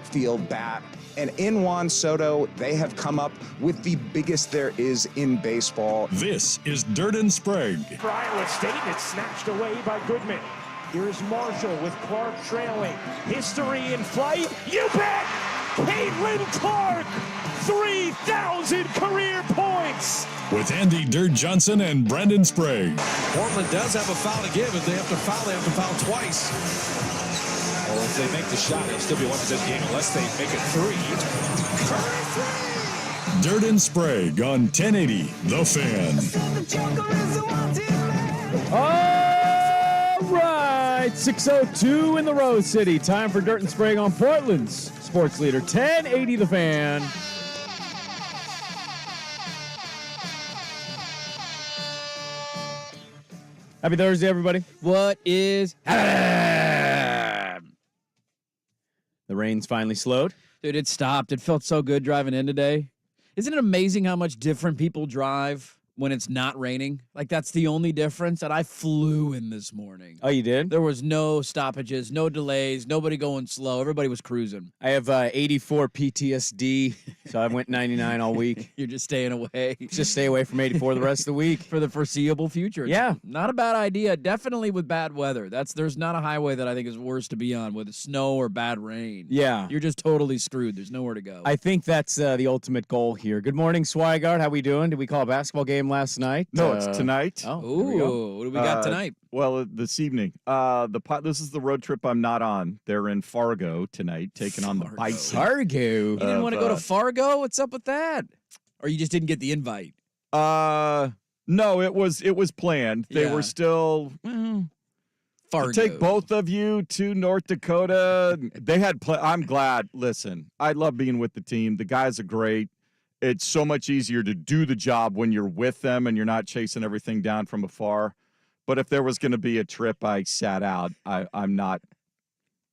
field bat. And in Juan Soto, they have come up with the biggest there is in baseball. This is Dirt and Sprague. For Iowa State, it's snatched away by Goodman. Here's Marshall with Clark trailing. History in flight. You bet! Caitlin Clark, 3,000 career points. With Andy Dirt Johnson and Brandon Sprague. Portland does have a foul to give. If they have to foul twice. Or if they make the shot, they'll still be winning this game unless they make it three. Dirt and Sprague on 1080 The Fan. All right, 6:02 in the Rose City. Time for Dirt and Sprague on Portland's sports leader, 1080 The Fan. Happy Thursday, everybody. What is happening? The rain's finally slowed. Dude, it stopped. It felt so good driving in today. Isn't it amazing how much different people drive when it's not raining? Like, that's the only difference. And I flew in this morning. Oh, you did? There was no stoppages, no delays, nobody going slow. Everybody was cruising. I have 84 PTSD, so I went 99 all week. You're just staying away. Just stay away from 84 the rest of the week. For the foreseeable future. Yeah. Not a bad idea. Definitely with bad weather. There's not a highway that I think is worse to be on with snow or bad rain. Yeah. You're just totally screwed. There's nowhere to go. I think that's the ultimate goal here. Good morning, Swigart. How we doing? Did we call a basketball game last night? No, it's tonight. Oh, there we Ooh, go. what do we got tonight? Well, this evening. This is the road trip I'm not on. They're in Fargo tonight, taking on the Bison. Fargo. You didn't want to go to Fargo? What's up with that? Or you just didn't get the invite? No, it was planned. They were still Fargo. take both of you to North Dakota. They had I'm glad. Listen, I love being with the team. The guys are great. It's so much easier to do the job when you're with them and you're not chasing everything down from afar. But if there was going to be a trip, I sat out. I'm not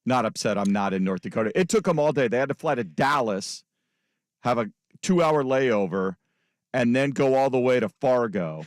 upset. I'm not in North Dakota. It took them all day. They had to fly to Dallas, have a 2-hour layover, and then go all the way to Fargo.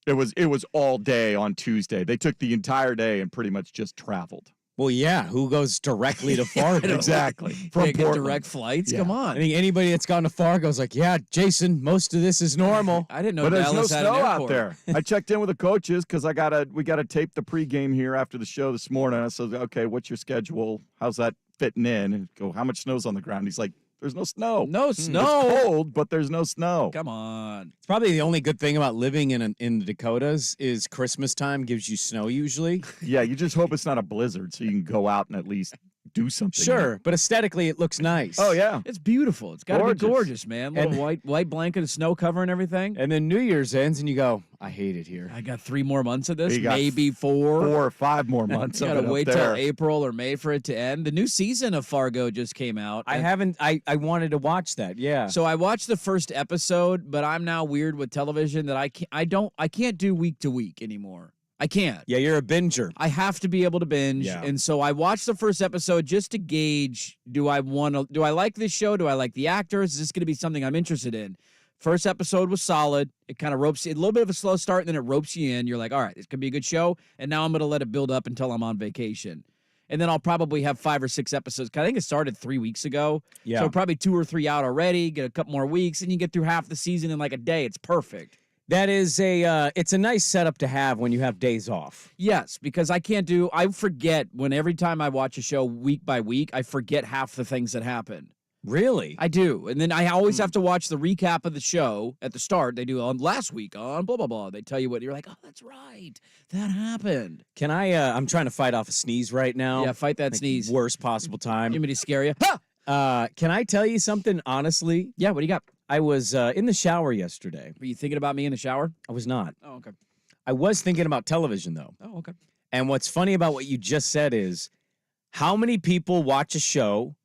It was all day on Tuesday. They took the entire day and pretty much just traveled. Well, yeah. Who goes directly to Fargo? Exactly. From Can't get direct flights? Yeah. Come on. I think anybody that's gone to Fargo is like, yeah, Jason, most of this is normal. I didn't know But there's no Dallas had an snow out airport. there. I checked in with the coaches because we gotta tape the pregame here after the show this morning. I said, okay, what's your schedule? How's that fitting in? And go, how much snow's on the ground? He's like, there's no snow. No snow. It's cold, but there's no snow. Come on. It's probably the only good thing about living in the Dakotas is Christmas time gives you snow usually. Yeah, you just hope it's not a blizzard so you can go out and at least do something. Sure, but aesthetically it looks nice. Oh, yeah. It's beautiful. It's got to be Gorgeous. gorgeous, man. Little white blanket of snow cover and everything. And then New Year's ends and you go, I hate it here. I got 3 more months of this, You got maybe 4. 4 or 5 more months You of gotta it wait up till there. April or May for it to end. The new season of Fargo just came out. I haven't. I wanted to watch that. Yeah. So I watched the first episode, but I'm now weird with television that I can't do week to week anymore. I can't. Yeah, you're a binger. I have to be able to binge. Yeah. And so I watched the first episode just to gauge, do I like this show? Do I like the actors? Is this going to be something I'm interested in? First episode was solid. It kind of ropes you, a little bit of a slow start, and then it ropes you in. You're like, all right, this could be a good show. And now I'm going to let it build up until I'm on vacation. And then I'll probably have 5 or 6 episodes. I think it started 3 weeks ago. Yeah. So probably 2 or 3 out already. Get a couple more weeks, and you get through half the season in like a day. It's perfect. That is it's a nice setup to have when you have days off. Yes, because I forget every time I watch a show week by week, I forget half the things that happen. Really? I do. And then I always have to watch the recap of the show at the start. They do on last week on blah, blah, blah. They tell you what, you're like, oh, that's right. That happened. Can I, I'm trying to fight off a sneeze right now. Yeah, fight that Like, sneeze. Worst possible time. You want me to scare you? Ha! Can I tell you something honestly? Yeah, what do you got? I was in the shower yesterday. Were you thinking about me in the shower? I was not. Oh, okay. I was thinking about television, though. Oh, okay. And what's funny about what you just said is how many people watch a show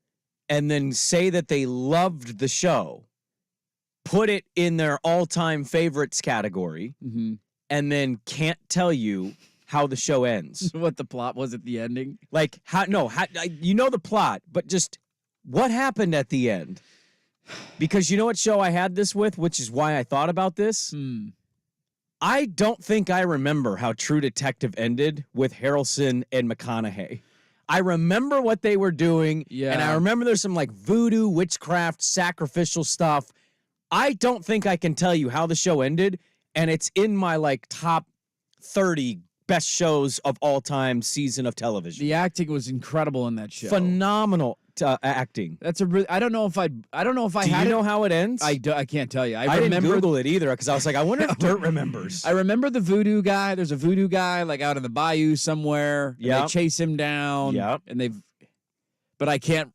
and then say that they loved the show, put it in their all-time favorites category, and then can't tell you how the show ends. What the plot was at the ending? Like, you know the plot, but just what happened at the end? Because you know what show I had this with, which is why I thought about this? I don't think I remember how True Detective ended with Harrelson and McConaughey. I remember what they were doing, Yeah. and I remember there's some like voodoo, witchcraft, sacrificial stuff. I don't think I can tell you how the show ended, and it's in my like top 30 best shows of all time season of television. The acting was incredible in that show. Phenomenal acting. That's a really. I don't know if I. Do had you know it. how it ends? I can't tell you. I didn't remember. Google it either because I was like, I wonder if Dirt remembers. I remember the voodoo guy. There's a voodoo guy like out in the bayou somewhere. Yeah. They chase him down. Yep. And they've. But I can't.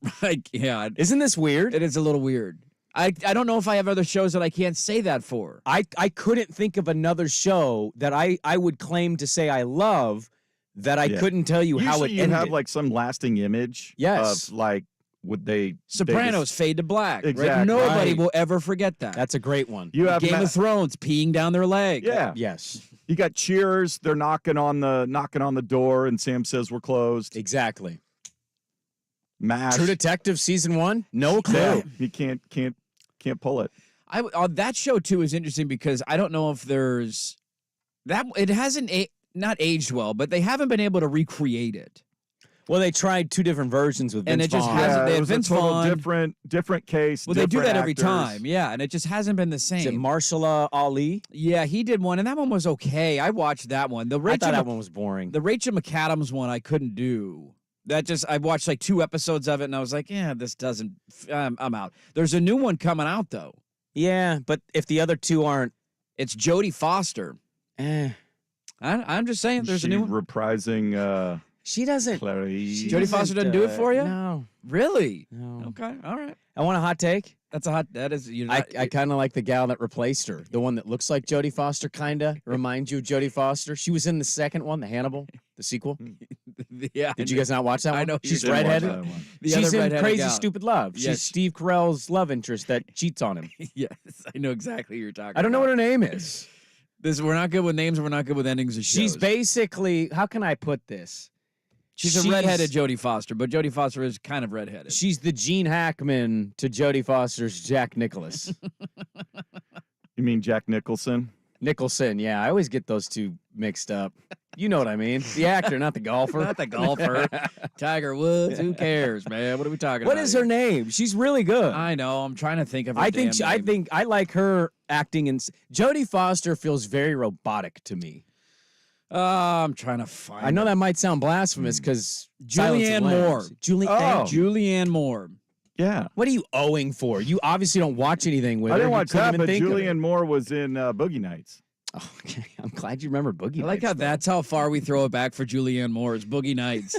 Yeah. Isn't this weird? It is a little weird. I don't know if I have other shows that I can't say that for. I couldn't think of another show that I would claim to say I love that I couldn't tell you how it Usually ended. you have like some lasting image Yes. of like would they Sopranos fade to black. Right? Exactly. Nobody Right. will ever forget that. That's a great one. you have Game of Thrones peeing down their leg. yeah. Yes, You got Cheers, they're knocking on the door and Sam says we're closed. exactly. MASH. True Detective season 1? No clue. Yeah, you can't pull it. That show too is interesting because I don't know if there's that it hasn't not aged well, but they haven't been able to recreate it. Well, they tried 2 different versions with Vince And it just Vaughn. hasn't- they it have was a Vince total Vaughn. different case. Well, they do different that every actors. time, yeah, and it just hasn't been the Is it same. Marshala Ali? Yeah, he did one, and that one was okay. I watched that one. The I Rachel thought that one was boring. the Rachel McAdams one I couldn't do. I watched like 2 episodes of it, and I was like, yeah, this doesn't. I'm out. There's a new one coming out though. Yeah, but if the other 2 aren't, It's Jodie Foster. I'm just saying, there's She a new one. reprising she doesn't. Clarice. Jodie Foster doesn't do it for you? No, Really? no. Okay, all right. I want a hot take. That is. You're not, I kind of like the gal that replaced her. The one that looks like Jodie Foster, kind of reminds you of Jodie Foster. She was in the second one, the Hannibal, the sequel. yeah. Did you guys not watch that one? I know who She's you're talking redheaded. about. The She's other in redheaded Crazy gal. Stupid Love. Yes. She's Steve Carell's love interest that cheats on him. Yes, I know exactly who you're talking. I don't know about. what her name is. We're not good with names, and we're not good with endings of shows. She's basically, how can I put this? She's a redheaded Jodie Foster, but Jodie Foster is kind of redheaded. She's the Gene Hackman to Jodie Foster's Jack Nicholas. You mean Jack Nicholson? Nicholson, yeah. I always get those 2 mixed up. You know what I mean. The actor, not the golfer. Not the golfer. Tiger Woods. Who cares, man? What are we talking What about? is here? her name? She's really good. I know. I'm trying to think of her. I think damn name. I like her acting in Jodie Foster feels very robotic to me. I'm trying to find. I know that might sound blasphemous because Julianne Moore. Julianne Moore. Yeah. What are you owing for? You obviously don't watch anything with I her. didn't You watch couldn't that, even but think of it. Julianne Moore was in Boogie Nights. Oh, okay. I'm glad you remember Boogie I like Nights, how though. that's how far we throw it back for Julianne Moore is Boogie Nights.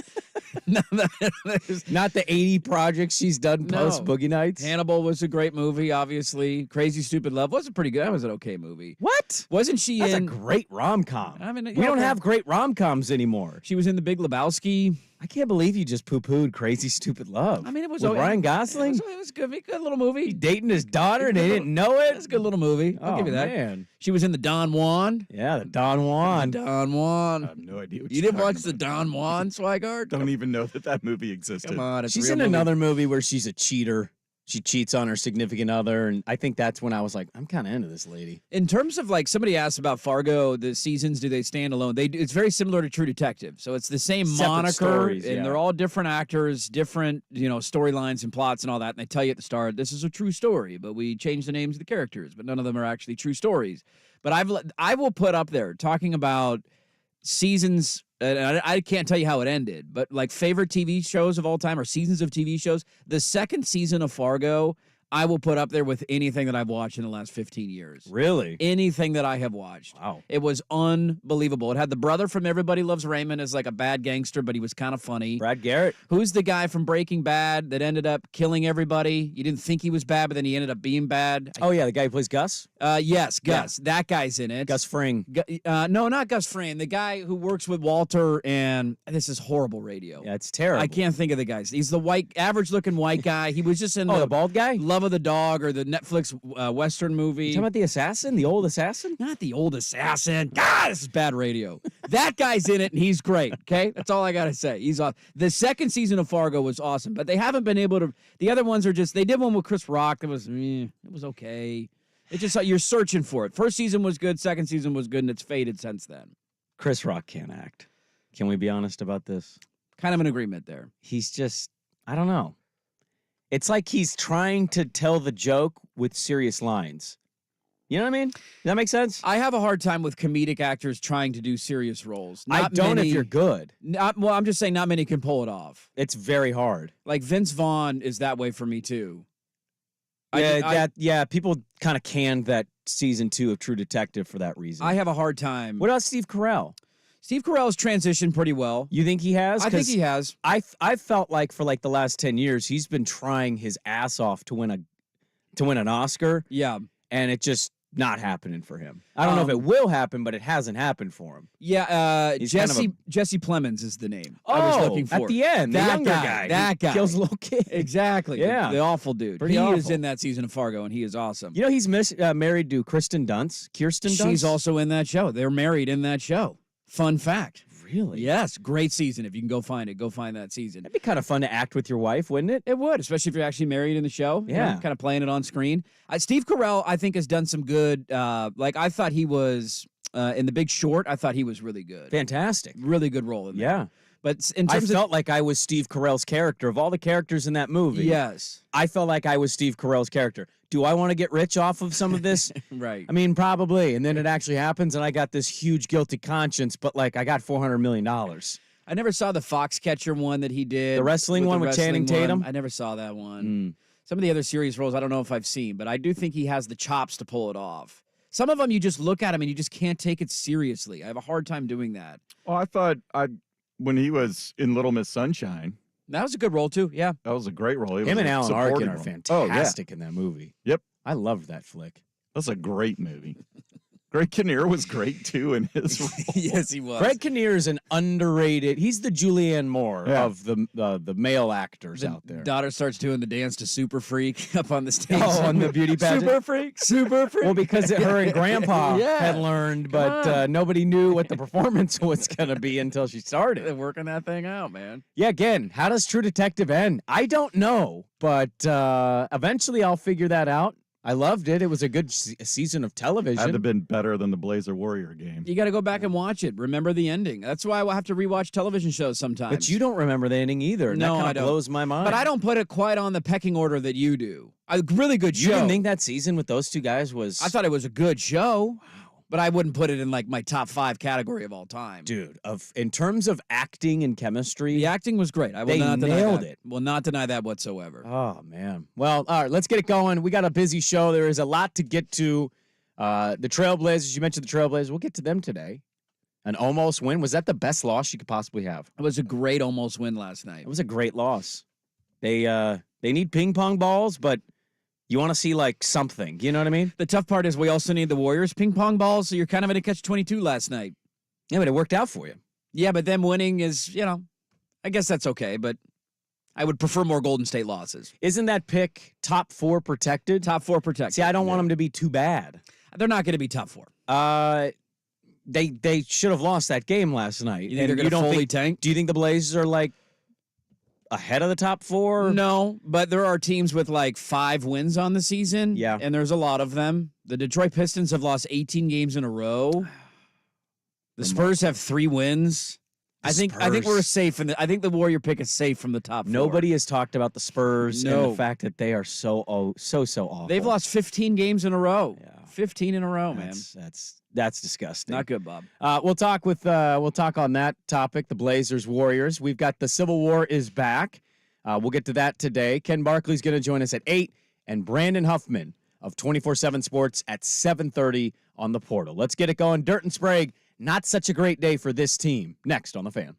Not the 80 projects she's done No. post Boogie Nights. Hannibal was a great movie, obviously. Crazy Stupid Love was a pretty good. That was an okay movie. What? Wasn't she That's in? a great rom-com. I mean, we don't okay. have great rom-coms anymore. She was in The Big Lebowski. I can't believe you just poo-pooed Crazy Stupid Love. I mean, it was with okay. Ryan Gosling. It was good. Good little movie. Dating his daughter and they didn't know it. It's a good little movie. I'll Oh, give you that. man. She was in the Don Juan. Yeah, the Don Juan. Don Juan. I have no idea what You you're didn't watch talking the about. Don Juan, Swigart? Don't even know that movie existed. Come on, it's a She's real in movie. another movie where she's a cheater. She cheats on her significant other, and I think that's when I was like, I'm kind of into this lady. In terms of like somebody asked about Fargo, the seasons, do they stand alone? It's very similar to True Detective. So it's the same Separate moniker, stories, and yeah. they're all different actors, different storylines and plots and all that. And they tell you at the start, this is a true story, but we changed the names of the characters, but none of them are actually true stories. But I will put up there talking about seasons. And I can't tell you how it ended, but like favorite TV shows of all time or seasons of TV shows. The second season of Fargo, I will put up there with anything that I've watched in the last 15 years. Really? Anything that I have watched. Wow. It was unbelievable. It had the brother from Everybody Loves Raymond as like a bad gangster, but he was kind of funny. Brad Garrett. Who's the guy from Breaking Bad that ended up killing everybody? You didn't think he was bad, but then he ended up being bad. Oh, yeah, the guy who plays Gus? Yes, Gus. That guy's in it. Gus Fring. No, not Gus Fring. The guy who works with Walter, and this is horrible radio. Yeah, it's terrible. I can't think of the guys. He's the average-looking white guy. He was just in Oh, the bald guy? Love of the Dog or the Netflix Western movie. You talking about the assassin? The old assassin? Not the old assassin. God, this is bad radio. That guy's in it, and he's great, okay? That's all I got to say. He's awesome. The second season of Fargo was awesome, but they haven't been able to. The other ones are just, they did one with Chris Rock that was, it was okay. It's just like you're searching for it. First season was good, second season was good, and it's faded since then. Chris Rock can't act. Can we be honest about this? Kind of an agreement there. He's just, I don't know. It's like he's trying to tell the joke with serious lines. You know what I mean? Does that make sense? I have a hard time with comedic actors trying to do serious roles. I don't if you're good. Well, I'm just saying not many can pull it off. It's very hard. Like Vince Vaughn is that way for me too. Yeah, people kind of canned that season 2 of True Detective for that reason. I have a hard time. What about Steve Carell? Steve Carell's transitioned pretty well. You think he has? I think he has. I felt like for like the last 10 years he's been trying his ass off to win an Oscar. Yeah. And it just not happening for him. I don't know if it will happen, but it hasn't happened for him. Yeah, He's Jesse kind Jesse Plemons is the name I was looking for. At the end, that the younger guy. That who guy. kills a little kid. Exactly. Yeah. The awful dude. Pretty He awful. is in that season of Fargo, and he is awesome. You know, he's married to Kirsten Dunst. She's also in that show. They're married in that show. Fun fact. Really? Yes, great season. If you can go find it, go find that season. That'd be kind of fun to act with your wife, wouldn't it? It would, especially if you're actually married in the show. Yeah. Kind of playing it on screen. Steve Carell, I think, has done some good. I thought he was in The Big Short. I thought he was really good. Fantastic. Really good role in that. Yeah. But in I terms felt like I was Steve Carell's character. Of all the characters in that movie, yes. I felt like I was Steve Carell's character. Do I want to get rich off of some of this? Right. I mean, probably. And then it actually happens, and I got this huge guilty conscience, but like I got $400 million. I never saw the Foxcatcher one that he did. The wrestling one with Channing Tatum? I never saw that one. Some of the other series roles I don't know if I've seen, but I do think he has the chops to pull it off. Some of them you just look at him and you just can't take it seriously. I have a hard time doing that. Oh, I thought when he was in Little Miss Sunshine, That was a good role too. Yeah. that was a great role. He Him was and a Alan supporting Arkin are role. fantastic in that movie. Yep. I loved that flick. That's a great movie. Greg Kinnear was great too in his role. Yes, he was. Greg Kinnear is an underrated. He's the Julianne Moore Yeah. of the male actors out there. Daughter starts doing the dance to Super Freak up on the stage. Oh, on the beauty pageant? Super Freak, Super Freak. Well, because her and Grandpa Yeah. had learned, but nobody knew what the performance was going to be until she They're started. working that thing out, man. Yeah, again, how does True Detective end? I don't know, but eventually I'll figure that out. I loved it. It was a good season of television. Had to have been better than the Blazer Warrior game. You got to go back and watch it. Remember the ending. That's why I will have to rewatch television shows sometimes. But you don't remember the ending either. And No, that I kind don't. of blows my mind. But I don't put it quite on the pecking order that you do. A really good show. You didn't think that season with those two guys was... I thought it was a good show, but I wouldn't put it in like my top 5 category of all time. Dude, in terms of acting and chemistry... The acting was great. I will They not deny nailed that. it. Will not deny that whatsoever. Oh, man. Well, all right, let's get it going. We got a busy show. There is a lot to get to. The Trailblazers, you mentioned the Trailblazers. We'll get to them today. An almost win. Was that the best loss you could possibly have? It was a great almost win last night. It was a great loss. They need ping pong balls, but you want to see like something. You know what I mean? The tough part is we also need the Warriors ping pong balls, so you're kind of in a catch-22 last night. Yeah, but it worked out for you. Yeah, but them winning is, I guess that's okay, but I would prefer more Golden State losses. Isn't that pick top 4 protected? Top 4 protected. See, I don't want them to be too bad. They're not going to be top 4. They should have lost that game last night. You think they're going to fully tank? Do you think the Blazers are like ahead of the top 4? No, but there are teams with like 5 wins on the season. Yeah. And there's a lot of them. The Detroit Pistons have lost 18 games in a row. The Spurs have 3 wins. I think we're safe I think the Warrior pick is safe from the top 4. Nobody has talked about the Spurs No. and the fact that they are so awful. They've lost 15 games in a row. Yeah. 15 in a row, man. That's disgusting. Not good, Bob. We'll talk on that topic, the Blazers Warriors. We've got the Civil War is back. We'll get to that today. Ken Barkley's going to join us at 8, and Brandon Huffman of 24/7 Sports at 7:30 on the portal. Let's get it going. Dirt and Sprague. Not such a great day for this team. Next on The Fan.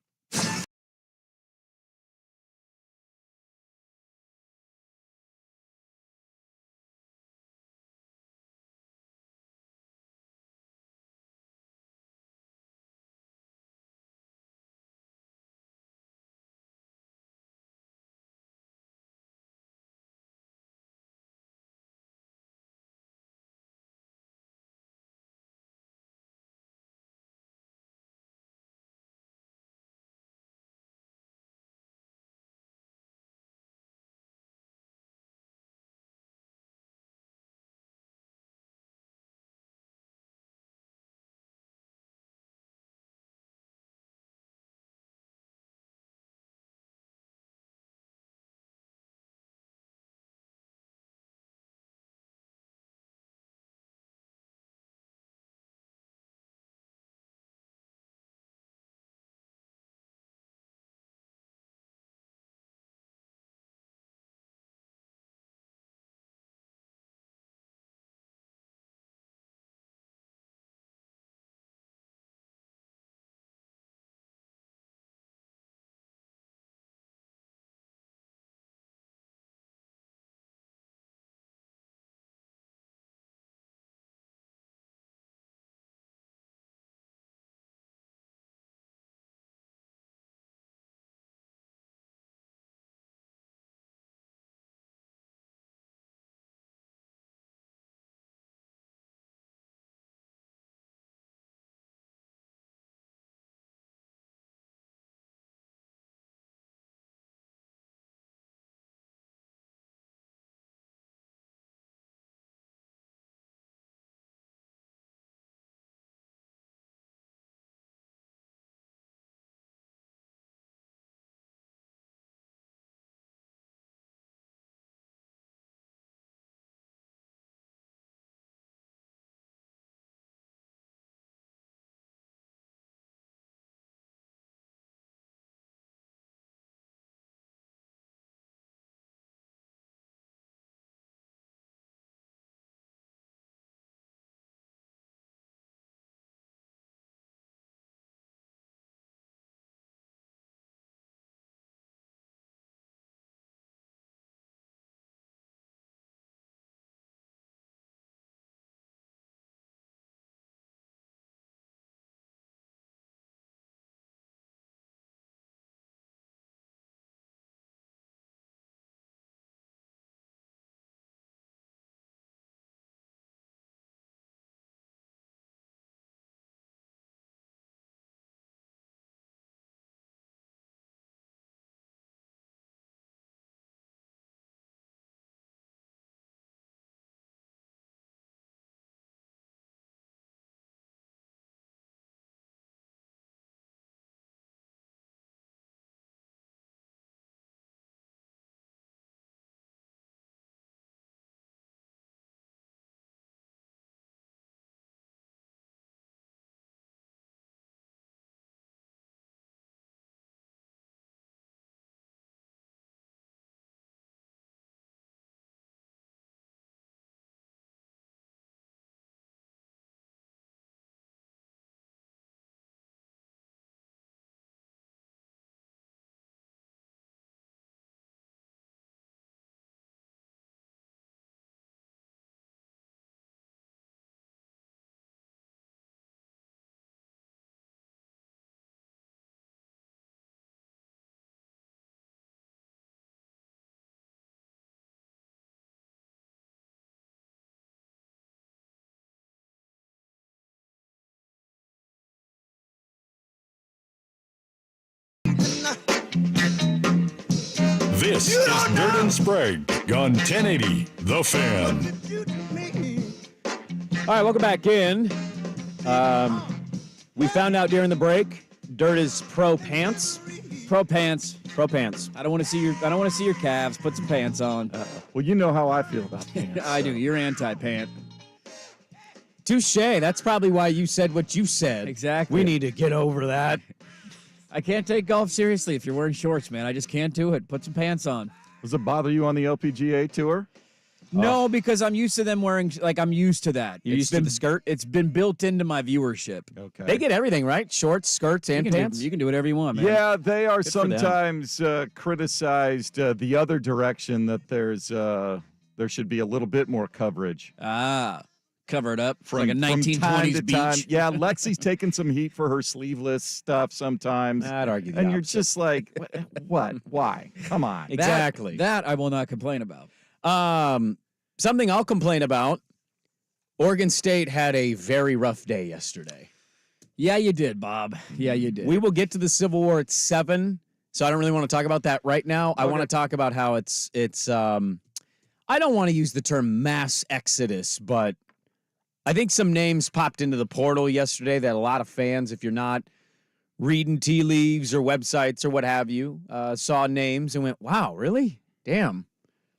This is Dirt and Sprague on 1080 The Fan. All right, welcome back in. We found out during the break, Dirt is pro pants. Pro pants. Pro pants. I don't want to see your calves. Put some pants on. Well, you know how I feel about pants. I do. You're anti-pant. Touche. That's probably why you said what you said. Exactly. We need to get over that. I can't take golf seriously if you're wearing shorts, man. I just can't do it. Put some pants on. Does it bother you on the LPGA tour? No, because I'm used to them wearing, I'm used to that. You're used to the skirt? It's been built into my viewership. Okay. They get everything, right? Shorts, skirts, and pants. You can do whatever you want, man. Yeah, they are Good for them. sometimes criticized the other direction, that there should be a little bit more coverage. Cover it up From like a 1920s time to beach. time. Yeah, Lexi's taking some heat for her sleeveless stuff sometimes. I'd argue the and you're opposite. just like, what? Why? Come on. Exactly. That I will not complain about. Something I'll complain about. Oregon State had a very rough day yesterday. Yeah, you did, Bob. Yeah, you did. We will get to the Civil War at 7, so I don't really want to talk about that right now. Okay. I want to talk about how it's I don't want to use the term mass exodus, but I think some names popped into the portal yesterday that a lot of fans, if you're not reading tea leaves or websites or what have you, saw names and went, wow, really? Damn.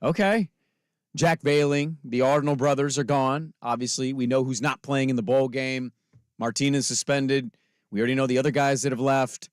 Okay. Jack Bailing, the Arnold brothers are gone. Obviously, we know who's not playing in the bowl game. Martinez suspended. We already know the other guys that have left.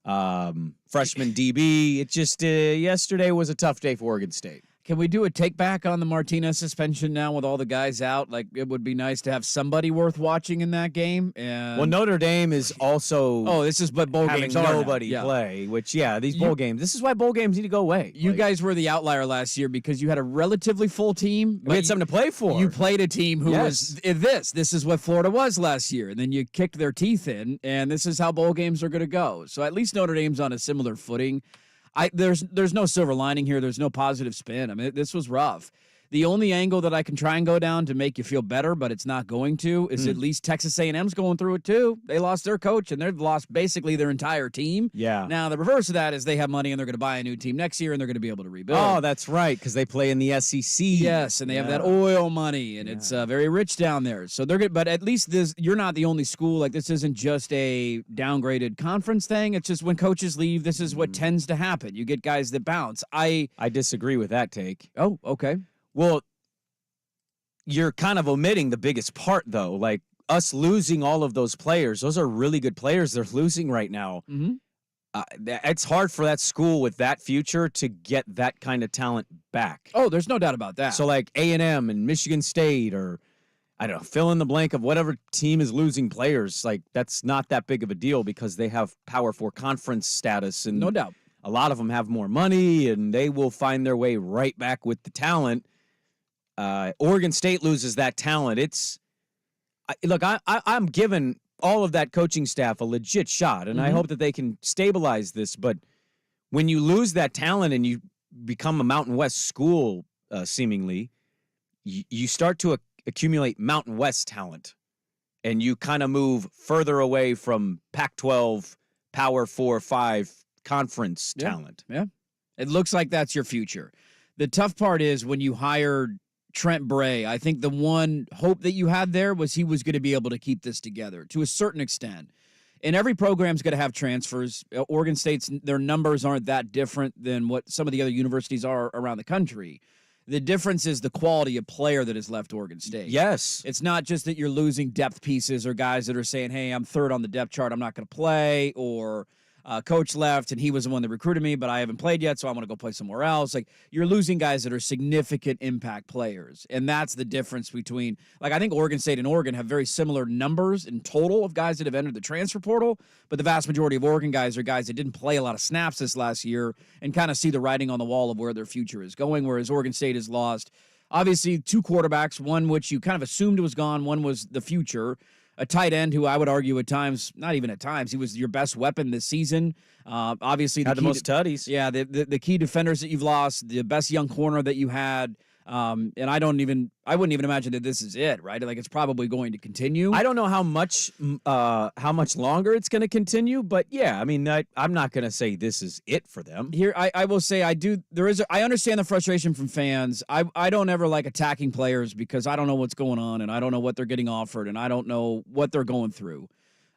Freshman DB. It just, yesterday was a tough day for Oregon State. Can we do a take back on the Martinez suspension now with all the guys out? Like, it would be nice to have somebody worth watching in that game. And Well, Notre Dame is also this is what bowl having games are now. nobody Yeah. play, which, these bowl games, this is why bowl games need to go away. You Like, guys were the outlier last year because you had a relatively full team. we had something to play for. You played a team who Yes. was this is what Florida was last year, and then you kicked their teeth in, and this is how bowl games are going to go. So at least Notre Dame's on a similar footing. There's no silver lining here. There's no positive spin. I mean, this was rough. The only angle that I can try and go down to make you feel better, but it's not going to, is at least Texas A&M's going through it too. They lost their coach, and they've lost basically their entire team. Yeah. Now, the reverse of that is they have money, and they're going to buy a new team next year, and they're going to be able to rebuild. Oh, that's right, because they play in the SEC. Yes, and they have that oil money, and it's very rich down there. So they're good, but at least you're not the only school. Like, this isn't just a downgraded conference thing. It's just when coaches leave, this is what tends to happen. You get guys that bounce. I disagree with that take. Oh, okay. Well, you're kind of omitting the biggest part, though. Like, us losing all of those players, those are really good players they're losing right now. Mm-hmm. It's hard for that school with that future to get that kind of talent back. Oh, there's no doubt about that. So, like, A&M and Michigan State, or, I don't know, fill in the blank of whatever team is losing players, like, that's not that big of a deal because they have Power 4 conference status. And no doubt. a lot of them have more money, and they will find their way right back with the talent. Oregon State loses that talent. I'm giving all of that coaching staff a legit shot, and I hope that they can stabilize this. But when you lose that talent and you become a Mountain West school, seemingly, you start to accumulate Mountain West talent, and you kind of move further away from Pac-12, Power 4, 5 conference talent. Yeah. It looks like that's your future. The tough part is when you hired Trent Bray, I think the one hope that you had there was he was going to be able to keep this together to a certain extent. And every program's going to have transfers. Oregon State's, their numbers aren't that different than what some of the other universities are around the country. The difference is the quality of player that has left Oregon State. Yes. It's not just that you're losing depth pieces or guys that are saying, hey, I'm third on the depth chart, I'm not going to play, or coach left and he was the one that recruited me, but I haven't played yet, so I want to go play somewhere else. Like, you're losing guys that are significant impact players, and that's the difference between, like, I think Oregon State and Oregon have very similar numbers in total of guys that have entered the transfer portal, but the vast majority of Oregon guys are guys that didn't play a lot of snaps this last year and kind of see the writing on the wall of where their future is going, whereas Oregon State has lost, obviously, two quarterbacks, one which you kind of assumed was gone, one was the future. A tight end who I would argue at times, not even at times, he was your best weapon this season. Obviously, Had the most tutties. Yeah, the key defenders that you've lost, the best young corner that you had. And I wouldn't even imagine that this is it, right? Like it's probably going to continue. I don't know how much longer it's going to continue, but yeah, I mean, I'm not going to say this is it for them. Here, I will say I understand the frustration from fans. I don't ever like attacking players because I don't know what's going on and I don't know what they're getting offered and I don't know what they're going through.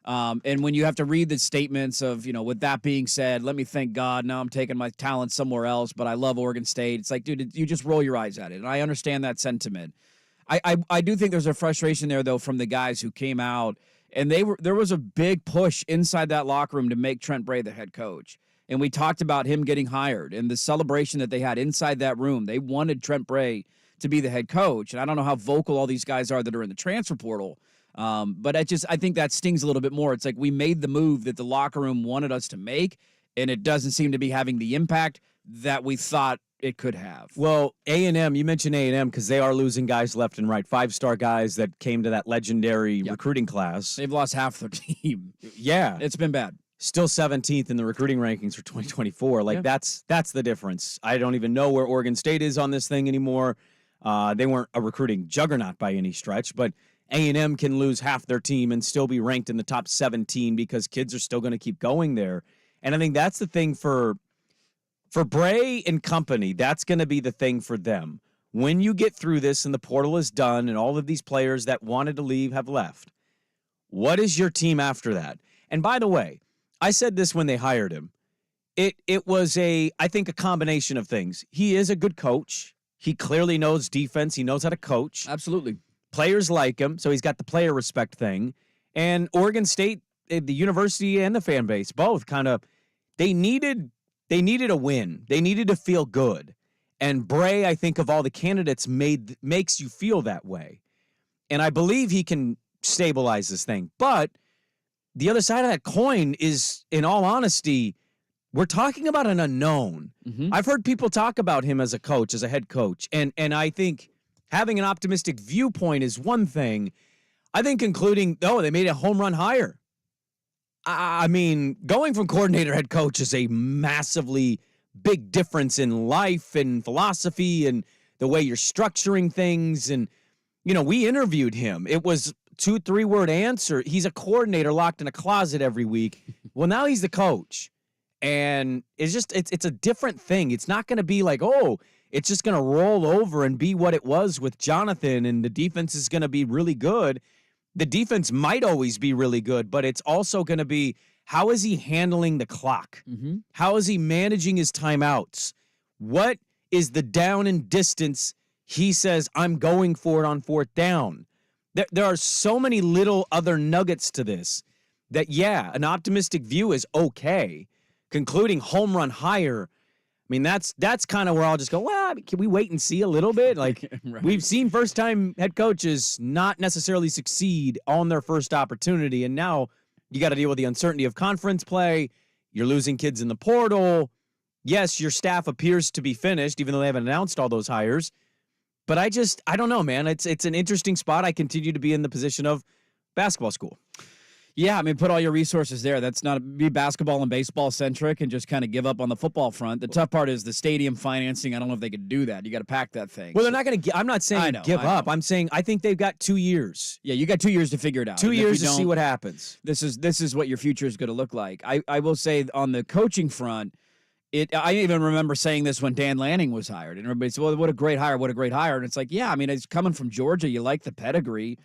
And when you have to read the statements of, with that being said, let me thank God, now I'm taking my talent somewhere else, but I love Oregon State. It's like, dude, you just roll your eyes at it. And I understand that sentiment. I do think there's a frustration there, though, from the guys who came out. And there was a big push inside that locker room to make Trent Bray the head coach. And we talked about him getting hired and the celebration that they had inside that room. They wanted Trent Bray to be the head coach. And I don't know how vocal all these guys are that are in the transfer portal. But I think that stings a little bit more. It's like we made the move that the locker room wanted us to make, and it doesn't seem to be having the impact that we thought it could have. Well, A&M, you mentioned A&M because they are losing guys left and right. 5-star guys that came to that legendary recruiting class. They've lost half their team. Yeah. It's been bad. Still 17th in the recruiting rankings for 2024. Like that's the difference. I don't even know where Oregon State is on this thing anymore. They weren't a recruiting juggernaut by any stretch, but A&M can lose half their team and still be ranked in the top 17 because kids are still going to keep going there. And I think that's the thing for Bray and company. That's going to be the thing for them. When you get through this and the portal is done and all of these players that wanted to leave have left, what is your team after that? And by the way, I said this when they hired him. It was I think a combination of things. He is a good coach. He clearly knows defense. He knows how to coach. Absolutely. Players like him, so he's got the player respect thing. And Oregon State, the university and the fan base, both kind of, they needed a win. They needed to feel good. And Bray, I think of all the candidates, makes you feel that way. And I believe he can stabilize this thing. But the other side of that coin is, in all honesty, we're talking about an unknown. Mm-hmm. I've heard people talk about him as a coach, as a head coach. And I think having an optimistic viewpoint is one thing. I think concluding, they made a home run hire. I mean, going from coordinator to head coach is a massively big difference in life and philosophy and the way you're structuring things. And, we interviewed him. It was 2-3 word answer. He's a coordinator locked in a closet every week. Well, now he's the coach. And it's a different thing. It's not going to be like, it's just going to roll over and be what it was with Jonathan, and the defense is going to be really good. The defense might always be really good, but it's also going to be, how is he handling the clock? Mm-hmm. How is he managing his timeouts? What is the down and distance he says, I'm going for it on fourth down? There are so many little other nuggets to this that, an optimistic view is okay. Concluding home run hire, I mean, that's kind of where I'll just go, can we wait and see a little bit? Like, right. We've seen first-time head coaches not necessarily succeed on their first opportunity, and now you got to deal with the uncertainty of conference play. You're losing kids in the portal. Yes, your staff appears to be finished, even though they haven't announced all those hires. But I don't know, man. It's an interesting spot. I continue to be in the position of basketball school. Yeah, I mean, put all your resources there. That's not be basketball and baseball centric and just kind of give up on the football front. The tough part is the stadium financing. I don't know if they could do that. You got to pack that thing. Well, they're not going to. I'm not saying give up. I'm saying I think they've got 2 years. Yeah, you got 2 years to figure it out. 2 years to see what happens. This is what your future is going to look like. I will say on the coaching front, I even remember saying this when Dan Lanning was hired, and everybody said, "Well, what a great hire! What a great hire!" And it's like, yeah, I mean, it's coming from Georgia. You like the pedigree.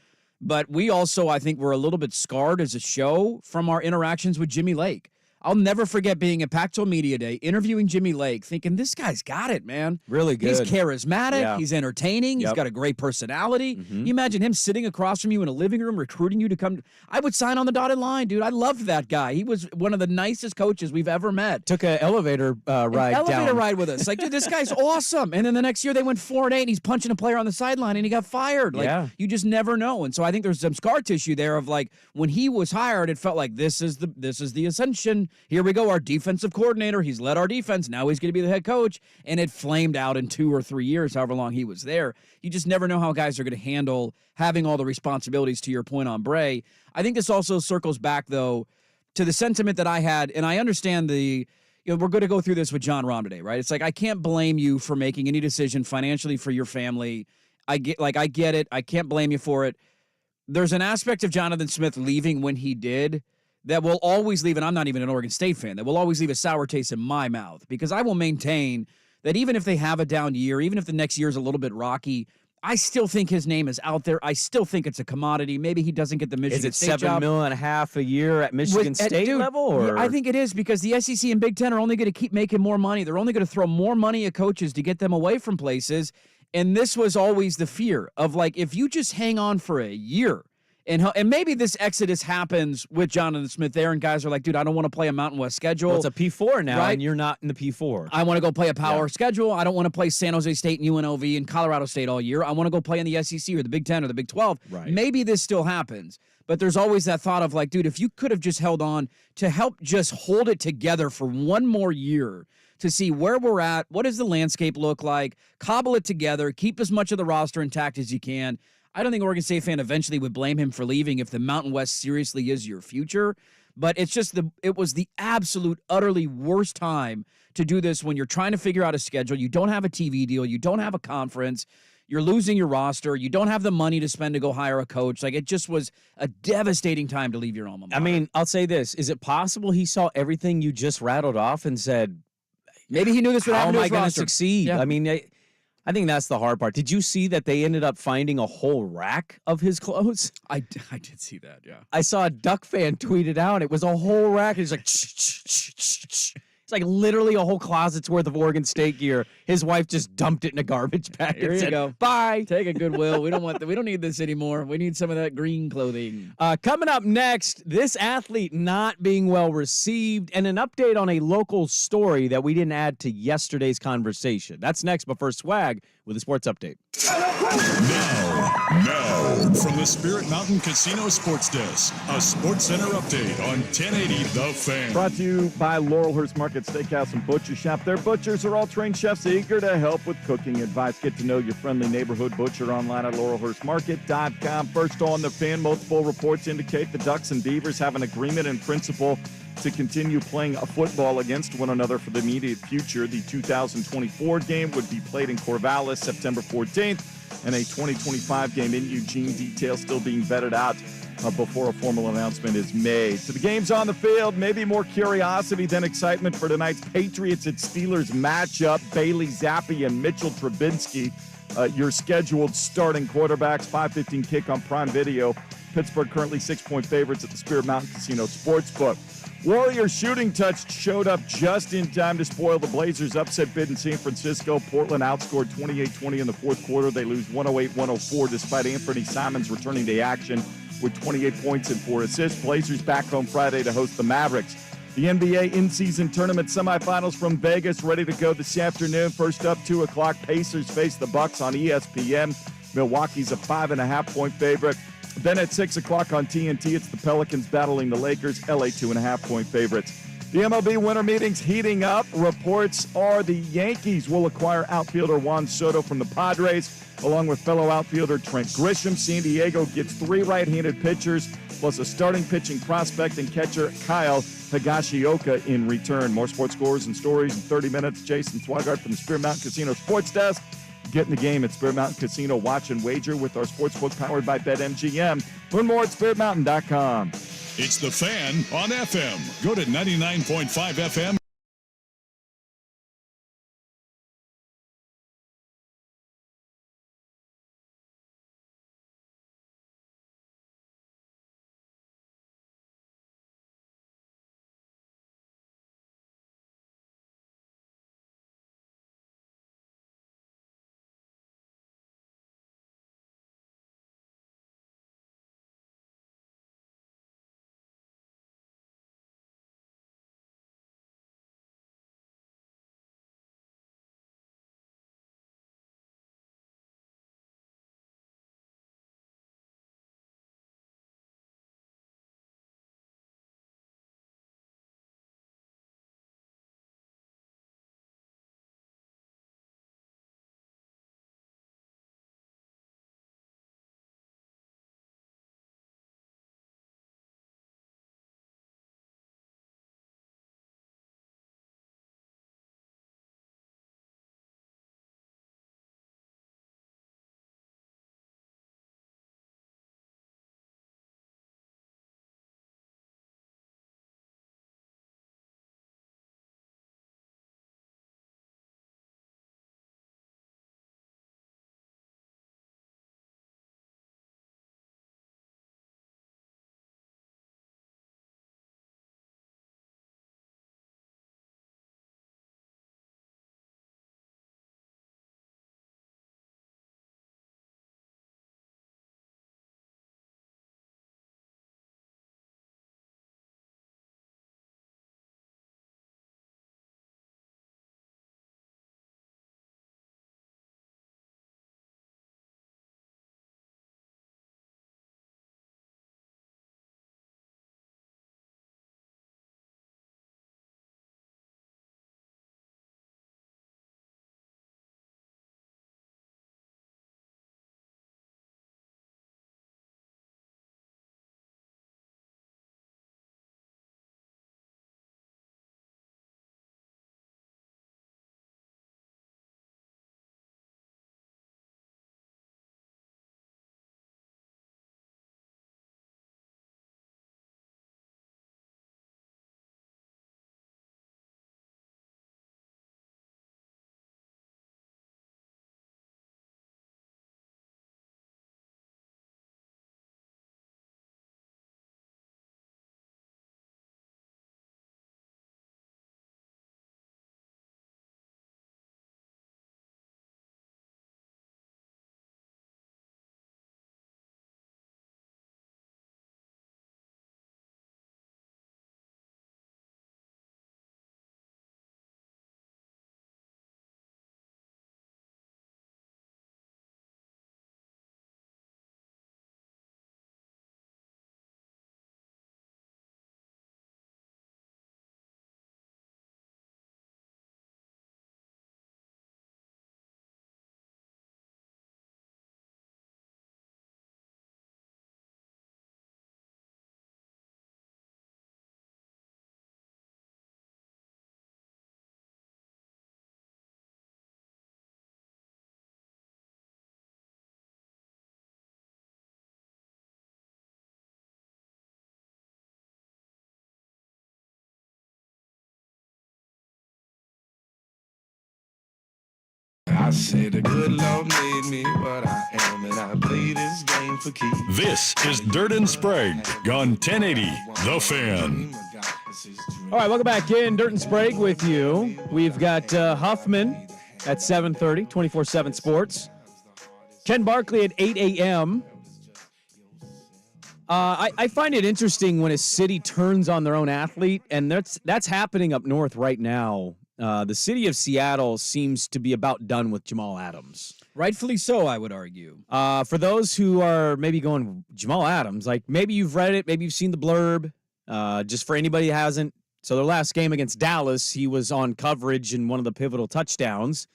But we also, I think, were a little bit scarred as a show from our interactions with Jimmy Lake. I'll never forget being at Pac-12 Media Day, interviewing Jimmy Lake, thinking, this guy's got it, man. Really good. He's charismatic. Yeah. He's entertaining. He's got a great personality. Mm-hmm. You imagine him sitting across from you in a living room, recruiting you to come. I would sign on the dotted line, dude. I loved that guy. He was one of the nicest coaches we've ever met. Took an elevator ride with us. Like, dude, this guy's awesome. And then the next year they went 4-8, and he's punching a player on the sideline, and he got fired. Like, you just never know. And so I think there's some scar tissue there of, like, when he was hired, it felt like this is the ascension. Here we go, our defensive coordinator. He's led our defense. Now he's going to be the head coach. And it flamed out in 2 or 3 years, however long he was there. You just never know how guys are going to handle having all the responsibilities, to your point on Bray. I think this also circles back, though, to the sentiment that I had. And I understand we're going to go through this with John Rahm today, right? It's like, I can't blame you for making any decision financially for your family. I get it. I can't blame you for it. There's an aspect of Jonathan Smith leaving when he did that will always leave, and I'm not even an Oregon State fan, that will always leave a sour taste in my mouth, because I will maintain that even if they have a down year, even if the next year is a little bit rocky, I still think his name is out there. I still think it's a commodity. Maybe he doesn't get the Michigan State job. Is it $7.5 million a year at Michigan State level? Or? I think it is, because the SEC and Big Ten are only going to keep making more money. They're only going to throw more money at coaches to get them away from places. And this was always the fear of, like, if you just hang on for a year, and maybe this exodus happens with Jonathan Smith there, and guys are like, dude, I don't want to play a Mountain West schedule. Well, it's a P4 now, right? And you're not in the P4. I want to go play a power schedule. I don't want to play San Jose State and UNLV and Colorado State all year. I want to go play in the SEC or the Big 10 or the Big 12. Right. Maybe this still happens. But there's always that thought of, like, dude, if you could have just held on to help just hold it together for one more year to see where we're at, what does the landscape look like, cobble it together, keep as much of the roster intact as you can. I don't think Oregon State fan eventually would blame him for leaving if the Mountain West seriously is your future. But it's just it was the absolute, utterly worst time to do this when you're trying to figure out a schedule. You don't have a TV deal. You don't have a conference. You're losing your roster. You don't have the money to spend to go hire a coach. Like, it just was a devastating time to leave your alma mater. I mean, I'll say this. Is it possible he saw everything you just rattled off and said, maybe he knew this would happen to his roster? How am I going to succeed? Yeah. I mean, I think that's the hard part. Did you see that they ended up finding a whole rack of his clothes? I did see that, yeah. I saw a Duck fan tweet it out. It was a whole rack. He's like, it's like literally a whole closet's worth of Oregon State gear. His wife just dumped it in a garbage bag. Here and you said, go. Bye. Take a Goodwill. We don't need this anymore. We need some of that green clothing. Coming up next, this athlete not being well received, and an update on a local story that we didn't add to yesterday's conversation. That's next, but first, Swag with a sports update. Now, from the Spirit Mountain Casino Sports Desk, a Sports Center update on 1080 The Fan. Brought to you by Laurelhurst Market Steakhouse and Butcher Shop. Their butchers are all trained chefs eager to help with cooking advice. Get to know your friendly neighborhood butcher online at laurelhurstmarket.com. First on The Fan, multiple reports indicate the Ducks and Beavers have an agreement in principle to continue playing football against one another for the immediate future. The 2024 game would be played in Corvallis September 14th, and a 2025 game in Eugene. Details still being vetted out before a formal announcement is made. So the game's on the field. Maybe more curiosity than excitement for tonight's Patriots at Steelers matchup. Bailey Zappi and Mitchell Trubinsky, your scheduled starting quarterbacks. 5:15 kick on Prime Video. Pittsburgh currently 6-point favorites at the Spirit Mountain Casino Sportsbook. Warriors shooting touch showed up just in time to spoil the Blazers' upset bid in San Francisco. Portland outscored 28-20 in the fourth quarter. They lose 108-104 despite Anthony Simons returning to action with 28 points and 4 assists. Blazers back home Friday to host the Mavericks. The NBA in-season tournament semifinals from Vegas ready to go this afternoon. First up, 2 o'clock, Pacers face the Bucks on ESPN. Milwaukee's a 5.5-point favorite. Then at 6 o'clock on TNT, it's the Pelicans battling the Lakers, LA 2.5-point favorites. The MLB winter meetings heating up. Reports are the Yankees will acquire outfielder Juan Soto from the Padres, along with fellow outfielder Trent Grisham. San Diego gets 3 right-handed pitchers, plus a starting pitching prospect and catcher Kyle Higashioka in return. More sports scores and stories in 30 minutes. Jason Swigart from the Spirit Mountain Casino Sports Desk. Get in the game at Spirit Mountain Casino. Watch and wager with our sportsbook powered by BetMGM. Learn more at spiritmountain.com. It's The Fan on FM. Go to 99.5 FM. I say the good Lord made me what I am, and I play this game for keeps. This is Dirt and Sprague on 1080 The Fan. All right, welcome back in. Dirt and Sprague with you. We've got Huffman at 7:30, 24/7 Sports. Ken Barkley at 8 a.m. I find it interesting when a city turns on their own athlete, and that's happening up north right now. The city of Seattle seems to be about done with Jamal Adams. Rightfully so, I would argue. For those who are maybe going, Jamal Adams, like maybe you've read it, maybe you've seen the blurb. Just for anybody who hasn't. So their last game against Dallas, he was on coverage in one of the pivotal touchdowns.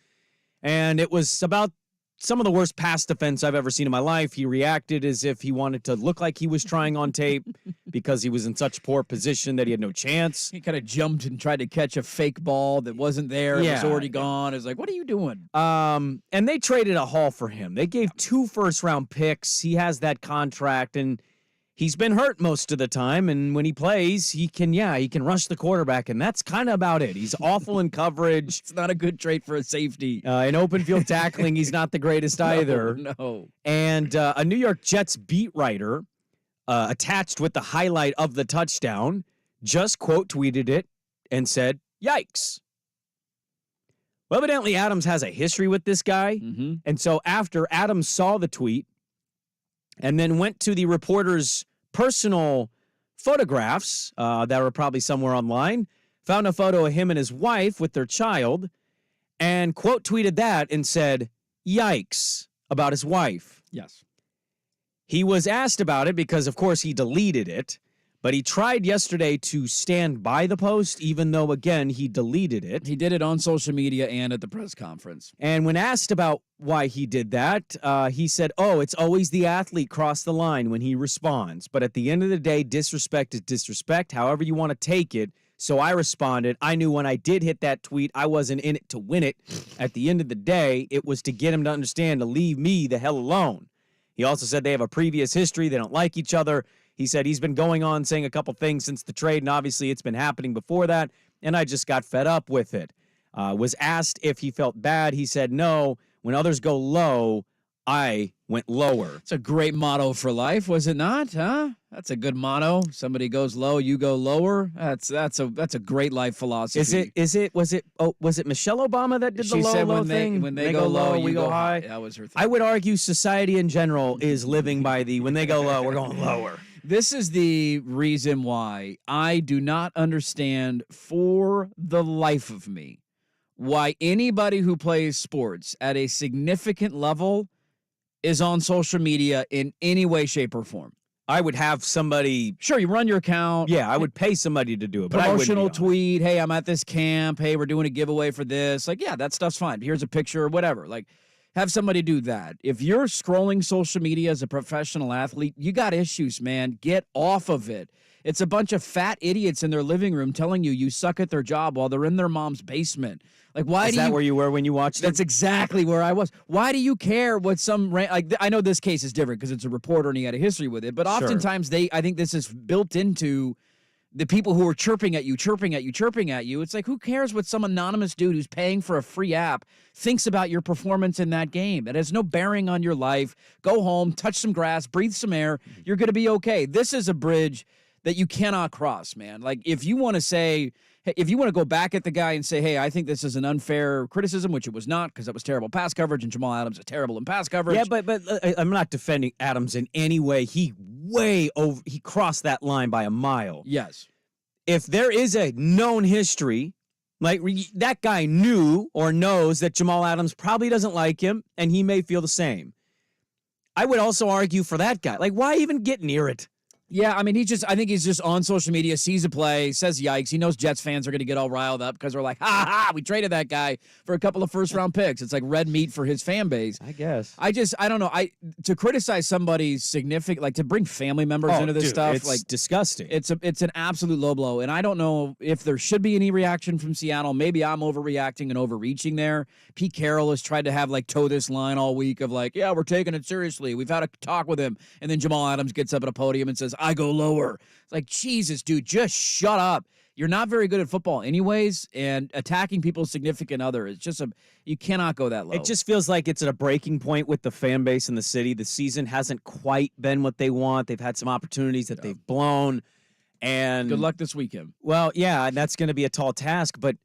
And it was about some of the worst pass defense I've ever seen in my life. He reacted as if he wanted to look like he was trying on tape because he was in such poor position that he had no chance. He kind of jumped and tried to catch a fake ball that wasn't there. It was already gone. It's like, what are you doing? And they traded a haul for him. They gave 2 first-round picks. He has that contract, and he's been hurt most of the time, and when he plays, he can rush the quarterback, and that's kind of about it. He's awful in coverage. It's not a good trait for a safety. In open field tackling, he's not the greatest either. No. And a New York Jets beat writer attached with the highlight of the touchdown just quote tweeted it and said, "Yikes." Well, evidently Adams has a history with this guy, and so after Adams saw the tweet, and then went to the reporter's personal photographs that were probably somewhere online, found a photo of him and his wife with their child, and quote tweeted that and said, "Yikes," about his wife. Yes. He was asked about it because, of course, he deleted it, but he tried yesterday to stand by the post, even though, again, he deleted it. He did it on social media and at the press conference. And when asked about why he did that, he said, it's always the athlete cross the line when he responds. But at the end of the day, disrespect is disrespect, however you want to take it. So I responded. I knew when I did hit that tweet, I wasn't in it to win it. At the end of the day, it was to get him to understand to leave me the hell alone. He also said they have a previous history. They don't like each other. He said he's been going on saying a couple things since the trade, and obviously it's been happening before that, and I just got fed up with it. Was asked if he felt bad. He said, no, when others go low, I went lower. It's a great motto for life, was it not? Huh? That's a good motto. Somebody goes low, you go lower. That's a great life philosophy. Was it Michelle Obama that did the low thing? When they go low, we go high. That was her thing. I would argue society in general is living by the when they go low, we're going lower. This is the reason why I do not understand for the life of me why anybody who plays sports at a significant level is on social media in any way, shape, or form. I would have somebody. Sure, you run your account. Yeah, I would pay somebody to do it. But promotional tweet. Hey, I'm at this camp. Hey, we're doing a giveaway for this. Like, yeah, that stuff's fine. Here's a picture or whatever. Like, have somebody do that. If you're scrolling social media as a professional athlete, you got issues, man. Get off of it. It's a bunch of fat idiots in their living room telling you suck at their job while they're in their mom's basement. Like, why is that where you were when you watched it? That's exactly where I was. Why do you care what I know this case is different because it's a reporter and he had a history with it, but oftentimes I think this is built into the people who are chirping at you. It's like, who cares what some anonymous dude who's paying for a free app thinks about your performance in that game? It has no bearing on your life. Go home, touch some grass, breathe some air. You're going to be okay. This is a bridge that you cannot cross, man. Like, if you want to go back at the guy and say, hey, I think this is an unfair criticism, which it was not because that was terrible pass coverage, and Jamal Adams is terrible in pass coverage. Yeah, but I'm not defending Adams in any way. He crossed that line by a mile. Yes. If there is a known history, like that guy knew or knows that Jamal Adams probably doesn't like him, and he may feel the same. I would also argue for that guy. Like, why even get near it? Yeah, I mean, I think he's just on social media, sees a play, says yikes. He knows Jets fans are going to get all riled up because they're like, ha, we traded that guy for a couple of first-round picks. It's like red meat for his fan base. I guess. I don't know. To criticize somebody's significant, like to bring family members into this stuff, it's like disgusting. It's an absolute low blow. And I don't know if there should be any reaction from Seattle. Maybe I'm overreacting and overreaching there. Pete Carroll has tried to have toe this line all week of like, yeah, we're taking it seriously. We've had a talk with him. And then Jamal Adams gets up at a podium and says, I go lower. It's like, Jesus, dude, just shut up. you're not very good at football anyways, and attacking people's significant other is just you cannot go that low. It just feels like it's at a breaking point with the fan base in the city. The season hasn't quite been what they want. They've had some opportunities that they've blown. And good luck this weekend. Well, yeah, and that's going to be a tall task, but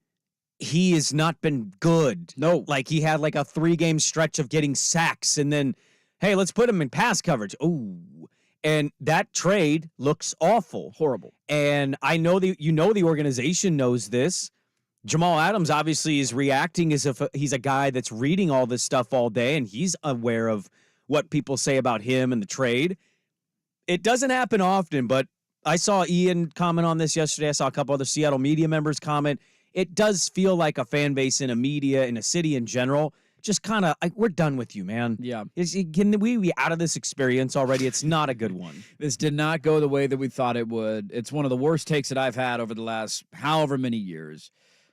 he has not been good. No. Like he had like a 3-game stretch of getting sacks and then, hey, let's put him in pass coverage. Ooh. And that trade looks awful. Horrible. And I know the organization knows this. Jamal Adams obviously is reacting as if he's a guy that's reading all this stuff all day and he's aware of what people say about him and the trade. It doesn't happen often, but I saw Ian comment on this yesterday. I saw a couple other Seattle media members comment. It does feel like a fan base in a media, in a city in general, just kind of, we're done with you, man. Yeah. Can we be out of this experience already? It's not a good one. This did not go the way that we thought it would. It's one of the worst takes that I've had over the last however many years.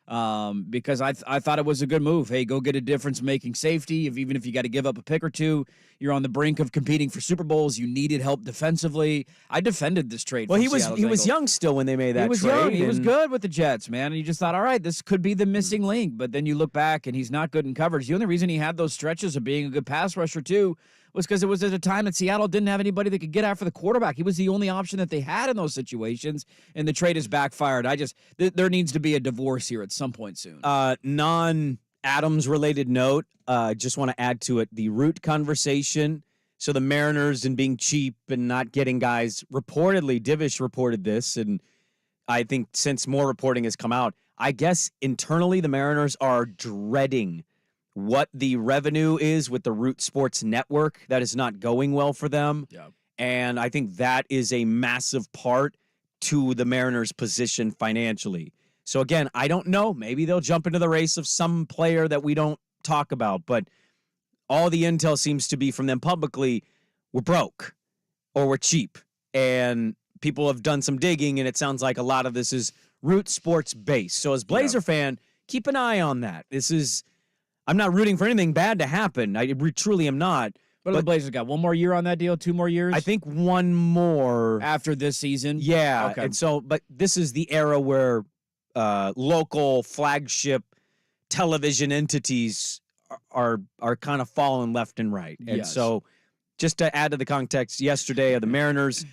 Because I thought it was a good move. Hey, go get a difference-making safety. Even if you got to give up a pick or two, you're on the brink of competing for Super Bowls. You needed help defensively. I defended this trade. Well, from he was Seattle's was young still when they made that He was trade. young. He was good with the Jets, man. And you just thought, all right, this could be the missing link. But then you look back, and he's not good in coverage. The only reason he had those stretches of being a good pass rusher, too, was because it was at a time that Seattle didn't have anybody that could get after the quarterback. He was the only option that they had in those situations, and the trade has backfired. There needs to be a divorce here at some point soon. Non-Adams related note, just want to add to it the root conversation. So the Mariners and being cheap and not getting guys, reportedly, Divish reported this, and I think since more reporting has come out, I guess internally the Mariners are dreading what the revenue is with the Root Sports Network. That is not going well for them. Yeah. And I think that is a massive part to the Mariners' position financially. So again, I don't know. Maybe they'll jump into the race of some player that we don't talk about, but all the intel seems to be from them publicly, we're broke or we're cheap. And people have done some digging, and it sounds like a lot of this is Root Sports based. So as Blazer fan, keep an eye on that. I'm not rooting for anything bad to happen. I truly am not. What do the Blazers got? 1 more year on that deal? 2 more years? I think 1 more. After this season? Yeah. Okay. And so, but this is the era where local flagship television entities are kind of falling left and right. And so just to add to the context yesterday of the Mariners,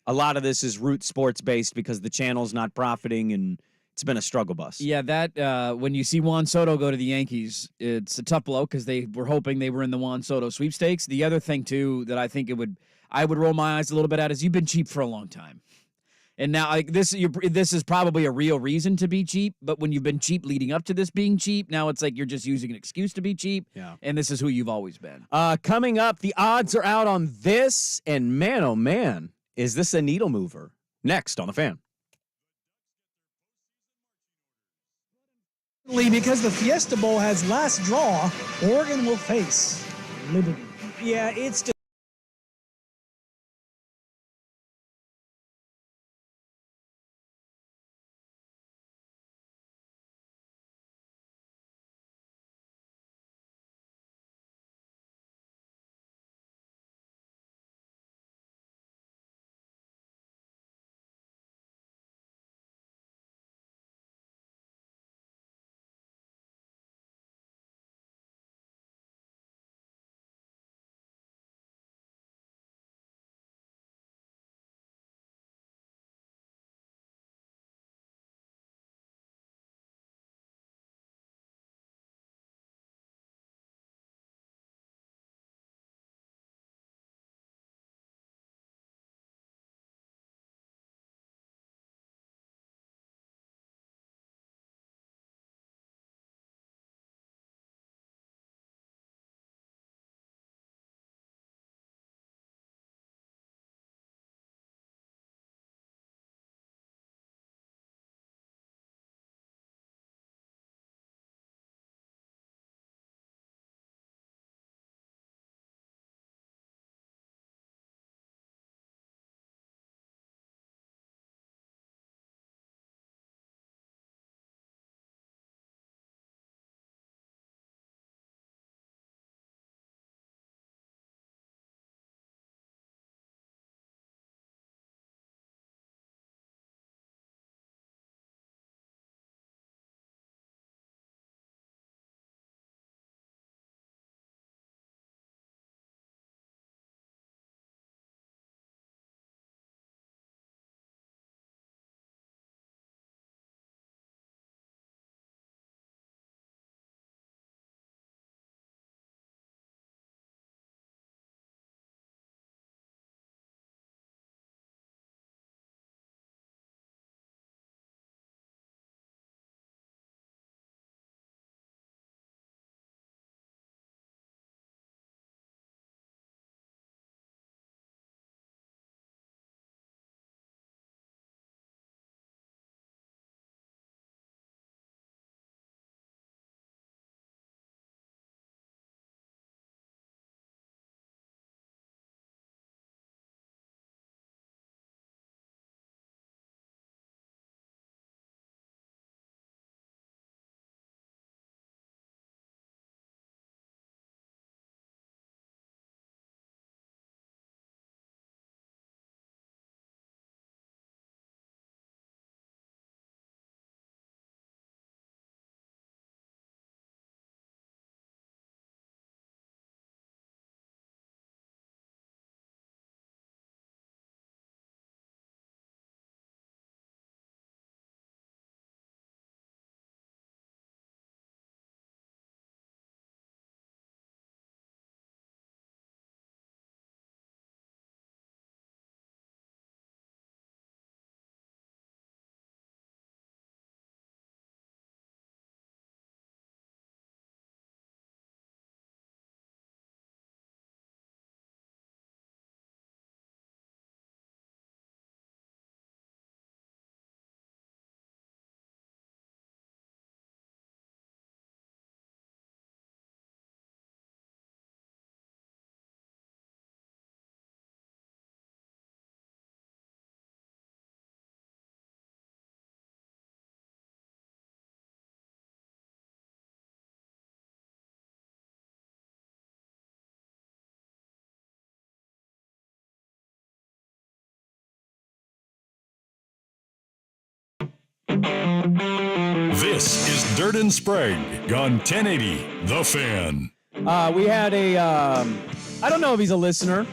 a lot of this is Root Sports based because the channel's not profiting and it's been a struggle bus. Yeah, that when you see Juan Soto go to the Yankees, it's a tough blow because they were hoping they were in the Juan Soto sweepstakes. The other thing, too, that I think I would roll my eyes a little bit at is you've been cheap for a long time. And now this is probably a real reason to be cheap, but when you've been cheap leading up to this being cheap, now it's like you're just using an excuse to be cheap, and this is who you've always been. Coming up, the odds are out on this, and man, oh man, is this a needle mover? Next on The Fan. Because the Fiesta Bowl has last draw, Oregon will face Liberty. Yeah, it's This is Dirt and Sprague on 1080 The Fan. We had I don't know if he's a listener,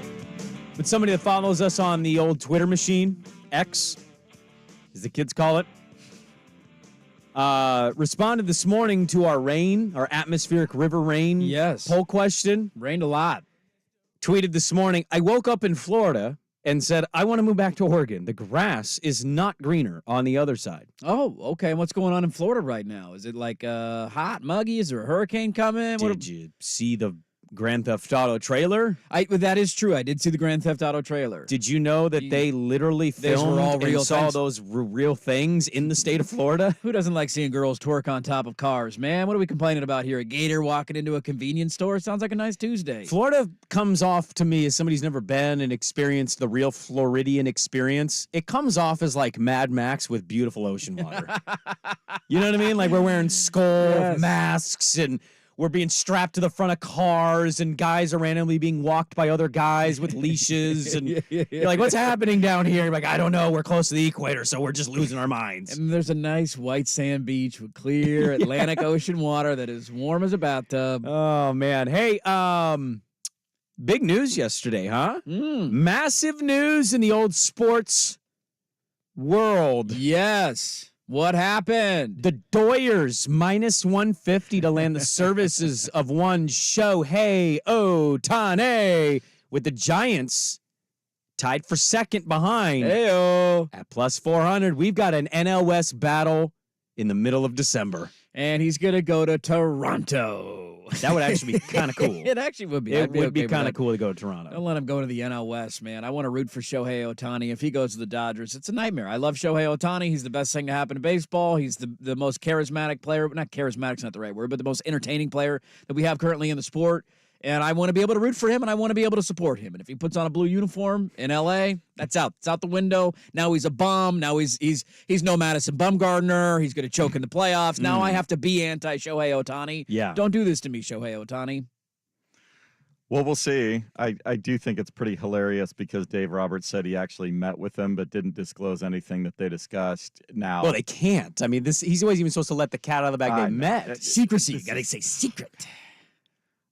but somebody that follows us on the old Twitter machine, X, as the kids call it, responded this morning to our atmospheric river rain poll question. Rained a lot. Tweeted this morning, I woke up in Florida and said, I want to move back to Oregon. The grass is not greener on the other side. Oh, okay. And what's going on in Florida right now? Is it like hot, muggy? Is there a hurricane coming? Did you see the Grand Theft Auto trailer? That is true. I did see the Grand Theft Auto trailer. Did you know that they literally filmed and saw those real things in the state of Florida? Who doesn't like seeing girls twerk on top of cars, man? What are we complaining about here? A gator walking into a convenience store? Sounds like a nice Tuesday. Florida comes off to me as somebody who's never been and experienced the real Floridian experience. It comes off as like Mad Max with beautiful ocean water. You know what I mean? Like we're wearing skull masks and we're being strapped to the front of cars, and guys are randomly being walked by other guys with leashes. And you're like, what's happening down here? You're like, I don't know. We're close to the equator, so we're just losing our minds. And there's a nice white sand beach with clear Atlantic Ocean water that is warm as a bathtub. Oh, man. Hey, big news yesterday, huh? Massive news in the old sports world. Yes. What happened? The Doyers minus 150 to land the services of one Shohei Otani, with the Giants tied for second behind. Heyo. At plus 400. We've got an NL West battle in the middle of December. And he's going to go to Toronto. That would actually be kind of cool. It actually would be. It would be kind of cool to go to Toronto. Don't let him go to the NL West, man. I want to root for Shohei Otani. If he goes to the Dodgers, it's a nightmare. I love Shohei Otani. He's the best thing to happen to baseball. He's the most charismatic player. Not charismatic's not the right word, but the most entertaining player that we have currently in the sport. And I want to be able to root for him, and I want to be able to support him. And if he puts on a blue uniform in L.A., that's out. It's out the window. Now he's a bum. Now he's no Madison Bumgarner. He's going to choke in the playoffs. Now I have to be anti-Shohei Otani. Yeah. Don't do this to me, Shohei Otani. Well, we'll see. I do think it's pretty hilarious because Dave Roberts said he actually met with them but didn't disclose anything that they discussed. Now, well, they can't. I mean, he's always even supposed to let the cat out of the bag. They met. Secrecy. You got to say secret.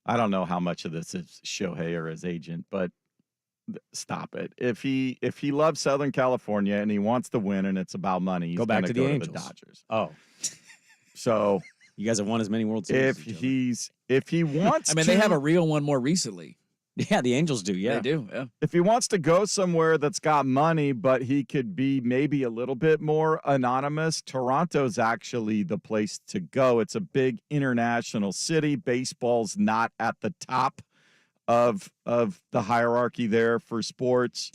I don't know how much of this is Shohei or his agent, but stop it. If he loves Southern California and he wants to win and it's about money, he's go back to the Angels. To the Dodgers. Oh, so you guys have won as many World Series. If he wants, I mean, they have a real one more recently. Yeah, the Angels do. Yeah, they do. Yeah. If he wants to go somewhere that's got money, but he could be maybe a little bit more anonymous, Toronto's actually the place to go. It's a big international city. Baseball's not at the top of the hierarchy there for sports.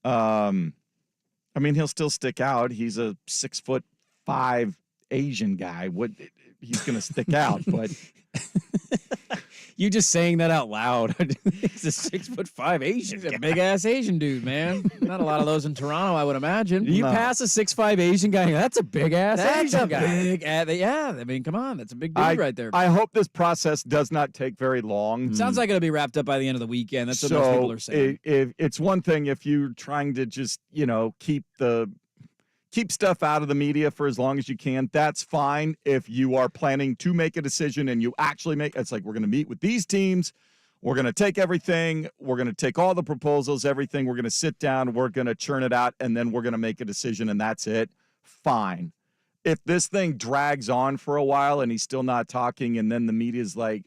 I mean, he'll still stick out. He's a 6'5" Asian guy. He's going to stick out, but. You just saying that out loud. He's a 6'5" Asian. He's a big ass Asian dude, man. Not a lot of those in Toronto, I would imagine. You pass a 6'5" Asian guy, that's a big ass Asian guy. Yeah, I mean, come on, that's a big dude right there. I hope this process does not take very long. Sounds like it'll be wrapped up by the end of the weekend. That's what most people are saying. It's one thing if you're trying to just keep stuff out of the media for as long as you can. That's fine. If you are planning to make a decision and you actually it's like, we're going to meet with these teams. We're going to take everything. We're going to take all the proposals, everything. We're going to sit down. We're going to churn it out, and then we're going to make a decision, and that's it. Fine. If this thing drags on for a while and he's still not talking, and then the media's like,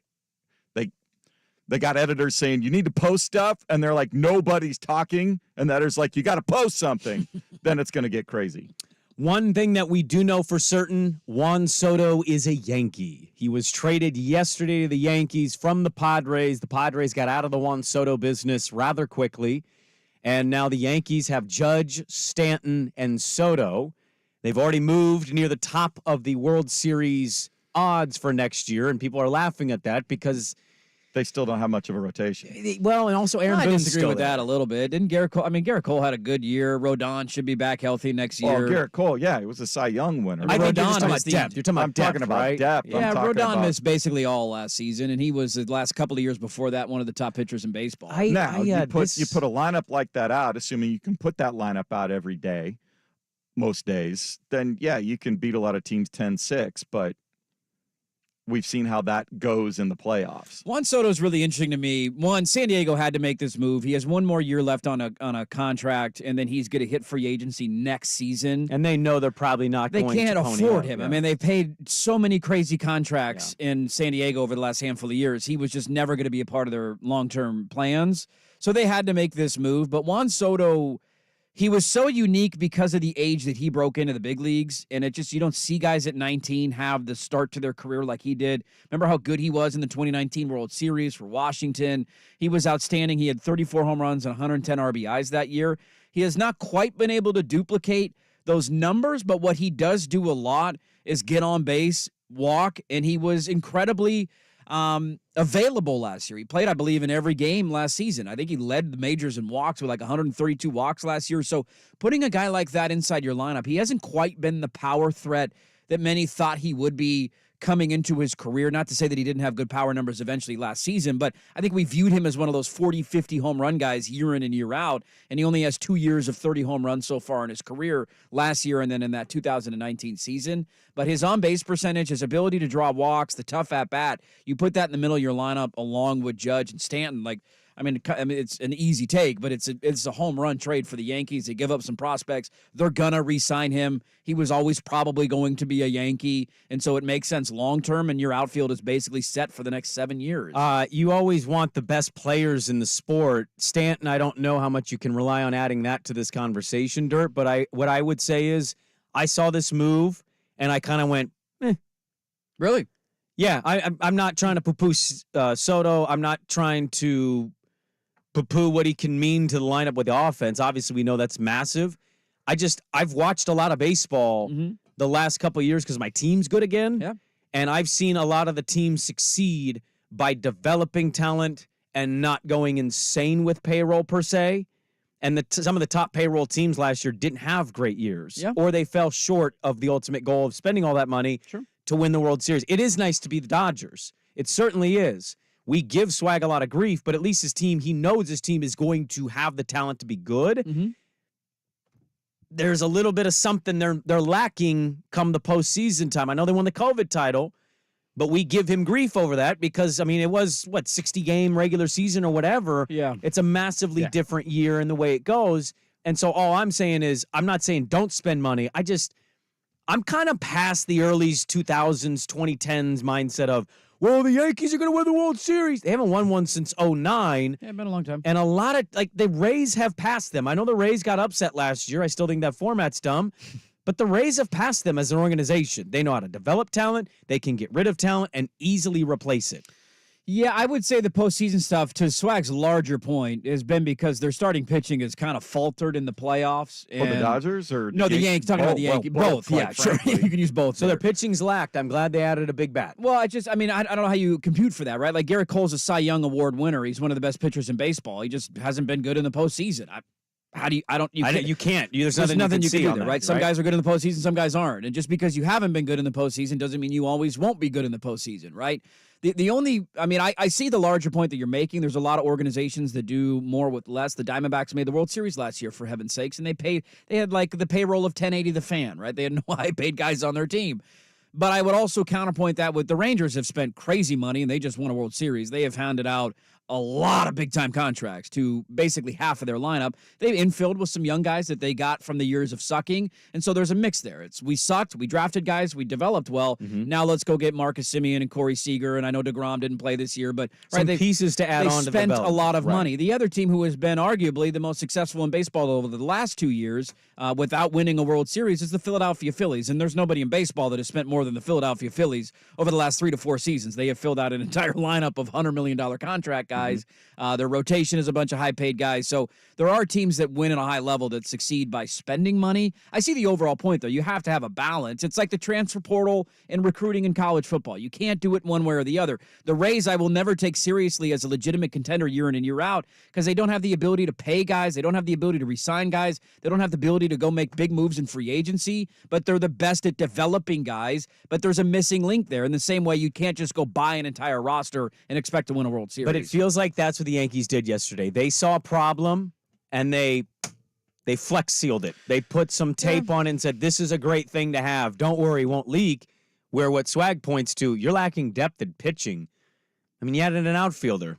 they got editors saying, you need to post stuff, and they're like, nobody's talking, and the editor's like, you got to post something, then it's going to get crazy. One thing that we do know for certain, Juan Soto is a Yankee. He was traded yesterday to the Yankees from the Padres. The Padres got out of the Juan Soto business rather quickly, and now the Yankees have Judge, Stanton, and Soto. They've already moved near the top of the World Series odds for next year, and people are laughing at that because they still don't have much of a rotation. Well, and also Aaron Boone's I disagree with that a little bit. Didn't Garrett Cole? I mean, Garrett Cole had a good year. Rodon should be back healthy next year. Oh, Garrett Cole, yeah, he was a Cy Young winner. I think Rodon talking about depth. You're talking about depth. Yeah, Rodon missed basically all last season, and he was the last couple of years before that one of the top pitchers in baseball. You put a lineup like that out, assuming you can put that lineup out every day. most days, then yeah, you can beat a lot of teams 10-6, but we've seen how that goes in the playoffs. Juan Soto is really interesting to me. One, San Diego had to make this move. He has one more year left on a contract, and then he's going to hit free agency next season. And they know they're probably not They going to can't pony afford up. him. Yeah. I mean, they've paid so many crazy contracts in San Diego over the last handful of years. He was just never going to be a part of their long-term plans. So they had to make this move. But Juan Soto, he was so unique because of the age that he broke into the big leagues, and it just, you don't see guys at 19 have the start to their career like he did. Remember how good he was in the 2019 World Series for Washington? He was outstanding. He had 34 home runs and 110 RBIs that year. He has not quite been able to duplicate those numbers, but what he does do a lot is get on base, walk, and he was incredibly available last year. He played, I believe, in every game last season. I think he led the majors in walks with like 132 walks last year. So putting a guy like that inside your lineup, he hasn't quite been the power threat that many thought he would be coming into his career. Not to say that he didn't have good power numbers eventually last season, but I think we viewed him as one of those 40, 50 home run guys year in and year out, and he only has 2 years of 30 home runs so far in his career, last year and then in that 2019 season. But his on-base percentage, his ability to draw walks, the tough at-bat, you put that in the middle of your lineup along with Judge and Stanton, I mean, it's an easy take, but it's a home run trade for the Yankees. They give up some prospects. They're going to re-sign him. He was always probably going to be a Yankee, and so it makes sense long-term, and your outfield is basically set for the next 7 years. You always want the best players in the sport. Stanton, I don't know how much you can rely on adding that to this conversation, Dirt, but what I would say is I saw this move, and I kind of went, eh. Really? Yeah, I'm not trying to poo-poo Soto. I'm not trying to poo-poo what he can mean to the lineup with the offense. Obviously, we know that's massive. I've watched a lot of baseball the last couple of years because my team's good again. Yeah. And I've seen a lot of the teams succeed by developing talent and not going insane with payroll per se. And some of the top payroll teams last year didn't have great years. Yeah. Or they fell short of the ultimate goal of spending all that money to win the World Series. It is nice to be the Dodgers. It certainly is. We give Swag a lot of grief, but at least he knows his team is going to have the talent to be good. Mm-hmm. There's a little bit of something they're lacking come the postseason time. I know they won the COVID title, but we give him grief over that because, I mean, it was, 60-game regular season or whatever. Yeah. It's a massively different year in the way it goes. And so all I'm saying is, I'm not saying don't spend money. I'm kind of past the early 2000s, 2010s mindset of, well, the Yankees are going to win the World Series. They haven't won one since 2009. Yeah, it's been a long time. And a lot of, the Rays have passed them. I know the Rays got upset last year. I still think that format's dumb. But the Rays have passed them as an organization. They know how to develop talent. They can get rid of talent and easily replace it. Yeah, I would say the postseason stuff, to Swag's larger point, has been because their starting pitching has kind of faltered in the playoffs. Or the Dodgers? Or No, the Yankees. Talking about the Yankees. Both, yeah, sure. You can use both. So their pitching's lacked. I'm glad they added a big bat. Well, I don't know how you compute for that, right? Like Garrett Cole's a Cy Young Award winner. He's one of the best pitchers in baseball. He just hasn't been good in the postseason. You can't. There's nothing you can do on there, that, right? Some guys are good in the postseason, some guys aren't. And just because you haven't been good in the postseason doesn't mean you always won't be good in the postseason, right? I see the larger point that you're making. There's a lot of organizations that do more with less. The Diamondbacks made the World Series last year, for heaven's sakes, and they had like the payroll of 1080 The Fan, right? They had no high-paid guys on their team. But I would also counterpoint that with the Rangers have spent crazy money, and they just won a World Series. They have handed out a lot of big-time contracts to basically half of their lineup. They've infilled with some young guys that they got from the years of sucking, and so there's a mix there. We sucked, we drafted guys, we developed well. Now let's go get Marcus Semien and Corey Seager, and I know DeGrom didn't play this year, but some pieces to add on to They spent a lot of Right. money. The other team who has been arguably the most successful in baseball over the last 2 years without winning a World Series is the Philadelphia Phillies, and there's nobody in baseball that has spent more than the Philadelphia Phillies over the last 3 to 4 seasons. They have filled out an entire lineup of $100 million contract guys. Their rotation is a bunch of high-paid guys. So there are teams that win at a high level that succeed by spending money. I see the overall point, though. You have to have a balance. It's like the transfer portal and recruiting in college football. You can't do it one way or the other. The Rays I will never take seriously as a legitimate contender year in and year out because they don't have the ability to pay guys. They don't have the ability to re-sign guys. They don't have the ability to go make big moves in free agency, but they're the best at developing guys. But there's a missing link there. In the same way, you can't just go buy an entire roster and expect to win a World Series. But it feels like that's what the Yankees did yesterday. They saw a problem, and they They flex sealed it. They put some tape on it and said, this is a great thing to have. Don't worry, it won't leak. Where what Swag points to, you're lacking depth in pitching. I mean, you added an outfielder.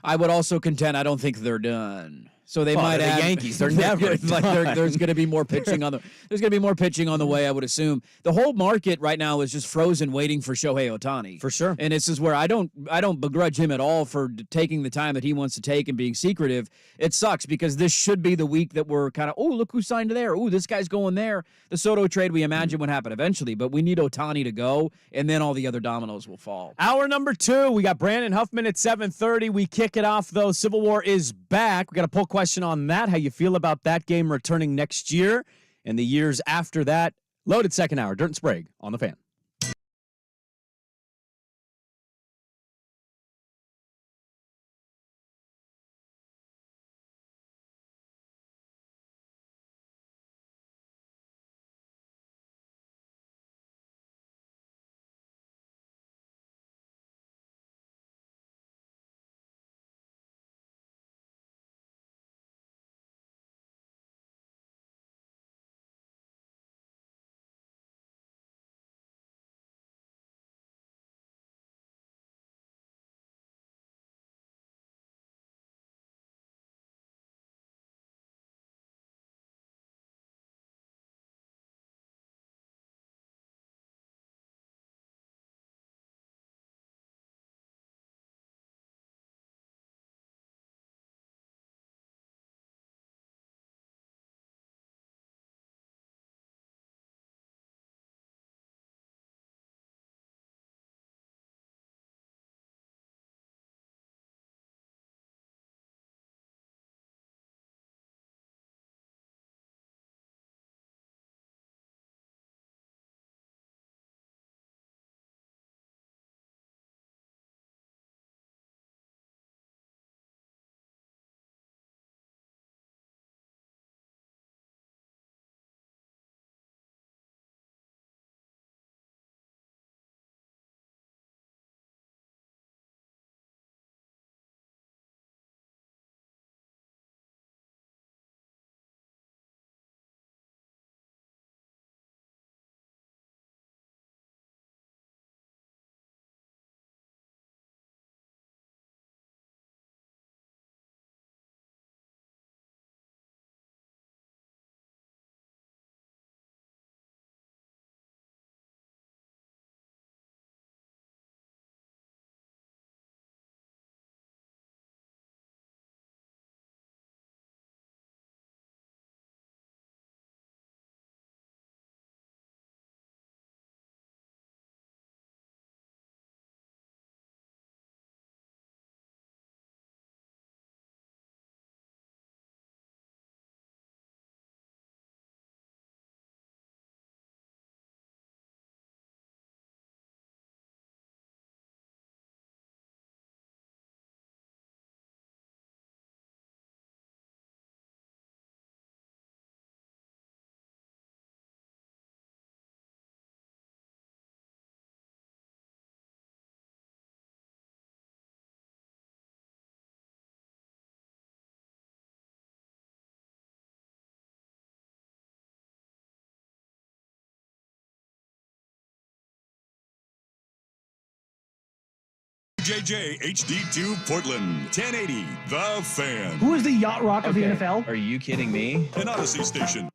I would also contend I don't think they're done. So they might they're add the Yankees. They're never there's going to be more pitching on the there's going to be more pitching on the way. I would assume the whole market right now is just frozen, waiting for Shohei Otani for sure. And this is where I don't begrudge him at all for taking the time that he wants to take and being secretive. It sucks because this should be the week that we're kind of look who signed there. This guy's going there. The Soto trade we imagine would happen eventually, but we need Otani to go, and then all the other dominoes will fall. Hour number 2, we got Brandon Huffman at 7:30. We kick it off though. Civil War is back. We got a poll question on that. How you feel about that game returning next year and the years after that? Loaded second hour. Dirt and Sprague on the Fan. JJ HD2 Portland, 1080 The Fan. Who is the yacht rock of the NFL? Are you kidding me? An Odyssey station.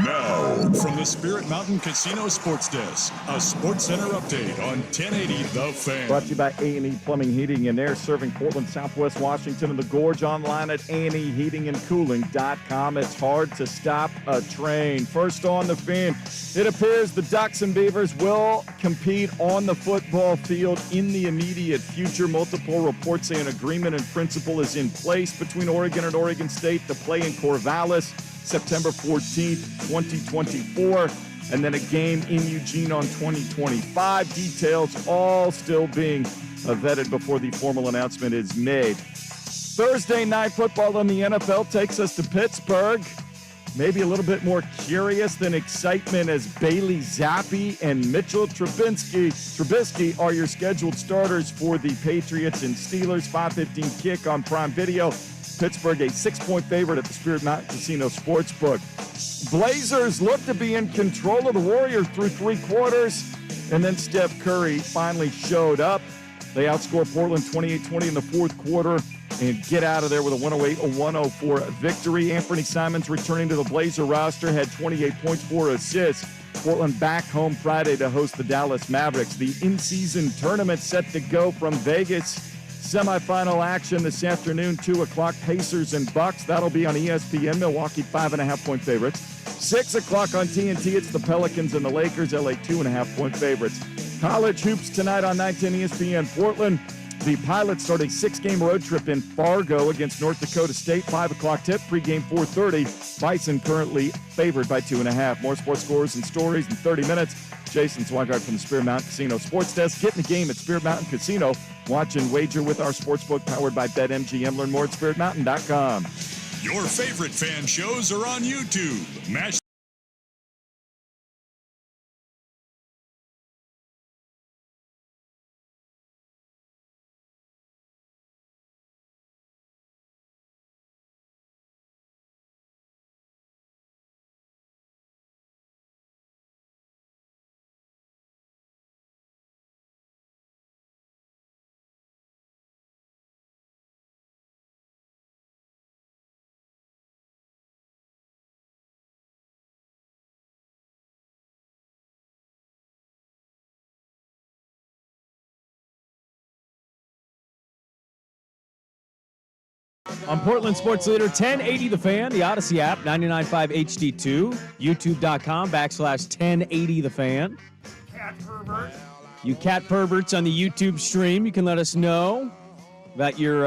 Now, from the Spirit Mountain Casino Sports Desk, a Sports Center update on 1080 The Fan. Brought to you by A&E Plumbing, Heating, and Air, serving Portland, Southwest Washington, and the Gorge. Online at aneheatingandcooling.com. It's hard to stop a train. First on the Fan, it appears the Ducks and Beavers will compete on the football field in the immediate future. Multiple reports say an agreement in principle is in place between Oregon and Oregon State to play in Corvallis September 14th, 2024, and then a game in Eugene on 2025. Details all still being vetted before the formal announcement is made. Thursday night football in the NFL takes us to Pittsburgh. Maybe a little bit more curious than excitement as Bailey Zappi and Mitchell Trubisky are your scheduled starters for the Patriots and Steelers. 5:15 kick on Prime Video. Pittsburgh a 6-point favorite at the Spirit Mountain Casino Sportsbook. Blazers look to be in control of the Warriors through 3 quarters, and then Steph Curry finally showed up. They outscore Portland 28-20 in the fourth quarter and get out of there with a 108-104 victory. Anthony Simons returning to the Blazer roster, had 28 points, 4 assists. Portland back home Friday to host the Dallas Mavericks. The in-season tournament set to go from Vegas. Semifinal action this afternoon, 2 o'clock, Pacers and Bucks. That'll be on ESPN. Milwaukee 5.5-point favorites. 6 o'clock on TNT, it's the Pelicans and the Lakers. LA 2.5-point favorites. College hoops tonight on 910 ESPN. Portland, the Pilots start a 6-game road trip in Fargo against North Dakota State. 5 o'clock tip, pregame 4:30. Bison currently favored by 2.5. More sports scores and stories in 30 minutes. Jason Swigart from the Spear Mountain Casino Sports Desk. Get in the game at Spear Mountain Casino. Watch and wager with our sportsbook powered by BetMGM. Learn more at SpiritMountain.com. Your favorite fan shows are on YouTube. Mash On Portland Sports Leader 1080 The Fan, the Odyssey app, 99.5 HD2, youtube.com/1080 The Fan. Cat pervert. You cat perverts on the YouTube stream, you can let us know about your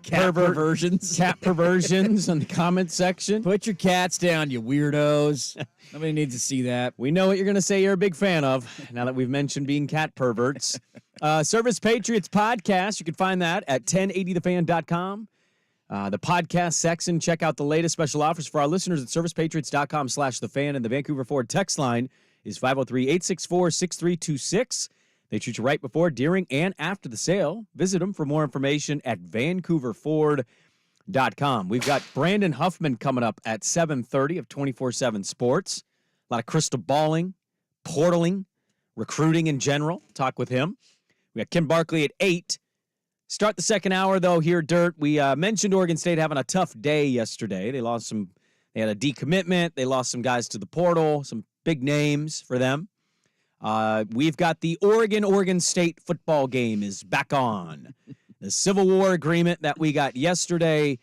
Cat perversions. cat perversions in the comment section. Put your cats down, you weirdos. Nobody needs to see that. We know what you're going to say you're a big fan of, now that we've mentioned being cat perverts. Service Patriots podcast, you can find that at 1080thefan.com. The podcast section, check out the latest special offers for our listeners at servicepatriots.com/thefan, and the Vancouver Ford text line is 503-864-6326. They treat you right before, during, and after the sale. Visit them for more information at vancouverford.com. We've got Brandon Huffman coming up at 7:30 of 24/7 Sports. A lot of crystal balling, portaling, recruiting in general. Talk with him. We got Kim Barkley at 8. Start the second hour, though, here, Dirt. We mentioned Oregon State having a tough day yesterday. They had a decommitment. They lost some guys to the portal, some big names for them. We've got the Oregon State football game is back on. The Civil War agreement that we got yesterday.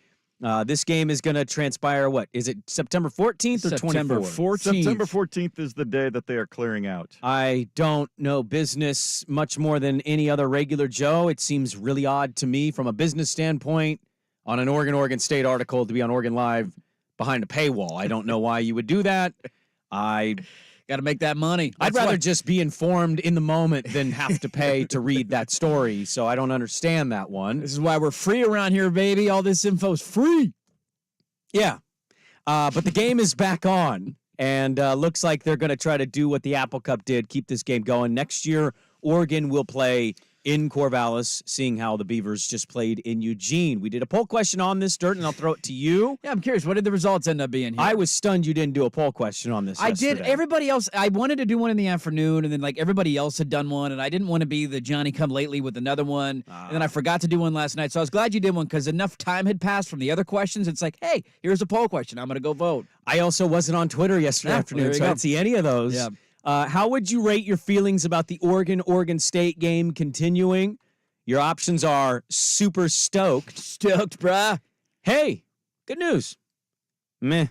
This game is going to transpire, what? Is it September 14th or 24th? September 14th. September 14th is the day that they are clearing out. I don't know business much more than any other regular Joe. It seems really odd to me from a business standpoint on an Oregon State article to be on Oregon Live behind a paywall. I don't know why you would do that. Got to make that money. I'd rather just be informed in the moment than have to pay to read that story, so I don't understand that one. This is why we're free around here, baby. All this info's free. Yeah. But the game is back on, and looks like they're going to try to do what the Apple Cup did, keep this game going. Next year, Oregon will play in Corvallis, seeing how the Beavers just played in Eugene. We did a poll question on this, Dirt, and I'll throw it to you. Yeah, I'm curious. What did the results end up being here? I was stunned you didn't do a poll question on this yesterday. did. Everybody else, I wanted to do one in the afternoon, and then everybody else had done one, and I didn't want to be the Johnny come lately with another one, and then I forgot to do one last night. So I was glad you did one because enough time had passed from the other questions. It's like, hey, here's a poll question. I'm going to go vote. I also wasn't on Twitter yesterday afternoon, so I didn't see any of those. Yeah. How would you rate your feelings about the Oregon State game continuing? Your options are super stoked. Stoked, bruh. Hey, good news. Meh.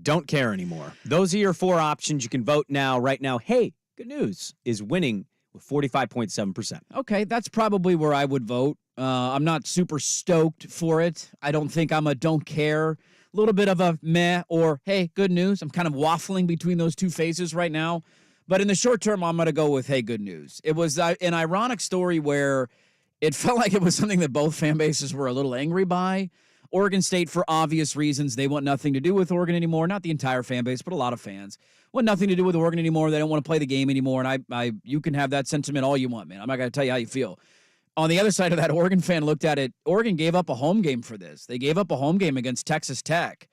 Don't care anymore. Those are your 4 options. You can vote now, right now. Hey, good news is winning with 45.7%. Okay, that's probably where I would vote. I'm not super stoked for it. I don't think I'm a don't care. A little bit of a meh or, hey, good news. I'm kind of waffling between those two phases right now. But in the short term, I'm going to go with, hey, good news. It was an ironic story where it felt like it was something that both fan bases were a little angry by. Oregon State, for obvious reasons, they want nothing to do with Oregon anymore. Not the entire fan base, but a lot of fans want nothing to do with Oregon anymore. They don't want to play the game anymore. And you can have that sentiment all you want, man. I'm not going to tell you how you feel. On the other side of that, Oregon fan looked at it. Oregon gave up a home game for this. They gave up a home game against Texas Tech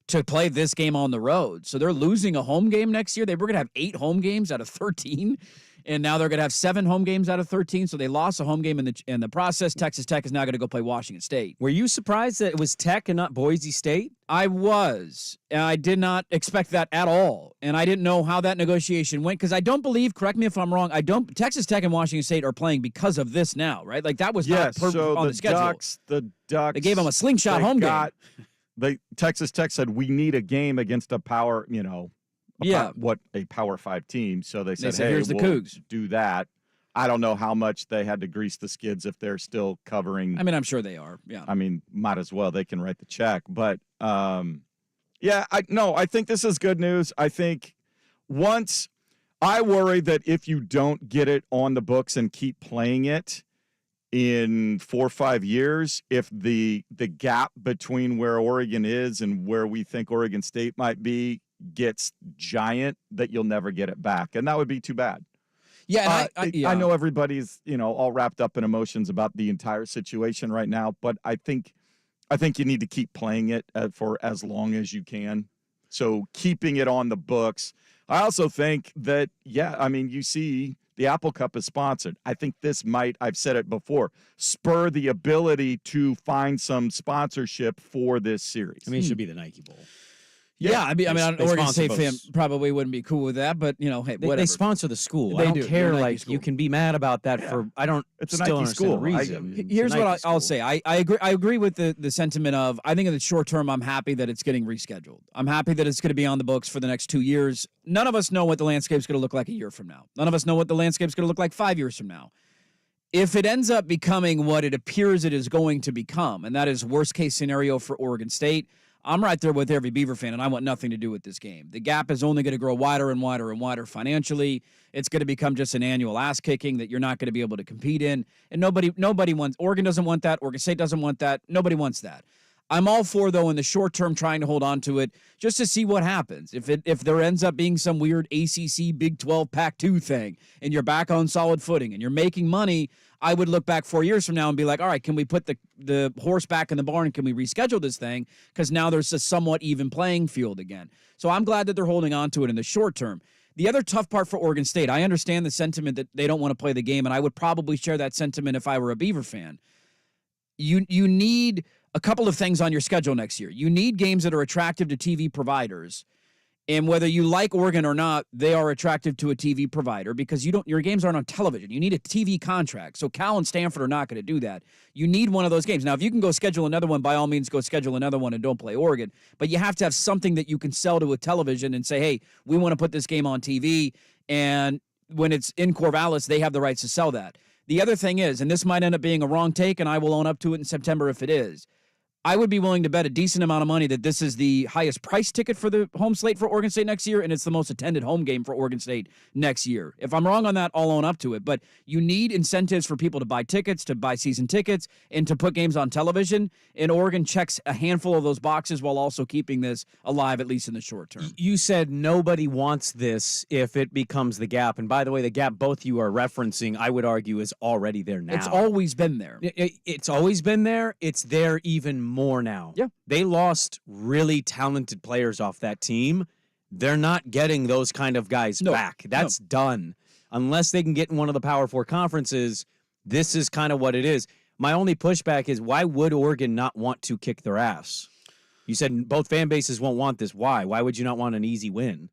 to play this game on the road. So they're losing a home game next year. They were going to have 8 home games out of 13, and now they're going to have 7 home games out of 13. So they lost a home game in the process. Texas Tech is now going to go play Washington State. Were you surprised that it was Tech and not Boise State? I was. And I did not expect that at all. And I didn't know how that negotiation went because I don't believe, correct me if I'm wrong, Texas Tech and Washington State are playing because of this now, right? Like that was not on the schedule. The Ducks. They gave them a slingshot home game. Texas Tech said, we need a game against a power, a Power 5 team. So they said, hey, here's the Cougs. Do that. I don't know how much they had to grease the skids if they're still covering. I mean, I'm sure they are. Yeah. I mean, might as well. They can write the check. But, I think this is good news. I think I worry that if you don't get it on the books and keep playing it, in 4 or 5 years, if the gap between where Oregon is and where we think Oregon State might be gets giant, that you'll never get it back. And that would be too bad. Yeah, I know everybody's, all wrapped up in emotions about the entire situation right now, but I think you need to keep playing it for as long as you can. So keeping it on the books. I also think that, you see the Apple Cup is sponsored. I think this might, I've said it before, spur the ability to find some sponsorship for this series. I mean, it should be the Nike Bowl. Yeah, I mean, an Oregon State fan probably wouldn't be cool with that, but hey, whatever. They sponsor the school. They I don't do. care. Like you can be mad about that for. I don't. It's a still Nike school. The reason. Here's what I'll say. I agree. I agree with the sentiment of. I think in the short term, I'm happy that it's getting rescheduled. I'm happy that it's going to be on the books for the next 2 years. None of us know what the landscape's going to look like a year from now. None of us know what the landscape's going to look like 5 years from now. If it ends up becoming what it appears it is going to become, and that is worst case scenario for Oregon State, I'm right there with every Beaver fan, and I want nothing to do with this game. The gap is only going to grow wider and wider and wider financially. It's going to become just an annual ass-kicking that you're not going to be able to compete in. And nobody wants – Oregon doesn't want that. Oregon State doesn't want that. Nobody wants that. I'm all for, though, in the short term trying to hold on to it just to see what happens. If there ends up being some weird ACC Big 12 Pac-2 thing and you're back on solid footing and you're making money, I would look back 4 years from now and be like, all right, can we put the horse back in the barn and can we reschedule this thing? Because now there's a somewhat even playing field again. So I'm glad that they're holding on to it in the short term. The other tough part for Oregon State, I understand the sentiment that they don't want to play the game, and I would probably share that sentiment if I were a Beaver fan. You need a couple of things on your schedule next year. You need games that are attractive to TV providers. And whether you like Oregon or not, they are attractive to a TV provider because your games aren't on television. You need a TV contract. So Cal and Stanford are not going to do that. You need one of those games. Now, if you can go schedule another one, by all means, go schedule another one and don't play Oregon. But you have to have something that you can sell to a television and say, hey, we want to put this game on TV. And when it's in Corvallis, they have the rights to sell that. The other thing is, and this might end up being a wrong take, and I will own up to it in September if it is, I would be willing to bet a decent amount of money that this is the highest price ticket for the home slate for Oregon State next year, and it's the most attended home game for Oregon State next year. If I'm wrong on that, I'll own up to it. But you need incentives for people to buy tickets, to buy season tickets, and to put games on television. And Oregon checks a handful of those boxes while also keeping this alive, at least in the short term. You said nobody wants this if it becomes the gap. And by the way, the gap both you are referencing, I would argue, is already there now. It's always been there. It's always been there. It's there even more now. Yeah. They lost really talented players off that team. They're not getting those kind of guys back. That's done. Unless they can get in one of the Power 4 conferences, this is kind of what it is. My only pushback is, why would Oregon not want to kick their ass? You said both fan bases won't want this. Why? Why would you not want an easy win?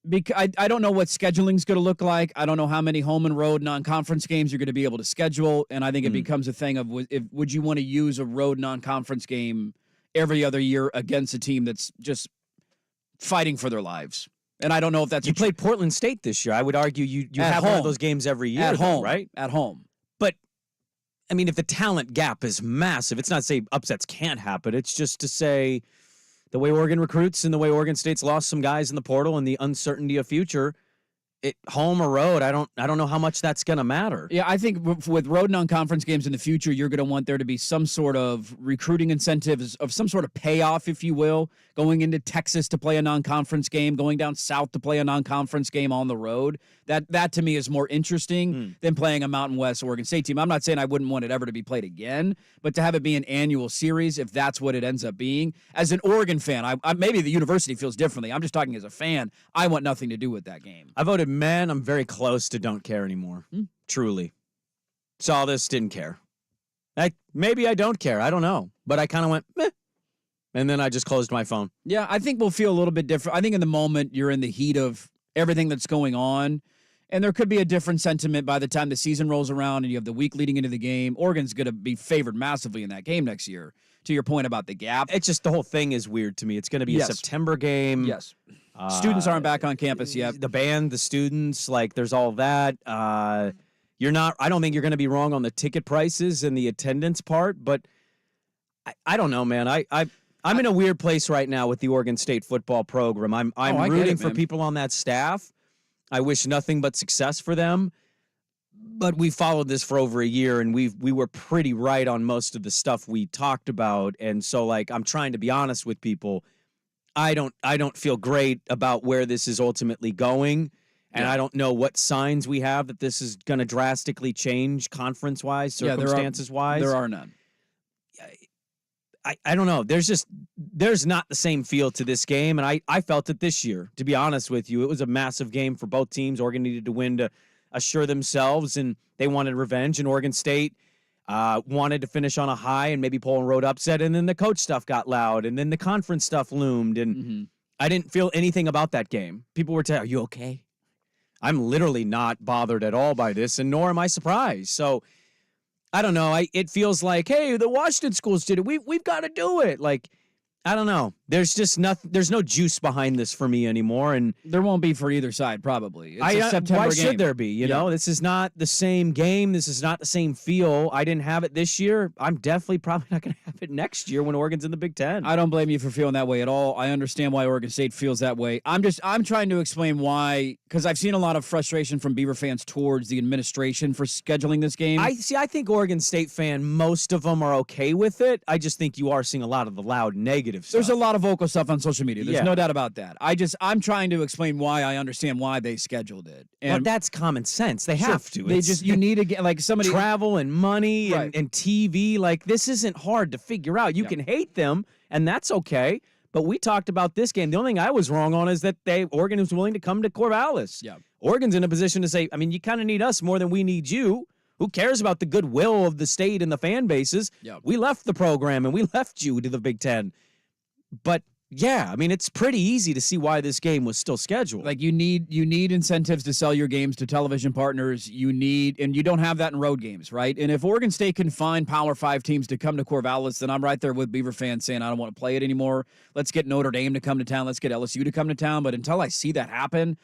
Because I don't know what scheduling's going to look like. I don't know how many home and road non-conference games you're going to be able to schedule, and I think it becomes a thing of would you want to use a road non-conference game every other year against a team that's just fighting for their lives? And I don't know if that's you played Portland State this year. I would argue you have one of those games every year at home, right? At home. But I mean, if the talent gap is massive, it's not to say upsets can't happen. It's just to say, the way Oregon recruits and the way Oregon State's lost some guys in the portal and the uncertainty of future, home or road, I don't know how much that's going to matter. Yeah, I think with road non-conference games in the future, you're going to want there to be some sort of recruiting incentives of some sort of payoff, if you will, going into Texas to play a non-conference game, going down south to play a non-conference game on the road. That to me is more interesting than playing a Mountain West Oregon State team. I'm not saying I wouldn't want it ever to be played again, but to have it be an annual series, if that's what it ends up being, as an Oregon fan, I maybe the university feels differently. I'm just talking as a fan. I want nothing to do with that game. I voted men. I'm very close to don't care anymore. Truly. Saw this, didn't care. Maybe I don't care. I don't know. But I kind of went, meh. And then I just closed my phone. Yeah, I think we'll feel a little bit different. I think in the moment, you're in the heat of everything that's going on. And there could be a different sentiment by the time the season rolls around and you have the week leading into the game. Oregon's going to be favored massively in that game next year, to your point about the gap. It's just the whole thing is weird to me. It's going to be a September game. Yes. Students aren't back on campus yet. The band, the students, like there's all that. I don't think you're going to be wrong on the ticket prices and the attendance part, but I don't know, man. I'm in a weird place right now with the Oregon State football program. I'm rooting for people on that staff. I wish nothing but success for them. But we followed this for over a year, and we were pretty right on most of the stuff we talked about. And so, like, I'm trying to be honest with people. I don't feel great about where this is ultimately going, and I don't know what signs we have that this is going to drastically change conference-wise, circumstances-wise. There are none. I don't know. There's not the same feel to this game, and I felt it this year, to be honest with you. It was a massive game for both teams. Oregon needed to win to assure themselves, and they wanted revenge, and Oregon State wanted to finish on a high and maybe pull a road upset, and then the coach stuff got loud, and then the conference stuff loomed, and I didn't feel anything about that game. People were telling, are you okay? I'm literally not bothered at all by this, and nor am I surprised. So I don't know. It feels like, hey, the Washington schools did it. We've got to do it. Like, I don't know. There's just nothing. There's no juice behind this for me anymore, and there won't be for either side probably. It's a September why game. Should there be? You know, this is not the same game. This is not the same feel. I didn't have it this year. I'm definitely probably not going to have it next year when Oregon's in the Big Ten. I don't blame you for feeling that way at all. I understand why Oregon State feels that way. I'm trying to explain why, because I've seen a lot of frustration from Beaver fans towards the administration for scheduling this game. I think Oregon State fan, most of them are okay with it. I just think you are seeing a lot of the loud negative stuff. There's a lot of vocal stuff on social media. There's no doubt about that. I'm trying to explain why I understand why they scheduled it. And but that's common sense. They have to. You need to get like somebody travel and money right. and TV. Like this isn't hard to figure out. You can hate them, and that's okay. But we talked about this game. The only thing I was wrong on is that Oregon was willing to come to Corvallis. Yeah. Oregon's in a position to say, I mean, you kind of need us more than we need you. Who cares about the goodwill of the state and the fan bases? Yeah. We left the program and we left you to the Big Ten. But yeah, I mean, it's pretty easy to see why this game was still scheduled. Like you need incentives to sell your games to television partners. And you don't have that in road games, right? And if Oregon State can find Power 5 teams to come to Corvallis, then I'm right there with Beaver fans saying I don't want to play it anymore. Let's get Notre Dame to come to town. Let's get LSU to come to town. But until I see that happen,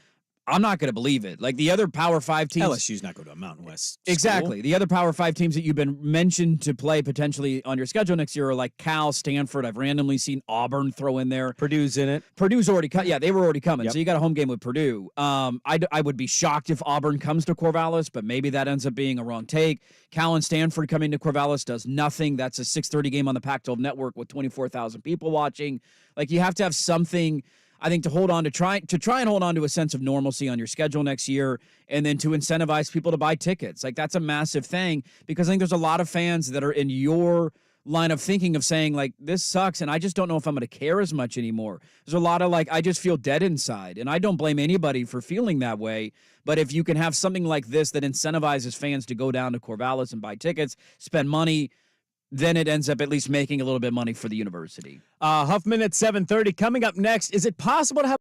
I'm not going to believe it. Like the other Power 5 teams. LSU's not going to a Mountain West school. Exactly. The other Power 5 teams that you've been mentioned to play potentially on your schedule next year are like Cal, Stanford. I've randomly seen Auburn throw in there. Purdue's in it. Purdue's already cut. Yeah, they were already coming. Yep. So you got a home game with Purdue. I would be shocked if Auburn comes to Corvallis, but maybe that ends up being a wrong take. Cal and Stanford coming to Corvallis does nothing. That's a 6:30 game on the Pac-12 network with 24,000 people watching. Like you have to have something, I think, to hold on to try and hold on to a sense of normalcy on your schedule next year, and then to incentivize people to buy tickets. Like that's a massive thing, because I think there's a lot of fans that are in your line of thinking of saying like, this sucks and I just don't know if I'm going to care as much anymore. There's a lot of like, I just feel dead inside, and I don't blame anybody for feeling that way. But if you can have something like this that incentivizes fans to go down to Corvallis and buy tickets, spend money, then it ends up at least making a little bit of money for the university. Huffman at 7:30. Coming up next, is it possible to have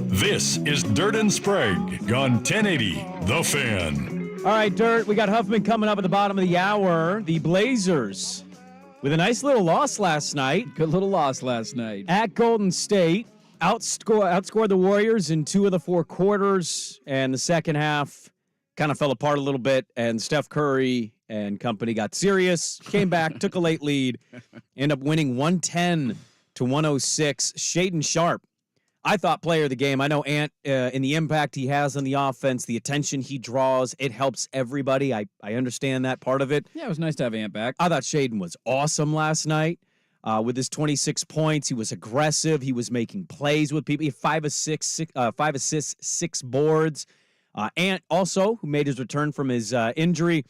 This is Dirt and Sprague on 1080 The Fan. All right, Dirt, we got Huffman coming up at the bottom of the hour. The Blazers with a nice little loss last night. Good little loss last night. At Golden State. Outscored the Warriors in 2 of the 4 quarters, and the second half kind of fell apart a little bit, and Steph Curry and company got serious, came back, took a late lead, ended up winning 110-106. Shaedon Sharpe, I thought player of the game. I know Ant, in the impact he has on the offense, the attention he draws, it helps everybody. I understand that part of it. Yeah, it was nice to have Ant back. I thought Shaedon was awesome last night. With his 26 points, he was aggressive. He was making plays with people. He had 5 assists, 6 boards. Ant also, who made his return from his injury,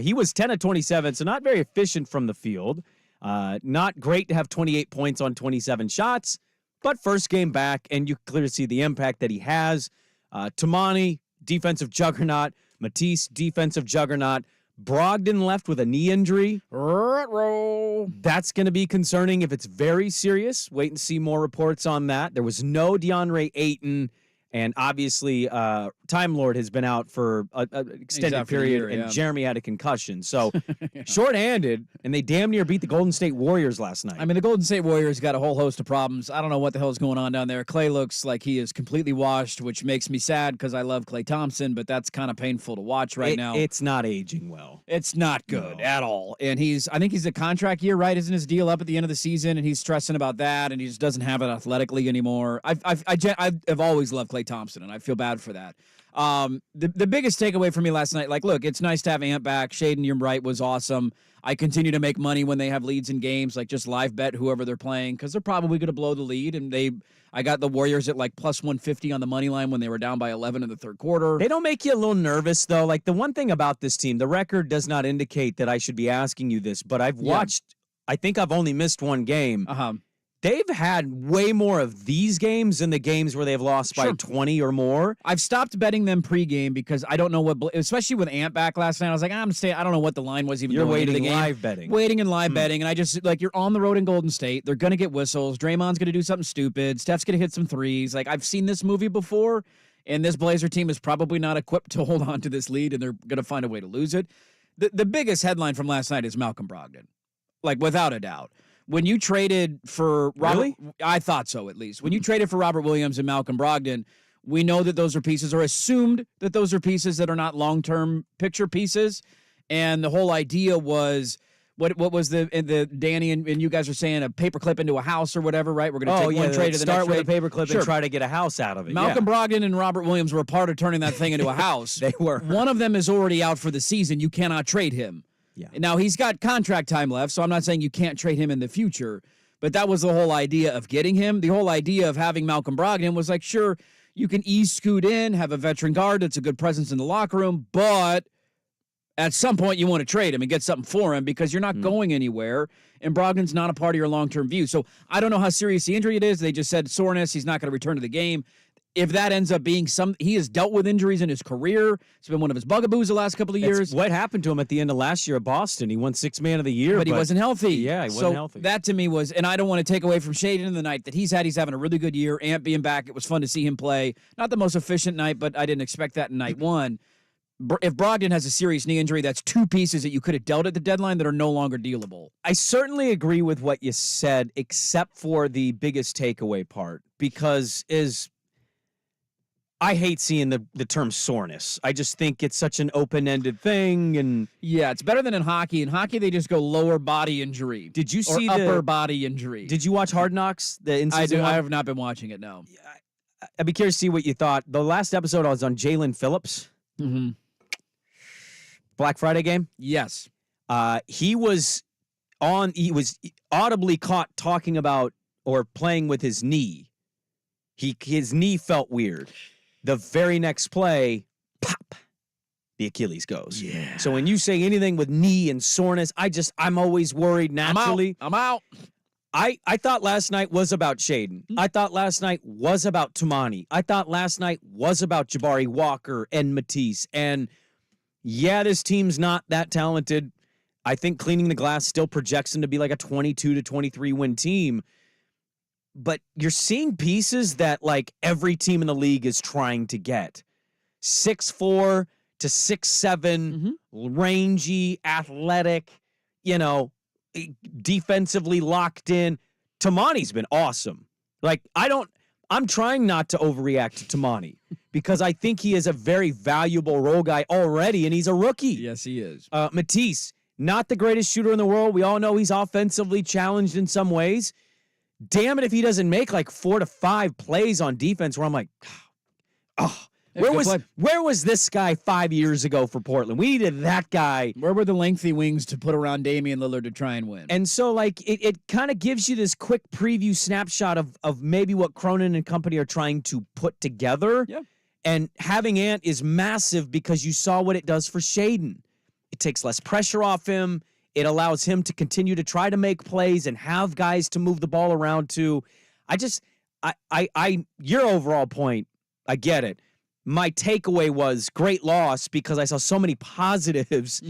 he was 10 of 27, so not very efficient from the field. Not great to have 28 points on 27 shots, but first game back, and you clearly see the impact that he has. Tamani, defensive juggernaut. Matisse, defensive juggernaut. Brogdon left with a knee injury. That's going to be concerning if it's very serious. Wait and see more reports on that. There was no DeAndre Ayton, and obviously Time Lord has been out for an extended period, and Jeremy had a concussion. So shorthanded, and they damn near beat the Golden State Warriors last night. I mean, the Golden State Warriors got a whole host of problems. I don't know what the hell is going on down there. Klay looks like he is completely washed, which makes me sad because I love Klay Thompson, but that's kind of painful to watch now. It's not aging well. It's not good at all. And I think he's a contract year, right? Isn't his deal up at the end of the season? And he's stressing about that, and he just doesn't have it athletically anymore. I've always loved Klay Thompson, and I feel bad for that. The biggest takeaway for me last night, look, it's nice to have Ant back. Shaedon, you're right, was awesome. I continue to make money when they have leads in games, just live bet whoever they're playing, because they're probably going to blow the lead. And I got the Warriors at plus 150 on the money line when they were down by 11 in the third quarter. They don't make you a little nervous, though. The one thing about this team, the record does not indicate that I should be asking you this, but I've watched, I think I've only missed one game. They've had way more of these games than the games where they've lost by 20 or more. I've stopped betting them pregame because I don't know what, especially with Ant back last night. I was like, I'm staying. I don't know what the line was even. You're going waiting into the game. live betting, waiting and live betting, and I just you're on the road in Golden State. They're gonna get whistles. Draymond's gonna do something stupid. Steph's gonna hit some threes. I've seen this movie before, and this Blazer team is probably not equipped to hold on to this lead, and they're gonna find a way to lose it. The biggest headline from last night is Malcolm Brogdon, without a doubt. When you traded for Robert, I thought so at least. When you traded for Robert Williams and Malcolm Brogdon, we know that those are pieces, or assumed that those are pieces that are not long-term picture pieces. And the whole idea was, what was the Danny and you guys are saying, a paperclip into a house or whatever, right? We're going to take one trade to the start next with a paperclip and try to get a house out of it. Malcolm Brogdon and Robert Williams were a part of turning that thing into a house. They were. One of them is already out for the season. You cannot trade him. Yeah. Now, he's got contract time left, so I'm not saying you can't trade him in the future, but that was the whole idea of getting him. The whole idea of having Malcolm Brogdon was sure, you can scoot in, have a veteran guard that's a good presence in the locker room, but at some point you want to trade him and get something for him because you're not going anywhere, and Brogdon's not a part of your long-term view. So I don't know how serious the injury it is. They just said soreness. He's not going to return to the game. If that ends up being he has dealt with injuries in his career. It's been one of his bugaboos the last couple of years. What happened to him at the end of last year at Boston? He won 6th Man of the Year. But he wasn't healthy. Yeah, he wasn't healthy. That to me was, and I don't want to take away from Shaedon in the night that he's had. He's having a really good year. Ant being back, it was fun to see him play. Not the most efficient night, but I didn't expect that in night one. If Brogdon has a serious knee injury, that's 2 pieces that you could have dealt at the deadline that are no longer dealable. I certainly agree with what you said, except for the biggest takeaway part, because I hate seeing the term soreness. I just think it's such an open-ended thing, and yeah, it's better than in hockey. In hockey, they just go lower body injury. Did you see upper body injury? Did you watch Hard Knocks? I have not been watching it. No. I'd be curious to see what you thought. The last episode I was on Jalen Phillips. Mm-hmm. Black Friday game. Yes. He was audibly caught talking about or playing with his knee. His knee felt weird. The very next play, pop, the Achilles goes. Yeah. So when you say anything with knee and soreness, I'm always worried naturally. I'm out. I thought last night was about Shaedon. I thought last night was about Tamani. I thought last night was about Jabari Walker and Matisse. And yeah, this team's not that talented. I think Cleaning the Glass still projects them to be a 22 to 23 win team. but you're seeing pieces that like every team in the league is trying to get. 6'4" to 6'7", rangy, athletic, defensively locked in. Tamani's been awesome. Like, I'm trying not to overreact to Tamani because I think he is a very valuable role guy already, and he's a rookie. Yes, he is. Matisse, not the greatest shooter in the world. We all know he's offensively challenged in some ways. Damn it if he doesn't make like 4 to 5 plays on defense where I'm like, where was this guy 5 years ago for Portland? We needed that guy. Where were the lengthy wings to put around Damian Lillard to try and win? And so, like, it kind of gives you this quick preview snapshot of maybe what Cronin and company are trying to put together. Yeah. And having Ant is massive because you saw what it does for Shaedon. It takes less pressure off him. It allows him to continue to try to make plays and have guys to move the ball around to. Your overall point, I get it. My takeaway was great loss because I saw so many positives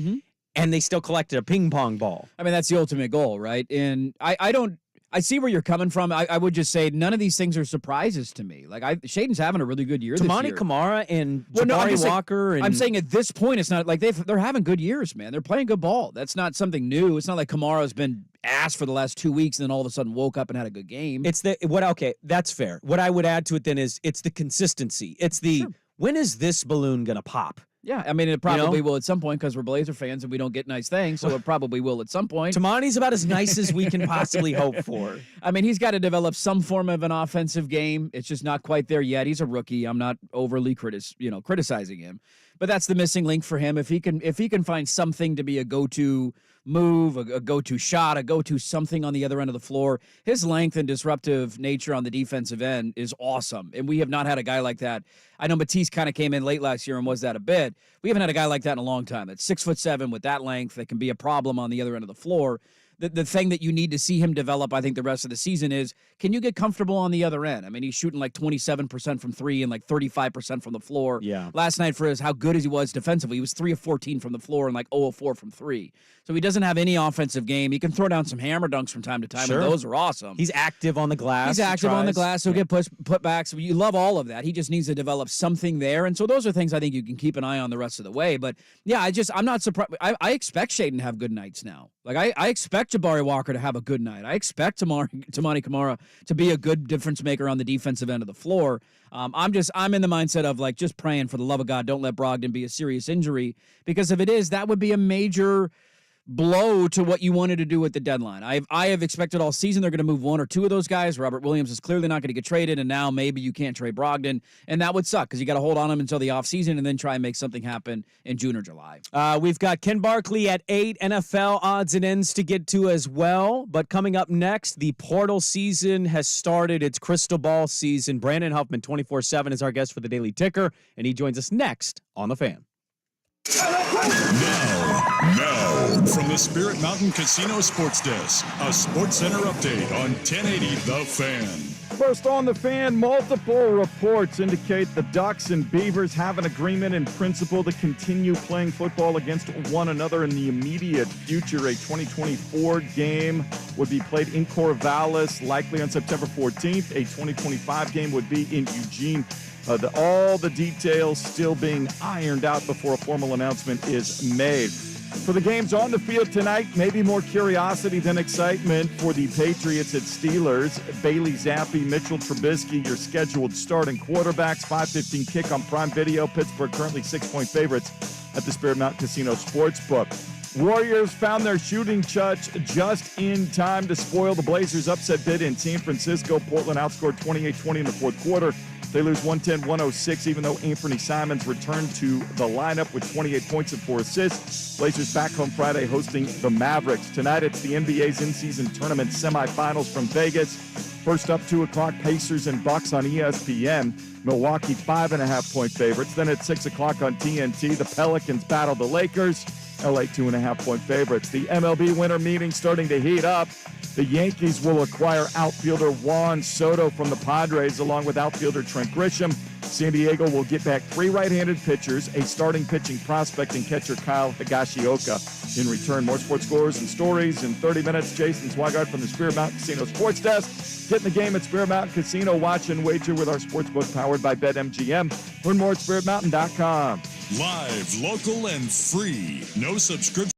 and they still collected a ping pong ball. I mean, that's the ultimate goal, right? And I see where you're coming from. I would just say none of these things are surprises to me. Like, Shaedon's having a really good year this year. Kamara and Jabari Walker. I'm saying at this point, it's not like they're having good years, man. They're playing good ball. That's not something new. It's not like Kamara's been ass for the last 2 weeks and then all of a sudden woke up and had a good game. Okay, that's fair. What I would add to it then is it's the consistency. It's the when is this balloon going to pop? Yeah, I mean, it probably will at some point because we're Blazer fans and we don't get nice things, so it probably will at some point. Tamani's about as nice as we can possibly hope for. I mean, he's got to develop some form of an offensive game. It's just not quite there yet. He's a rookie. I'm not overly criticizing him, but that's the missing link for him. If he can find something to be a go-to move, a go-to shot, a go-to something on the other end of the floor, his length and disruptive nature on the defensive end is awesome. And we have not had a guy like that. I know Matisse kind of came in late last year and was that a bit. We haven't had a guy like that in a long time. That's 6'7" with that length that can be a problem on the other end of the floor. The thing that you need to see him develop, I think, the rest of the season is, can you get comfortable on the other end? I mean, he's shooting like 27% from 3 and like 35% from the floor. Yeah. Last night, for how good as he was defensively, he was 3 of 14 from the floor and like 0 of 4 from 3. So he doesn't have any offensive game. He can throw down some hammer dunks from time to time, and those are awesome. He's active on the glass. He's active on the glass. He'll get putbacks. You love all of that. He just needs to develop something there. And so those are things I think you can keep an eye on the rest of the way. But yeah, I'm not surprised. I expect Shaedon to have good nights now. Like, I expect Jabari Walker to have a good night. I expect Tamani Kamara to be a good difference maker on the defensive end of the floor. I'm in the mindset of, like, just praying for the love of God, don't let Brogdon be a serious injury, because if it is, that would be a major blow to what you wanted to do at the deadline. I have expected all season they're going to move 1 or 2 of those guys. Robert Williams is clearly not going to get traded, and now maybe you can't trade Brogdon, and that would suck because you got to hold on him until the offseason and then try and make something happen in June or July. We've got Ken Barkley at 8, NFL odds and ends to get to as well. But coming up next, the portal season has started. It's crystal ball season. Brandon Huffman, 24/7, is our guest for the Daily Ticker, and he joins us next on The Fan. Now, from the Spirit Mountain Casino Sports Desk, a Sports Center update on 1080 The Fan. First on The Fan, multiple reports indicate the Ducks and Beavers have an agreement in principle to continue playing football against one another in the immediate future. A 2024 game would be played in Corvallis, likely on September 14th. A 2025 game would be in Eugene. All the details still being ironed out before a formal announcement is made. For the games on the field tonight, maybe more curiosity than excitement for the Patriots at Steelers. Bailey Zappi, Mitchell Trubisky, your scheduled starting quarterbacks. 5:15 kick on Prime Video. Pittsburgh currently 6-point favorites at the Spirit Mountain Casino Sportsbook. Warriors found their shooting touch just in time to spoil the Blazers' upset bid in San Francisco. Portland outscored 28-20 in the fourth quarter. They lose 110-106, even though Anthony Simons returned to the lineup with 28 points and 4 assists. Blazers back home Friday hosting the Mavericks. Tonight, it's the NBA's in-season tournament semifinals from Vegas. First up, 2 o'clock, Pacers and Bucks on ESPN. Milwaukee 5.5-point favorites. Then at 6 o'clock on TNT, the Pelicans battle the Lakers. LA 2.5-point favorites. The MLB winter meeting starting to heat up. The Yankees will acquire outfielder Juan Soto from the Padres, along with outfielder Trent Grisham. San Diego will get back 3 right-handed pitchers, a starting pitching prospect and catcher Kyle Higashioka. In return, more sports scores and stories in 30 minutes. Jason Swigart from the Spirit Mountain Casino Sports Desk. Get in the game at Spirit Mountain Casino. Watch and wager with our sportsbook powered by BetMGM. Learn more at SpiritMountain.com. Live, local, and free. No subscription.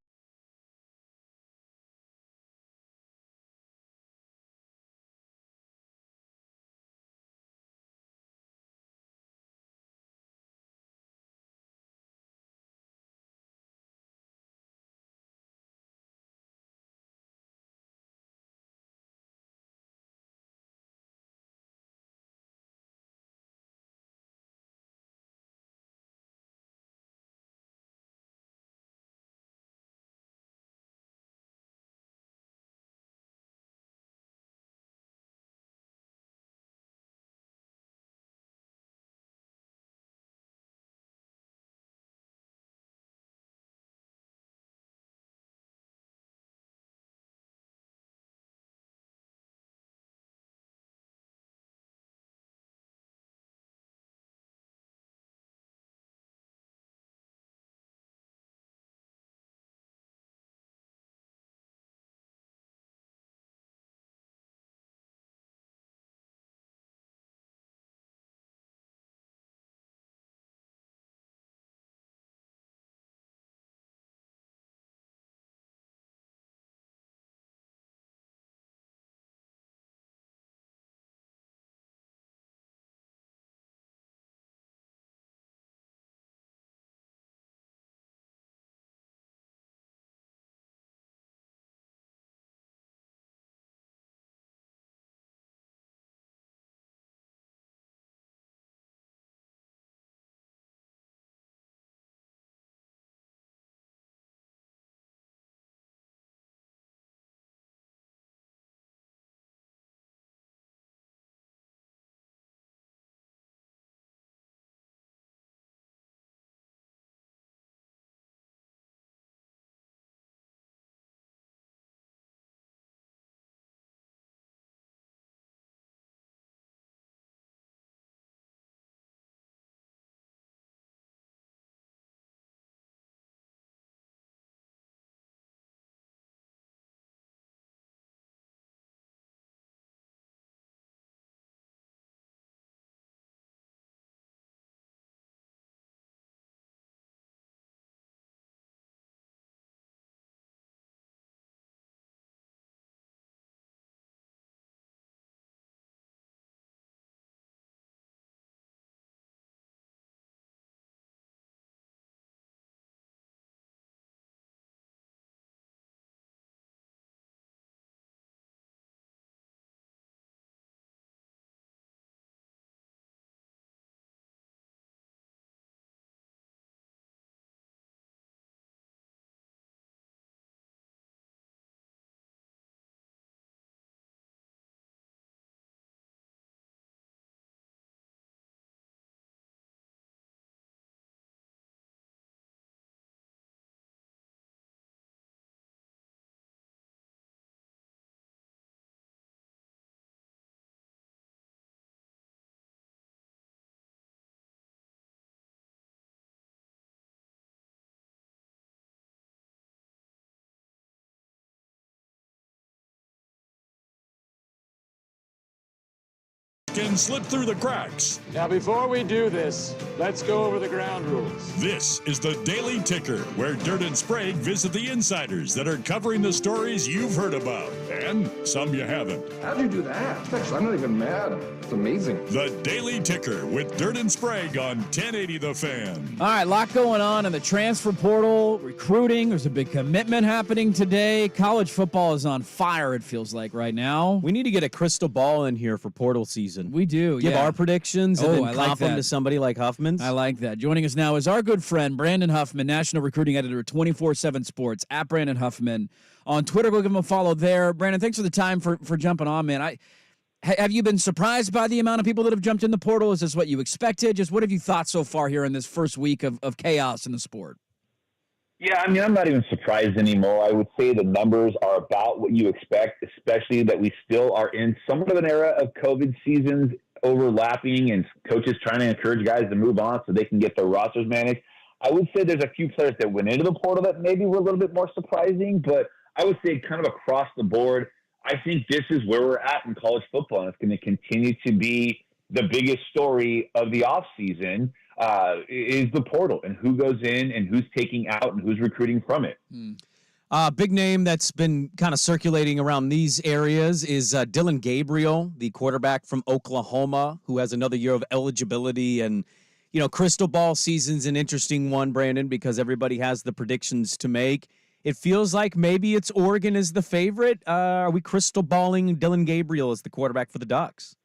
Can slip through the cracks. Now, before we do this, let's go over the ground rules. This is the Daily Ticker, where Dirt and Sprague visit the insiders that are covering the stories you've heard about, and some you haven't. How'd you do that? Actually, I'm not even mad. It's amazing. The Daily Ticker with Dirt and Sprague on 1080 The Fan. All right, a lot going on in the transfer portal, recruiting. There's a big commitment happening today. College football is on fire, it feels like, right now. We need to get a crystal ball in here for portal season. We do, Give yeah. our predictions and then comp them that. to somebody like Huffman's. I like that. Joining us now is our good friend, Brandon Huffman, National Recruiting Editor, 24/7 Sports, at Brandon Huffman. On Twitter, go give him a follow there. Brandon, thanks for the time for jumping on, man. Have you been surprised by the amount of people that have jumped in the portal? Is this what you expected? Just what have you thought so far here in this first week of chaos in the sport? Yeah, I mean, I'm not even surprised anymore. I would say the numbers are about what you expect, especially that we still are in somewhat of an era of COVID seasons overlapping and coaches trying to encourage guys to move on so they can get their rosters managed. I would say there's a few players that went into the portal that maybe were a little bit more surprising, but I would say kind of across the board, I think this is where we're at in college football, and it's going to continue to be the biggest story of the offseason is the portal and who goes in and who's taking out and who's recruiting from it. Big name that's been kind of circulating around these areas is Dillon Gabriel, the quarterback from Oklahoma, who has another year of eligibility. And, you know, crystal ball season's an interesting one, Brandon, because everybody has the predictions to make. It feels like maybe it's Oregon is the favorite. Are we crystal balling Dillon Gabriel as the quarterback for the Ducks?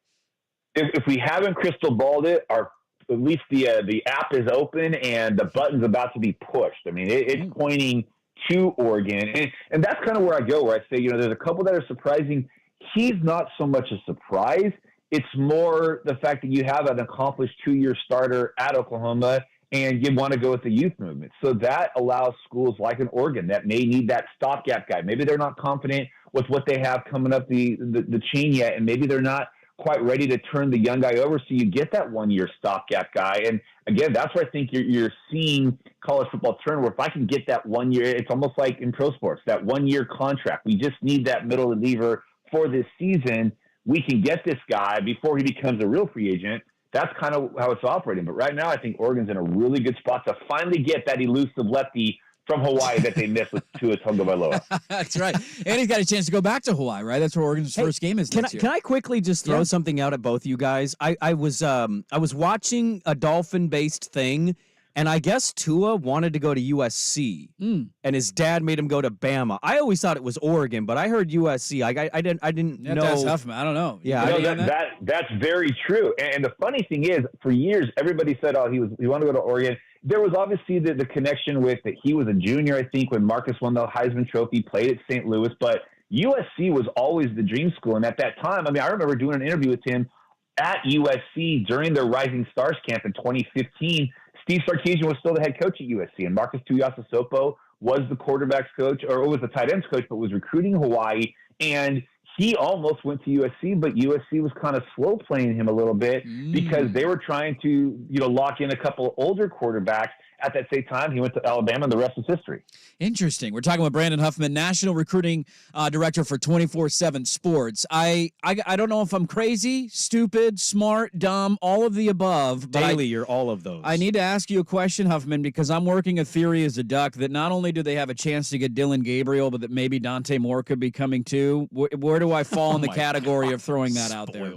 If we haven't crystal balled it, at least the app is open and the button's about to be pushed. I mean, it's pointing to Oregon. And that's kind of where I go, where I say, you know, there's a couple that are surprising. He's not so much a surprise. It's more the fact that you have an accomplished 2-year starter at Oklahoma and you want to go with the youth movement. So that allows schools like an Oregon that may need that stopgap guy. Maybe they're not confident with what they have coming up the chain yet, and maybe they're not quite ready to turn the young guy over. So you get that 1-year stopgap guy. And again, that's where I think you're seeing college football turn, where if I can get that 1 year, it's almost like in pro sports, that 1-year contract. We just need that middle reliever for this season. We can get this guy before he becomes a real free agent. That's kind of how it's operating. But right now, I think Oregon's in a really good spot to finally get that elusive lefty from Hawaii that they missed with Tua Tagovailoa. That's right. And he's got a chance to go back to Hawaii, right? That's where Oregon's first game is next year. Can I quickly just throw something out at both you guys? I was watching a Dolphin-based thing, and I guess Tua wanted to go to USC, and his dad made him go to Bama. I always thought it was Oregon, but I heard USC. I didn't know. That's Huffman. I don't know. Yeah, that's very true. And the funny thing is, for years, everybody said, "Oh, he wanted to go to Oregon." There was obviously the connection with that he was a junior, I think, when Marcus won the Heisman Trophy, played at St. Louis, but USC was always the dream school. And at that time, I mean, I remember doing an interview with him at USC during their Rising Stars camp in 2015. Steve Sarkisian was still the head coach at USC, and Marcus Tuiasosopo was the quarterback's coach, or was the tight ends coach, but was recruiting Hawaii. And he almost went to USC, but USC was kind of slow playing him a little bit because they were trying to, lock in a couple older quarterbacks. At that same time, he went to Alabama, and the rest is history. Interesting. We're talking with Brandon Huffman, National Recruiting Director for 24/7 Sports. I don't know if I'm crazy, stupid, smart, dumb, all of the above. But Daily, you're all of those. I need to ask you a question, Huffman, because I'm working a theory as a Duck that not only do they have a chance to get Dillon Gabriel, but that maybe Dante Moore could be coming too. Where do I fall in the category of throwing that out there?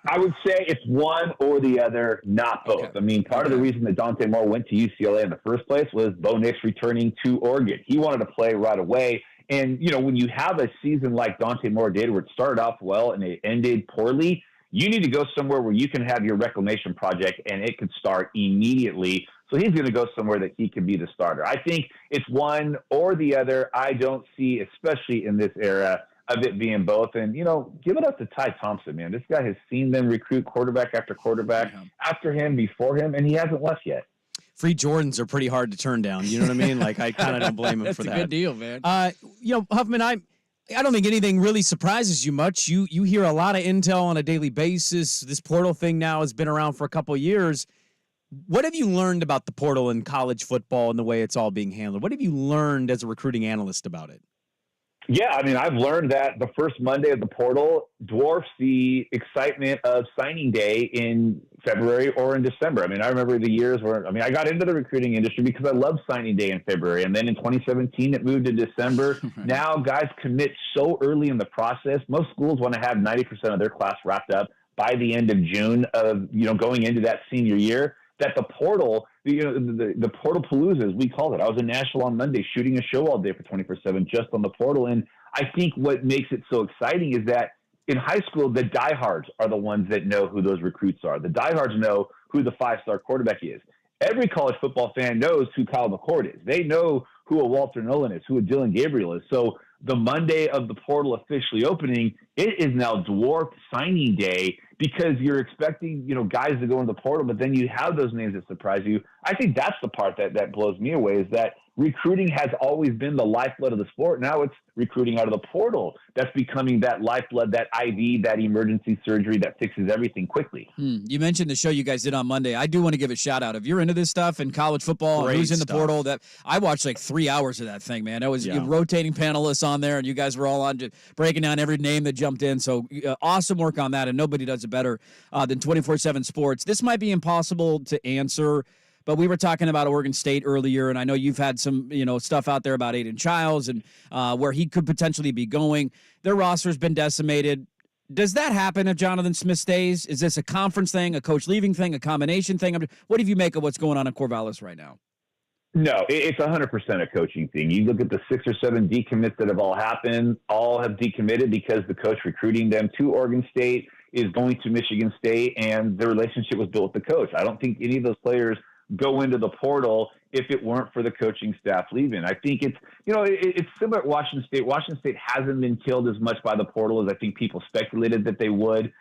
I would say it's one or the other, not both. Okay. I mean, part of the reason that Dante Moore went to UCLA in the first place was Bo Nix returning to Oregon. He wanted to play right away. And, when you have a season like Dante Moore did, where it started off well and it ended poorly, you need to go somewhere where you can have your reclamation project and it could start immediately. So he's going to go somewhere that he can be the starter. I think it's one or the other. I don't see, especially in this era, of it being both. And, give it up to Ty Thompson, man. This guy has seen them recruit quarterback after quarterback after him, before him, and he hasn't left yet. Free Jordans are pretty hard to turn down. You know what I mean? Like, I kind of don't blame him for that. That's a good deal, man. Huffman, I don't think anything really surprises you much. You hear a lot of intel on a daily basis. This portal thing now has been around for a couple of years. What have you learned about the portal in college football and the way it's all being handled? What have you learned as a recruiting analyst about it? Yeah, I mean, I've learned that the first Monday of the portal dwarfs the excitement of signing day in February or in December. I mean, I remember the years where, I got into the recruiting industry because I loved signing day in February. And then in 2017, it moved to December. Now guys commit so early in the process. Most schools want to have 90% of their class wrapped up by the end of June of, going into that senior year, that the portal, the portal palooza, as we called it. I was in Nashville on Monday shooting a show all day for 24/7 just on the portal. And I think what makes it so exciting is that in high school, the diehards are the ones that know who those recruits are. The diehards know who the 5-star quarterback is. Every college football fan knows who Kyle McCord is. They know who a Walter Nolan is, who a Dillon Gabriel is. So the Monday of the portal officially opening, it is now dwarfed signing day because you're expecting, guys to go into the portal, but then you have those names that surprise you. I think that's the part that blows me away, is that recruiting has always been the lifeblood of the sport. Now it's recruiting out of the portal that's becoming that lifeblood, that IV, that emergency surgery that fixes everything quickly. You mentioned the show you guys did on Monday. I do want to give a shout out. If you're into this stuff and college football and who's in the portal, that I watched like 3 hours of that thing, man. It was rotating panelists on there, and you guys were all on just breaking down every name that jumped in. So awesome work on that, and nobody does it better than 24/7 Sports. This might be impossible to answer, but we were talking about Oregon State earlier, and I know you've had some, stuff out there about Aiden Childs and where he could potentially be going. Their roster's been decimated. Does that happen if Jonathan Smith stays? Is this a conference thing, a coach leaving thing, a combination thing? What do you make of what's going on in Corvallis right now? No, it's 100% a coaching thing. You look at the 6 or 7 decommits that have all happened, all have decommitted because the coach recruiting them to Oregon State is going to Michigan State, and the relationship was built with the coach. I don't think any of those players go into the portal if it weren't for the coaching staff leaving. I think it's similar at Washington State. Washington State hasn't been killed as much by the portal as I think people speculated that they would,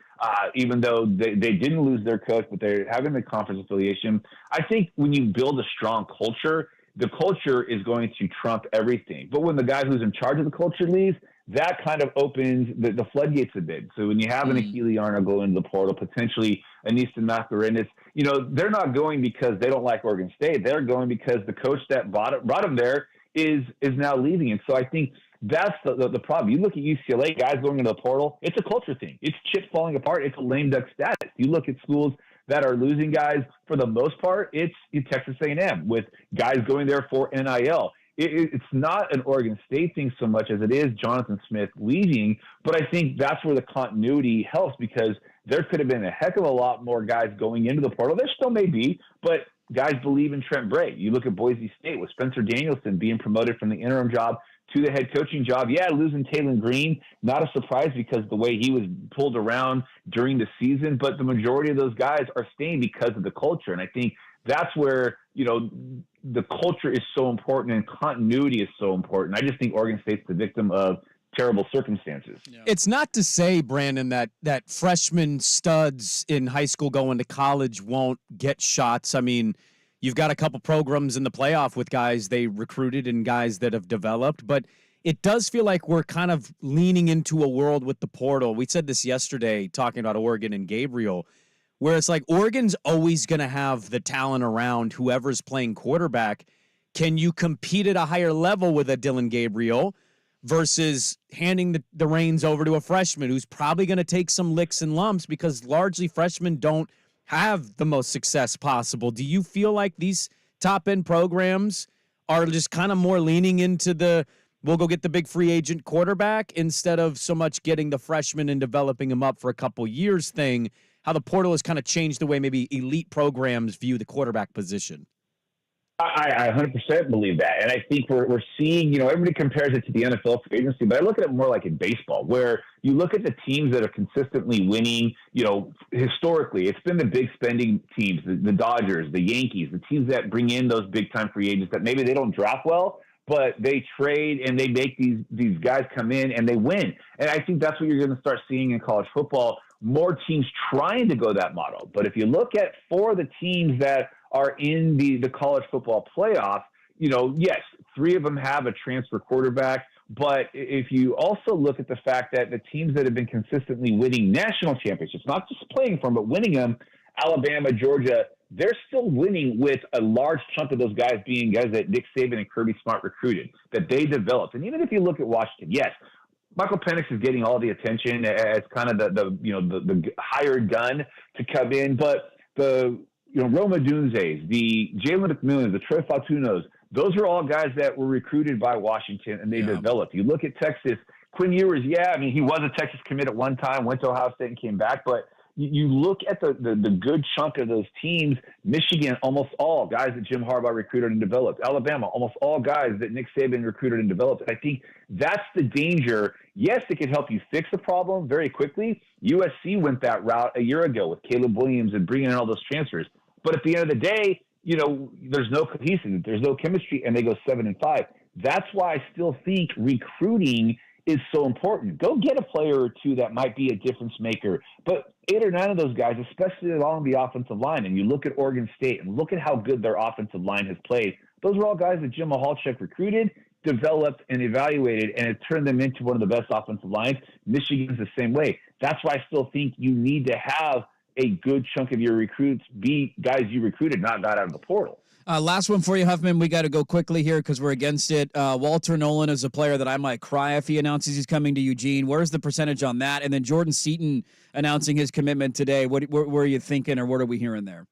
even though they didn't lose their coach, but they're having the conference affiliation. I think when you build a strong culture, the culture is going to trump everything. But when the guy who's in charge of the culture leaves, that kind of opens the floodgates a bit. So when you have an Achille Arnold go into the portal, potentially an Easton Mascarenas, they're not going because they don't like Oregon State. They're going because the coach that brought them there is now leaving. And so I think that's the problem. You look at UCLA, guys going into the portal, it's a culture thing. It's chips falling apart. It's a lame duck status. You look at schools that are losing guys, for the most part, it's Texas A&M with guys going there for NIL. It's not an Oregon State thing so much as it is Jonathan Smith leaving, but I think that's where the continuity helps, because there could have been a heck of a lot more guys going into the portal. There still may be, but guys believe in Trent Bray. You look at Boise State with Spencer Danielson being promoted from the interim job to the head coaching job. Yeah, losing Taylon Green, not a surprise because the way he was pulled around during the season, but the majority of those guys are staying because of the culture. And I think that's where, the culture is so important and continuity is so important. I just think Oregon State's the victim of terrible circumstances. Yeah. It's not to say, Brandon, that freshman studs in high school going to college won't get shots. I mean, you've got a couple programs in the playoff with guys they recruited and guys that have developed, but it does feel like we're kind of leaning into a world with the portal. We said this yesterday talking about Oregon and Gabriel, where it's like Oregon's always going to have the talent around whoever's playing quarterback. Can you compete at a higher level with a Dylan Gabriel versus handing the reins over to a freshman who's probably going to take some licks and lumps because largely freshmen don't have the most success possible? Do you feel like these top-end programs are just kind of more leaning into we'll go get the big free agent quarterback instead of so much getting the freshman and developing them up for a couple years thing? How the portal has kind of changed the way maybe elite programs view the quarterback position. I 100% believe that. And I think we're seeing, everybody compares it to the NFL free agency, but I look at it more like in baseball, where you look at the teams that are consistently winning, historically, it's been the big spending teams, the Dodgers, the Yankees, the teams that bring in those big time free agents that maybe they don't draft well, but they trade and they make these guys come in and they win. And I think that's what you're going to start seeing in college football, more teams trying to go that model. But if you look at 4 of the teams that are in the college football playoff, yes, 3 of them have a transfer quarterback. But if you also look at the fact that the teams that have been consistently winning national championships, not just playing for them, but winning them, Alabama, Georgia, they're still winning with a large chunk of those guys being guys that Nick Saban and Kirby Smart recruited, that they developed. And even if you look at Washington, yes, Michael Penix is getting all the attention as kind of the hired gun to come in, but the Roma Dunzes, the Jalen McMillans, the Troy Fatunos, those are all guys that were recruited by Washington and they developed. You look at Texas, Quinn Ewers, he was a Texas commit at one time, went to Ohio State and came back, but you look at the good chunk of those teams. Michigan, almost all guys that Jim Harbaugh recruited and developed. Alabama, almost all guys that Nick Saban recruited and developed. I think that's the danger. Yes, it can help you fix a problem very quickly. USC went that route a year ago with Caleb Williams and bringing in all those transfers. But at the end of the day, there's no cohesiveness, there's no chemistry, and they go 7-5. That's why I still think recruiting is so important. Go get a player or two that might be a difference maker. But 8 or 9 of those guys, especially along the offensive line, and you look at Oregon State and look at how good their offensive line has played, those were all guys that Jim Mahalchuk recruited, developed, and evaluated, and it turned them into one of the best offensive lines. Michigan's the same way. That's why I still think you need to have a good chunk of your recruits be guys you recruited, not got out of the portal. Last one for you, Huffman. We got to go quickly here because we're against it. Walter Nolan is a player that I might cry if he announces he's coming to Eugene. Where's the percentage on that? And then Jordan Seaton announcing his commitment today. What are you thinking, or what are we hearing there?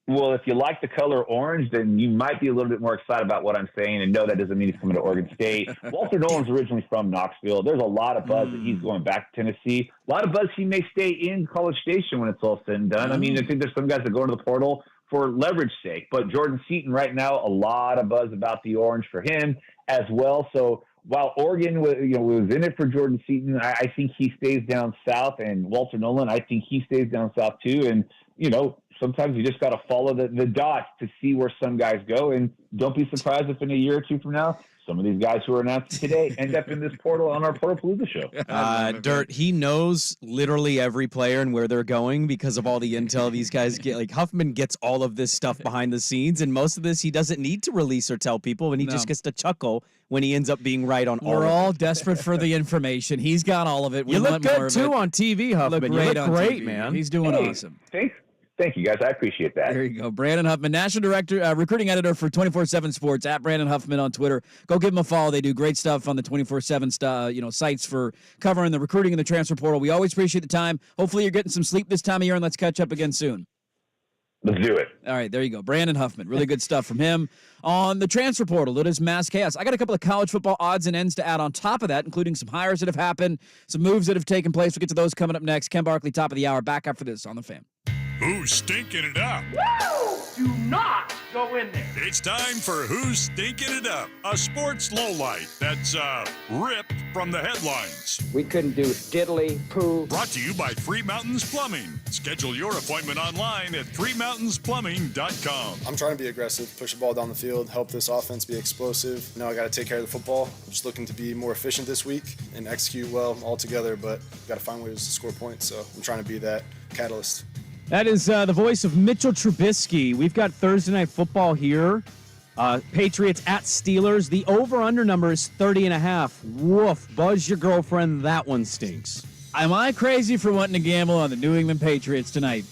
Well, if you like the color orange, then you might be a little bit more excited about what I'm saying. And no, that doesn't mean he's coming to Oregon State. Walter Nolan's originally from Knoxville. There's a lot of buzz that he's going back to Tennessee. A lot of buzz he may stay in College Station when it's all said and done. I mean, I think there's some guys that go into the portal for leverage sake. But Jordan Seaton right now, a lot of buzz about the orange for him as well. So while Oregon was in it for Jordan Seaton, I think he stays down south. And Walter Nolan, I think he stays down south too. And, sometimes you just got to follow the dots to see where some guys go. And don't be surprised if in a year or two from now, some of these guys who are announced today end up in this portal on our Portalpalooza show. Dirt, he knows literally every player and where they're going because of all the intel these guys get. Like, Huffman gets all of this stuff behind the scenes, and most of this he doesn't need to release or tell people, and he just gets to chuckle when he ends up being right on all of it. We're all desperate for the information. He's got all of it. You look good, too, on TV, Huffman. You look great, man. He's doing awesome. Thanks. Thank you, guys. I appreciate that. There you go. Brandon Huffman, National Director, Recruiting Editor for 24/7 Sports, at Brandon Huffman on Twitter. Go give him a follow. They do great stuff on the 24/7 sites for covering the recruiting and the transfer portal. We always appreciate the time. Hopefully you're getting some sleep this time of year, and let's catch up again soon. Let's do it. All right, there you go. Brandon Huffman. Really good stuff from him. On the transfer portal, it is mass chaos. I got a couple of college football odds and ends to add on top of that, including some hires that have happened, some moves that have taken place. We'll get to those coming up next. Ken Barkley, top of the hour. Back after this on The Fan. Who's stinking it up? Woo! Do not go in there. It's time for Who's Stinking It Up, a sports lowlight that's ripped from the headlines. We couldn't do diddly poo. Brought to you by Three Mountains Plumbing. Schedule your appointment online at threemountainsplumbing.com. I'm trying to be aggressive, push the ball down the field, help this offense be explosive. I got to take care of the football. I'm just looking to be more efficient this week and execute well altogether, but got to find ways to score points, so I'm trying to be that catalyst. That is the voice of Mitchell Trubisky. We've got Thursday Night Football here. Patriots at Steelers. The over-under number is 30.5. Woof. Buzz your girlfriend. That one stinks. Am I crazy for wanting to gamble on the New England Patriots tonight?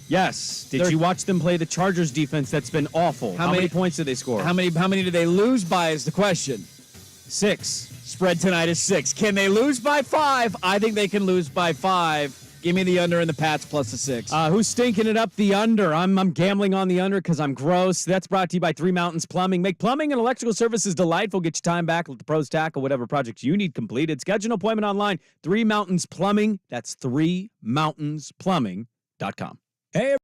Yes. Did you watch them play the Chargers defense? That's been awful. How many points did they score? How many did they lose by is the question. 6. Spread tonight is 6. Can they lose by 5? I think they can lose by 5. Give me the under and the Pats plus the 6. Who's stinking it up? The under. I'm gambling on the under because I'm gross. That's brought to you by Three Mountains Plumbing. Make plumbing and electrical services delightful. Get your time back. Let the pros tackle whatever projects you need completed. Schedule an appointment online. Three Mountains Plumbing. That's threemountainsplumbing.com. Hey,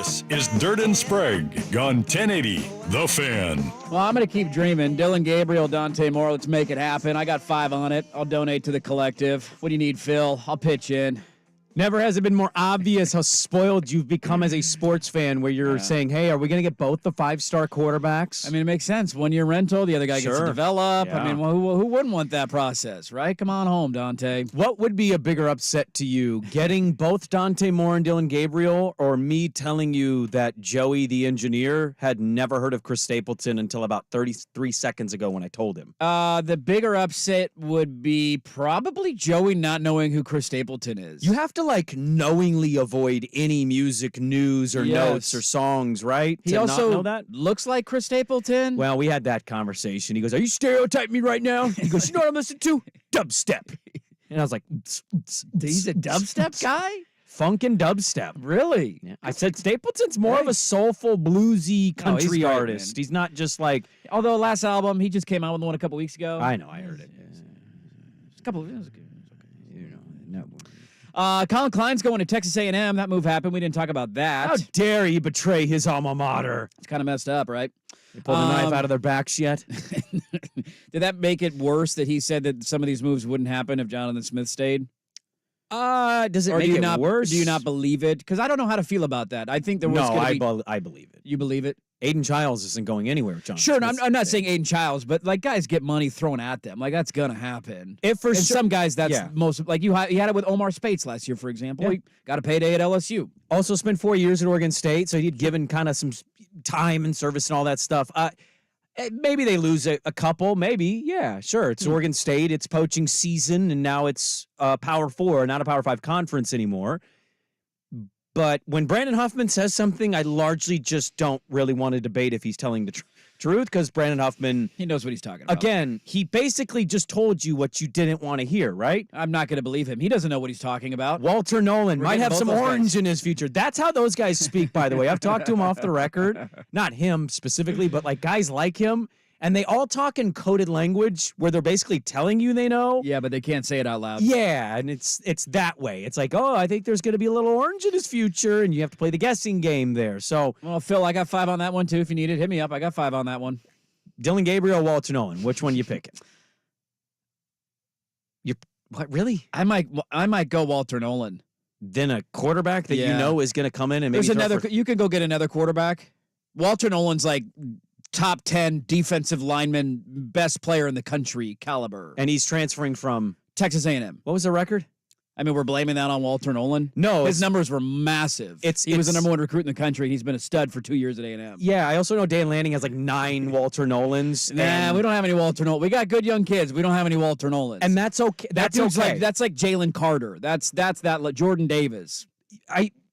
This is Dirt and Sprague on 1080 The Fan. Well, I'm going to keep dreaming. Dylan Gabriel, Dante Moore, let's make it happen. I got 5 on it. I'll donate to the collective. What do you need, Phil? I'll pitch in. Never has it been more obvious how spoiled you've become as a sports fan where you're saying, hey, are we going to get both the 5-star quarterbacks? I mean, it makes sense. 1-year rental, the other guy gets to develop. Yeah. I mean, well, who wouldn't want that process, right? Come on home, Dante. What would be a bigger upset to you, getting both Dante Moore and Dylan Gabriel, or me telling you that Joey, the engineer, had never heard of Chris Stapleton until about 33 seconds ago when I told him? The bigger upset would be probably Joey not knowing who Chris Stapleton is. You have to knowingly avoid any music news or notes or songs, right? He to also not know that? looks like Chris Stapleton. Well, we had that conversation. He goes, are you stereotyping me right now? He goes, you know what I'm listening to? Dubstep. And I was like, he's a dubstep guy? Funk and dubstep. Really? Yeah. I said Stapleton's more of a soulful, bluesy country he's great, artist. man. He's not just like... Although last album, he just came out with one a couple weeks ago. I know, I heard it. A couple of years ago. Colin Klein's going to Texas A&M. That move happened. We didn't talk about that. How dare he betray his alma mater? It's kind of messed up, right? They pulled a knife out of their backs yet? Did that make it worse that he said that some of these moves wouldn't happen if Jonathan Smith stayed? Does it Or make it not, worse? Do you not believe it? Because I don't know how to feel about that. I think there was going to be... I believe it. You believe it? Aiden Childs isn't going anywhere, John. Sure, I'm not saying Aiden Childs, but guys get money thrown at them. That's gonna happen. If for some guys, that's most you had it with Omar Spates last year, for example. He got a payday at LSU. Also spent 4 years at Oregon State, so he'd given kind of some time and service and all that stuff. Maybe they lose a couple. Maybe, yeah, sure. It's Oregon State. It's poaching season, and now it's Power 4, not a Power 5 conference anymore. But when Brandon Huffman says something, I largely just don't really want to debate if he's telling the truth, because Brandon Huffman... He knows what he's talking about. Again, he basically just told you what you didn't want to hear, right? I'm not going to believe him. He doesn't know what he's talking about. Walter Nolan might have some orange guys in his future. That's how those guys speak, by the way. I've talked to him off the record. Not him specifically, but guys like him. And they all talk in coded language where they're basically telling you they know. Yeah, but they can't say it out loud. Yeah, and it's that way. It's like, oh, I think there's going to be a little orange in his future, and you have to play the guessing game there. So, well, Phil, I got 5 on that one, too. If you need it, hit me up. I got 5 on that one. Dylan Gabriel, Walter Nolan. Which one you picking? What, really? I might go Walter Nolan. Then a quarterback that you know is going to come in and maybe you can go get another quarterback. Walter Nolan's top 10 defensive lineman, best player in the country caliber. And he's transferring from Texas A&M. What was the record? I mean, we're blaming that on Walter Nolan. No. His numbers were massive. He was the number 1 recruit in the country, and he's been a stud for 2 years at A&M. Yeah, I also know Dan Lanning has 9 Walter Nolans. Nah, we don't have any Walter Nolan. We got good young kids. We don't have any Walter Nolans. And that's okay. That's okay. That's like Jalen Carter. That's Jordan Davis.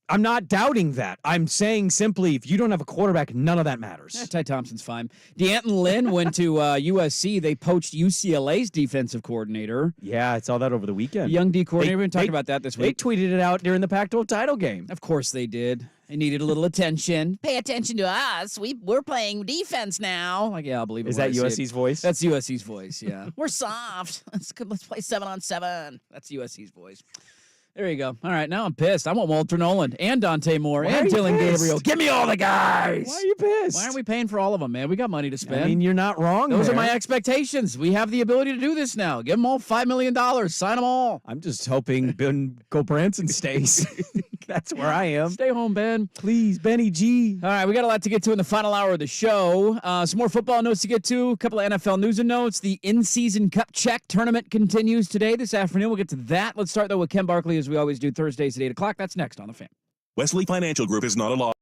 I'm not doubting that. I'm saying simply, if you don't have a quarterback, none of that matters. Ty Thompson's fine. DeAnton Lynn went to USC. They poached UCLA's defensive coordinator. Yeah, I saw that over the weekend. Young D coordinator. We talked about that this week. They tweeted it out during the Pac-12 title game. Of course they did. They needed a little attention. Pay attention to us. We're playing defense now. Yeah, I'll believe it. Is that USC's voice? That's USC's voice, yeah. We're soft. Let's play 7-on-7. That's USC's voice. There you go. All right, now I'm pissed. I want Walter Nolan and Dante Moore and Dylan Gabriel. Give me all the guys. Why are you pissed? Why aren't we paying for all of them, man? We got money to spend. I mean, you're not wrong. Those are my expectations. We have the ability to do this now. Give them all $5 million. Sign them all. I'm just hoping Ben Branson stays. That's where I am. Stay home, Ben. Please, Benny G. All right, we got a lot to get to in the final hour of the show. Some more football notes to get to. A couple of NFL news and notes. The in-season Cup Check tournament continues today, this afternoon. We'll get to that. Let's start, though, with Ken Barkley, as we always do, Thursdays at 8 o'clock. That's next on The Fan. Wesley Financial Group is not a law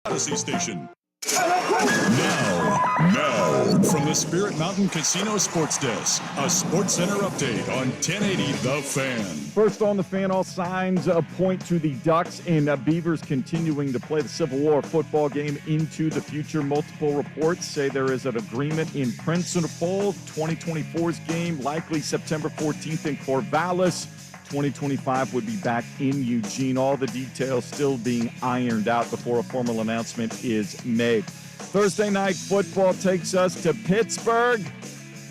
Odyssey station. Now, from the Spirit Mountain Casino Sports Desk, a Sports Center update on 1080 The Fan. First on The Fan, all signs point to the Ducks and Beavers continuing to play the Civil War football game into the future. Multiple reports say there is an agreement in principle. 2024's game likely September 14th in Corvallis. 2025 would be back in Eugene. All the details still being ironed out before a formal announcement is made. Thursday night football takes us to Pittsburgh.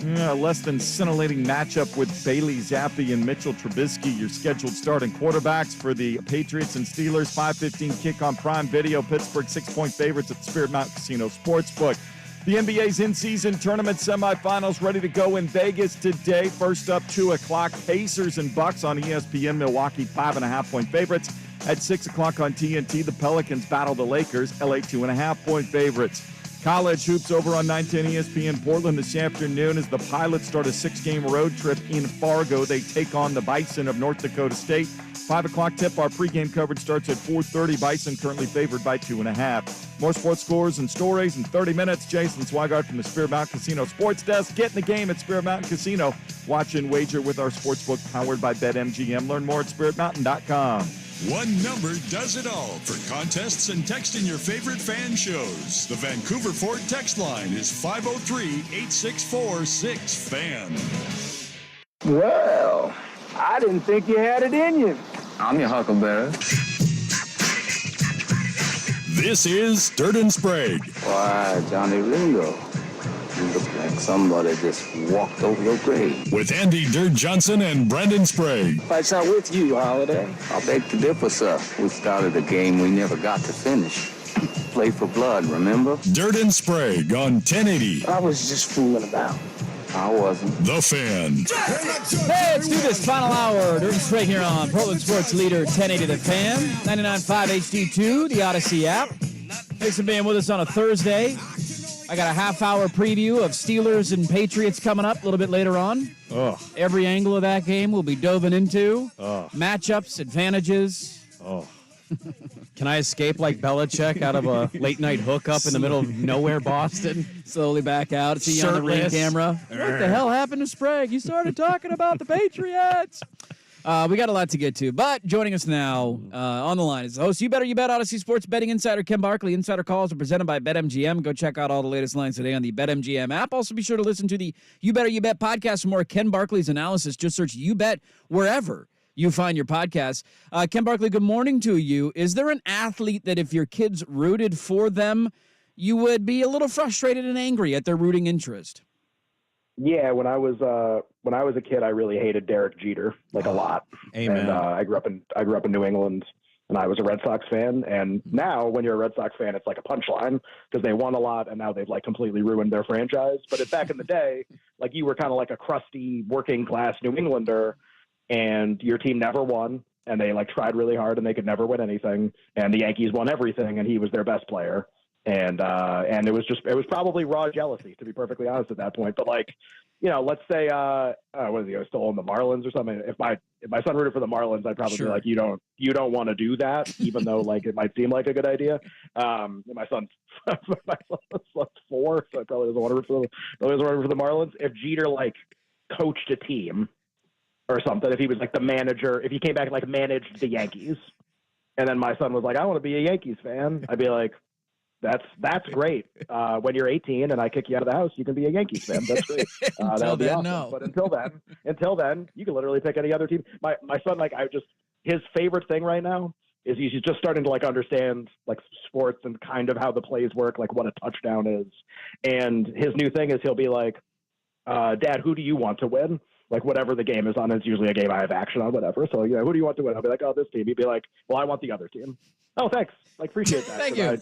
Less than scintillating matchup with Bailey Zappi and Mitchell Trubisky, your scheduled starting quarterbacks for the Patriots and Steelers. 5:15 kick on Prime Video. Pittsburgh 6-point favorites at the Spirit Mountain Casino Sportsbook. The NBA's in-season tournament semifinals ready to go in Vegas today. First up, 2 o'clock, Pacers and Bucks on ESPN. Milwaukee 5.5-point favorites. At 6 o'clock on TNT, the Pelicans battle the Lakers. LA 2.5-point favorites. College hoops over on 910 ESPN Portland this afternoon as the Pilots start a 6-game road trip in Fargo. They take on the Bison of North Dakota State. 5 o'clock tip. Our pregame coverage starts at 4:30. Bison currently favored by 2.5. More sports scores and stories in 30 minutes. Jason Swigart from the Spirit Mountain Casino Sports Desk. Get in the game at Spirit Mountain Casino. Watch and wager with our sportsbook powered by BetMGM. Learn more at SpiritMountain.com. One number does it all for contests and texting your favorite fan shows. The Vancouver Ford text line is 503-864-6FAN. Well, I didn't think you had it in you. I'm your huckleberry. This is Dirt and Sprague. Why, Johnny Ringo, you look like somebody just walked over your grave. With Andy Dirt Johnson and Brandon Sprague. Fight's not with you, Holiday. I beg to differ, sir. We started a game we never got to finish. Play for blood, remember? Dirt and Sprague on 1080. I was just fooling about. I wasn't. The Fan. Hey, let's do this final hour. Dirt and Sprague here on Portland Sports Leader 1080 The Fan, 99.5 HD2, the Odyssey app. Thanks for being with us on a Thursday. I got a half-hour preview of Steelers and Patriots coming up a little bit later on. Ugh. Every angle of that game we'll be doving into. Ugh. Matchups, advantages. Oh. Can I escape like Belichick out of a late-night hookup in the middle of nowhere, Boston? Slowly back out. See you on the ring camera. What the hell happened to Sprague? You started talking about the Patriots. We got a lot to get to, but joining us now on the line is the host, You Better You Bet, Odyssey Sports Betting Insider, Ken Barkley. Insider calls are presented by BetMGM. Go check out all the latest lines today on the BetMGM app. Also, be sure to listen to the You Better You Bet podcast for more Ken Barkley's analysis. Just search You Bet wherever you find your podcasts. Ken Barkley, good morning to you. Is there an athlete that if your kids rooted for them, you would be a little frustrated and angry at their rooting interest? Yeah, when I was a kid, I really hated Derek Jeter, like a lot. Amen. And I grew up in New England, and I was a Red Sox fan. And now, when you're a Red Sox fan, it's like a punchline because they won a lot, and now they've like completely ruined their franchise. But back in the day, like you were kind of like a crusty working class New Englander, and your team never won, and they like tried really hard, and they could never win anything. And the Yankees won everything, and he was their best player. And it was probably raw jealousy, to be perfectly honest at that point. But like, you know, let's say, what is he still on the Marlins or something? If my son rooted for the Marlins, I'd probably be like, you don't want to do that, even though like it might seem like a good idea. My son's 4, so I probably doesn't want to root for the Marlins. If Jeter like coached a team or something, if he was like the manager, if he came back and like managed the Yankees, and then my son was like, I want to be a Yankees fan, I'd be like, That's great. When you're 18 and I kick you out of the house, you can be a Yankees fan. That's great. That'll be awesome. No. But until then, you can literally pick any other team. My son, like, his favorite thing right now is he's just starting to like understand like sports and kind of how the plays work, like what a touchdown is. And his new thing is he'll be like, Dad, who do you want to win? Like whatever the game is on, it's usually a game I have action on, whatever. So, who do you want to win? I'll be like, oh, this team. He'd be like, well, I want the other team. Oh, thanks. Like, appreciate that. Thank you.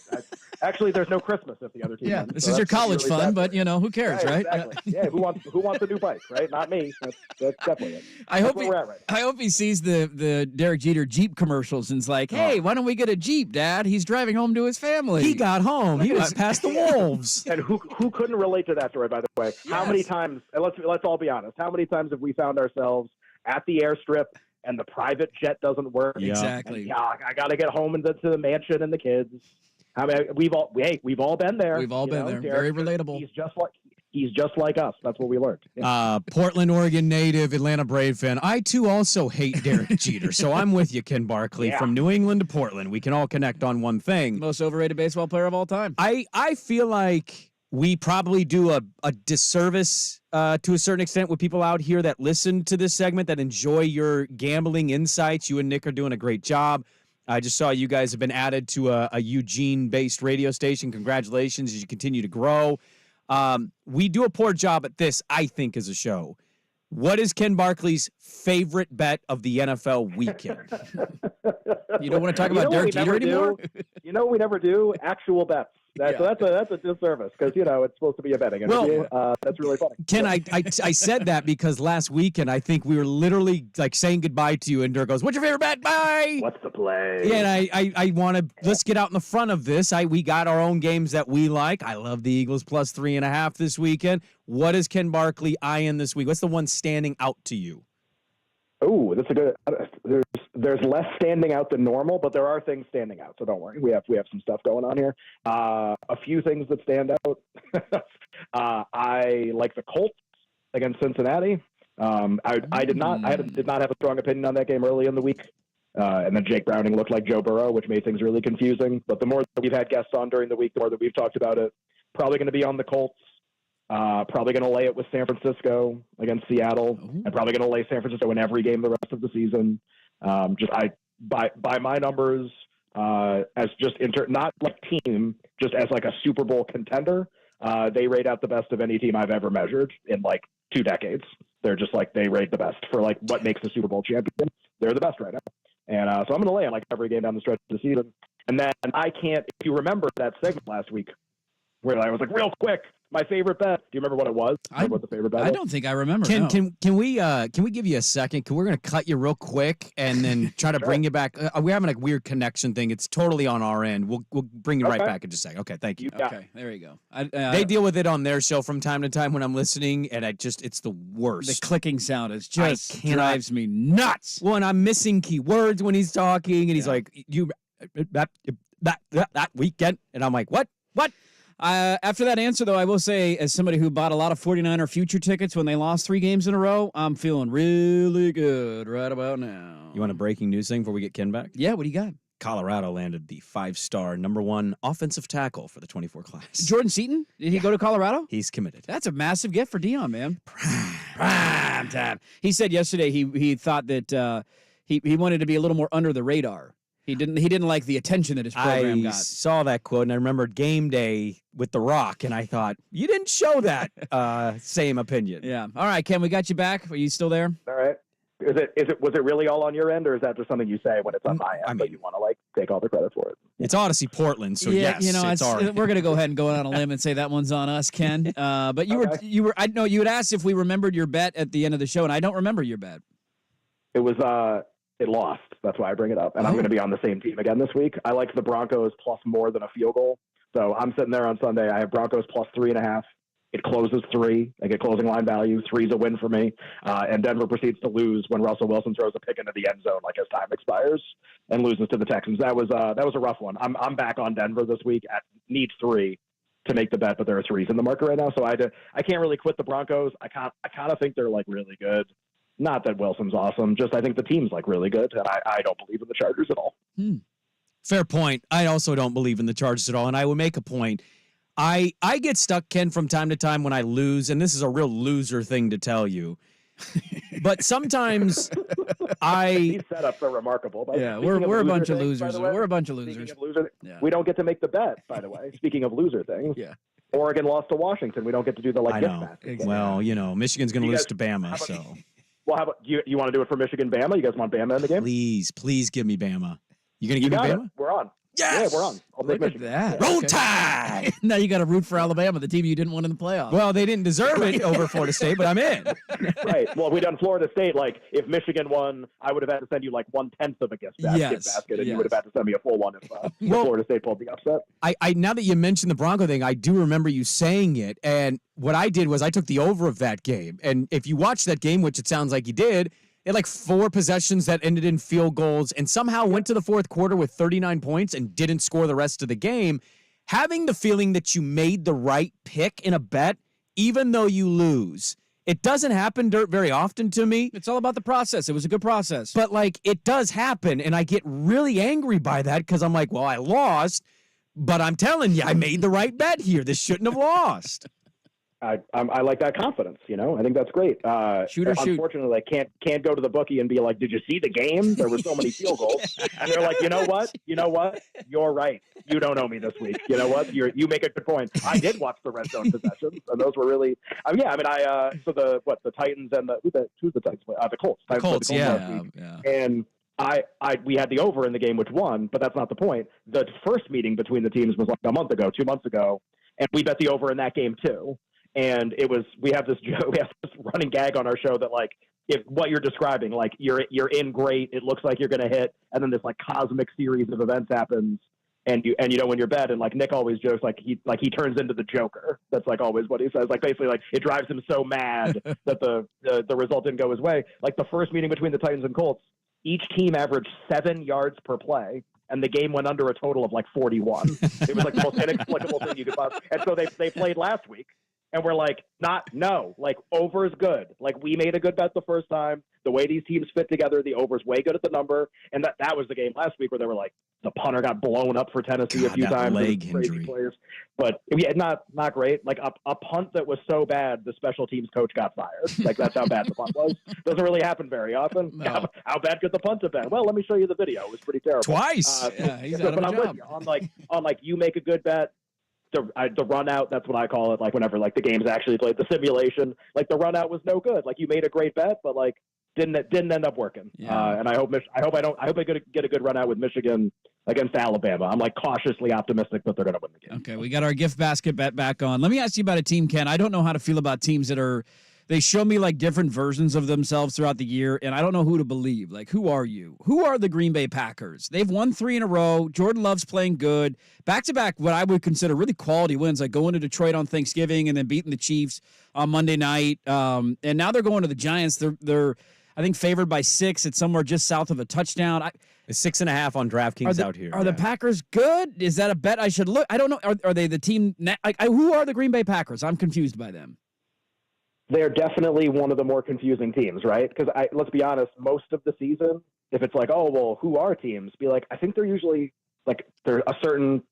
Actually, there's no Christmas if the other team wins. This is your college really fun, but who cares, right? Exactly. Yeah, who wants a new bike, right? Not me. That's definitely it. I hope he sees the Derek Jeter Jeep commercials and's like, hey, why don't we get a Jeep, Dad? He's driving home to his family. He got home. He was past the wolves. And who couldn't relate to that story, by the way? Yes. How many times, and let's all be honest, how many times have we found ourselves at the airstrip and the private jet doesn't work? Exactly. And, I got to get home and to the mansion and the kids. I mean, we've all been there. We've all been there. Derek, Very relatable. He's just like us. That's what we learned. Yeah. Portland, Oregon native, Atlanta Brave fan. I too also hate Derek Jeter, so I'm with you, Ken Barkley. Yeah. From New England to Portland, we can all connect on one thing. Most overrated baseball player of all time. I feel like we probably do a disservice to a certain extent with people out here that listen to this segment, that enjoy your gambling insights. You and Nick are doing a great job. I just saw you guys have been added to a Eugene-based radio station. Congratulations as you continue to grow. We do a poor job at this, I think, as a show. What is Ken Barkley's favorite bet of the NFL weekend? You don't want to talk about Derek Jeter anymore? You know what we never do? Actual bets. So that's a disservice because it's supposed to be a betting interview. That's really funny. Ken, I said that because last weekend I think we were literally like saying goodbye to you, and Dirk goes, "What's your favorite bet? Bye." What's the play? Yeah, and I want to let's get out in the front of this. We got our own games that we like. I love the Eagles plus 3.5 this weekend. What is Ken Barkley eyeing this week? What's the one standing out to you? Oh, that's a good. There's less standing out than normal, but there are things standing out. So don't worry, we have some stuff going on here. A few things that stand out. I like the Colts against Cincinnati. I did not have a strong opinion on that game early in the week, and then Jake Browning looked like Joe Burrow, which made things really confusing. But the more that we've had guests on during the week, the more that we've talked about it. Probably going to be on the Colts. Probably going to lay it with San Francisco against Seattle. I'm probably going to lay San Francisco in every game the rest of the season. By my numbers, as just not like team, just as like a Super Bowl contender, they rate out the best of any team I've ever measured in like 2 decades. They're just like, they rate the best for like what makes a Super Bowl champion. They're the best right now. And so I'm going to lay on like every game down the stretch of the season. And then if you remember that segment last week where I was like, real quick, my favorite bet. Do you remember what it was? What the favorite bet I was? don't think I remember. Can we give you a second? We're going to cut you real quick and then try to bring you back. We're having a weird connection thing. It's totally on our end. We'll bring you right back in just a second. Okay, thank you. Okay, there you go. They deal with it on their show from time to time when I'm listening, and it's the worst. The clicking sound is just drives me nuts. Well, and I'm missing keywords when he's talking, and he's like, that weekend, and I'm like, what? After that answer, though, I will say, as somebody who bought a lot of 49er future tickets when they lost 3 games in a row, I'm feeling really good right about now. You want a breaking news thing before we get Ken back? Yeah, what do you got? Colorado landed the 5-star #1 offensive tackle for the 24 class. Jordan Seaton? Did he go to Colorado? He's committed. That's a massive gift for Dion, man. Prime time. He said yesterday he thought that he wanted to be a little more under the radar. He didn't like the attention that his program got. I saw that quote, and I remembered game day with The Rock, and I thought, you didn't show that same opinion. Yeah. All right, Ken, we got you back. Are you still there? All right. Was it really all on your end, or is that just something you say when it's on my end, but you want to like take all the credit for it? It's Odyssey Portland, so yeah, yes, it's ours. We're gonna go ahead and go out on a limb and say that one's on us, Ken. But you had asked if we remembered your bet at the end of the show, and I don't remember your bet. It was it lost. That's why I bring it up. And I'm going to be on the same team again this week. I like the Broncos plus more than a field goal. So I'm sitting there on Sunday. I have Broncos plus 3.5. It closes 3. I get closing line value. 3's a win for me. And Denver proceeds to lose when Russell Wilson throws a pick into the end zone like as time expires and loses to the Texans. That was a rough one. I'm back on Denver this week at need 3 to make the bet, but there are 3s in the market right now. So I can't really quit the Broncos. I kind of think they're like really good. Not that Wilson's awesome, just I think the team's like really good, and I don't believe in the Chargers at all. Fair point. I also don't believe in the Chargers at all, and I would make a point. I get stuck, Ken, from time to time when I lose, and this is a real loser thing to tell you. But sometimes These setups are remarkable. Yeah, we're a bunch of losers. We're a bunch of losers. Yeah. We don't get to make the bet, by the way. Speaking of loser things. Yeah. Oregon lost to Washington. We don't get to do the I gift know. basket. Well, Michigan's going to lose to Bama, so. Well, how about you want to do it for Michigan, Bama? You guys want Bama in the game? Please give me Bama. You going to give me Bama? We're on. Yes! Yeah, we're on. I'll take Michigan. That. Roll Tide! Now you got to root for Alabama, the team you didn't want in the playoffs. Well, they didn't deserve it over Florida State, but I'm in. Right. Well, we done Florida State. Like, if Michigan won, I would have had to send you like 1/10 of a gift basket, and you would have had to send me a full one if Florida State pulled the upset. I now that you mentioned the Bronco thing, I do remember you saying it, and what I did was I took the over of that game, and if you watched that game, which it sounds like you did, They had like 4 possessions that ended in field goals and somehow went to the fourth quarter with 39 points and didn't score the rest of the game. Having the feeling that you made the right pick in a bet, even though you lose, it doesn't happen very often to me. It's all about the process. It was a good process. But, like, it does happen, and I get really angry by that because I'm like, well, I lost, but I'm telling you, I made the right bet here. This shouldn't have lost. I like that confidence, you know. I think that's great. Shoot or shoot. Unfortunately, I can't go to the bookie and be like, "Did you see the game? There were so many field goals." And they're like, "You know what? You're right. You don't owe me this week. You know what? You make a good point. I did watch the red zone possessions, and those were really. So the Titans and who's the Titans? The Colts. The Colts, yeah. And we had the over in the game, which won, but that's not the point. The first meeting between the teams was like a month ago, 2 months ago, and we bet the over in that game too. And we have this running gag on our show that, like, if what you're describing, like you're in great, it looks like you're going to hit, and then this like cosmic series of events happens, and you know when you're bet, and like Nick always jokes like he turns into the Joker. That's like always what he says. Like basically like it drives him so mad that the result didn't go his way. Like the first meeting between the Titans and Colts, each team averaged 7 yards per play. And the game went under a total of like 41. It was like the most inexplicable thing you could possibly. And so they played last week. And we're like, like over is good. Like we made a good bet the first time. The way these teams fit together, the over's way good at the number. And that was the game last week where they were like, the punter got blown up for Tennessee a few times. Leg injury. Players. But yeah, not great. Like a punt that was so bad, the special teams coach got fired. Like that's how bad the punt was. Doesn't really happen very often. No. How bad could the punt have been? Well, let me show you the video. It was pretty terrible. Twice. He's out of a job. With you on you make a good bet. The run out, that's what I call it. Like whenever like the game's actually played, the simulation, like the run out was no good. Like you made a great bet, but like didn't end up working. Yeah. And I hope I get a good run out with Michigan against Alabama. I'm like cautiously optimistic that they're going to win the game. Okay, we got our gift basket bet back on. Let me ask you about a team, Ken. I don't know how to feel about teams that they show me like different versions of themselves throughout the year, and I don't know who to believe. Like, who are you? Who are the Green Bay Packers? They've won 3 in a row. Jordan Love's playing good. Back-to-back, what I would consider really quality wins, like going to Detroit on Thanksgiving and then beating the Chiefs on Monday night. And now they're going to the Giants. They're I think, favored by 6. It's somewhere just south of a touchdown. It's 6.5 on DraftKings out here. Are the Packers good? Is that a bet I should look? I don't know. Are they the team? Who are the Green Bay Packers? I'm confused by them. They're definitely one of the more confusing teams, right? Because let's be honest, most of the season, if it's like, oh, well, who are teams? Be like, I think they're usually like they're a certain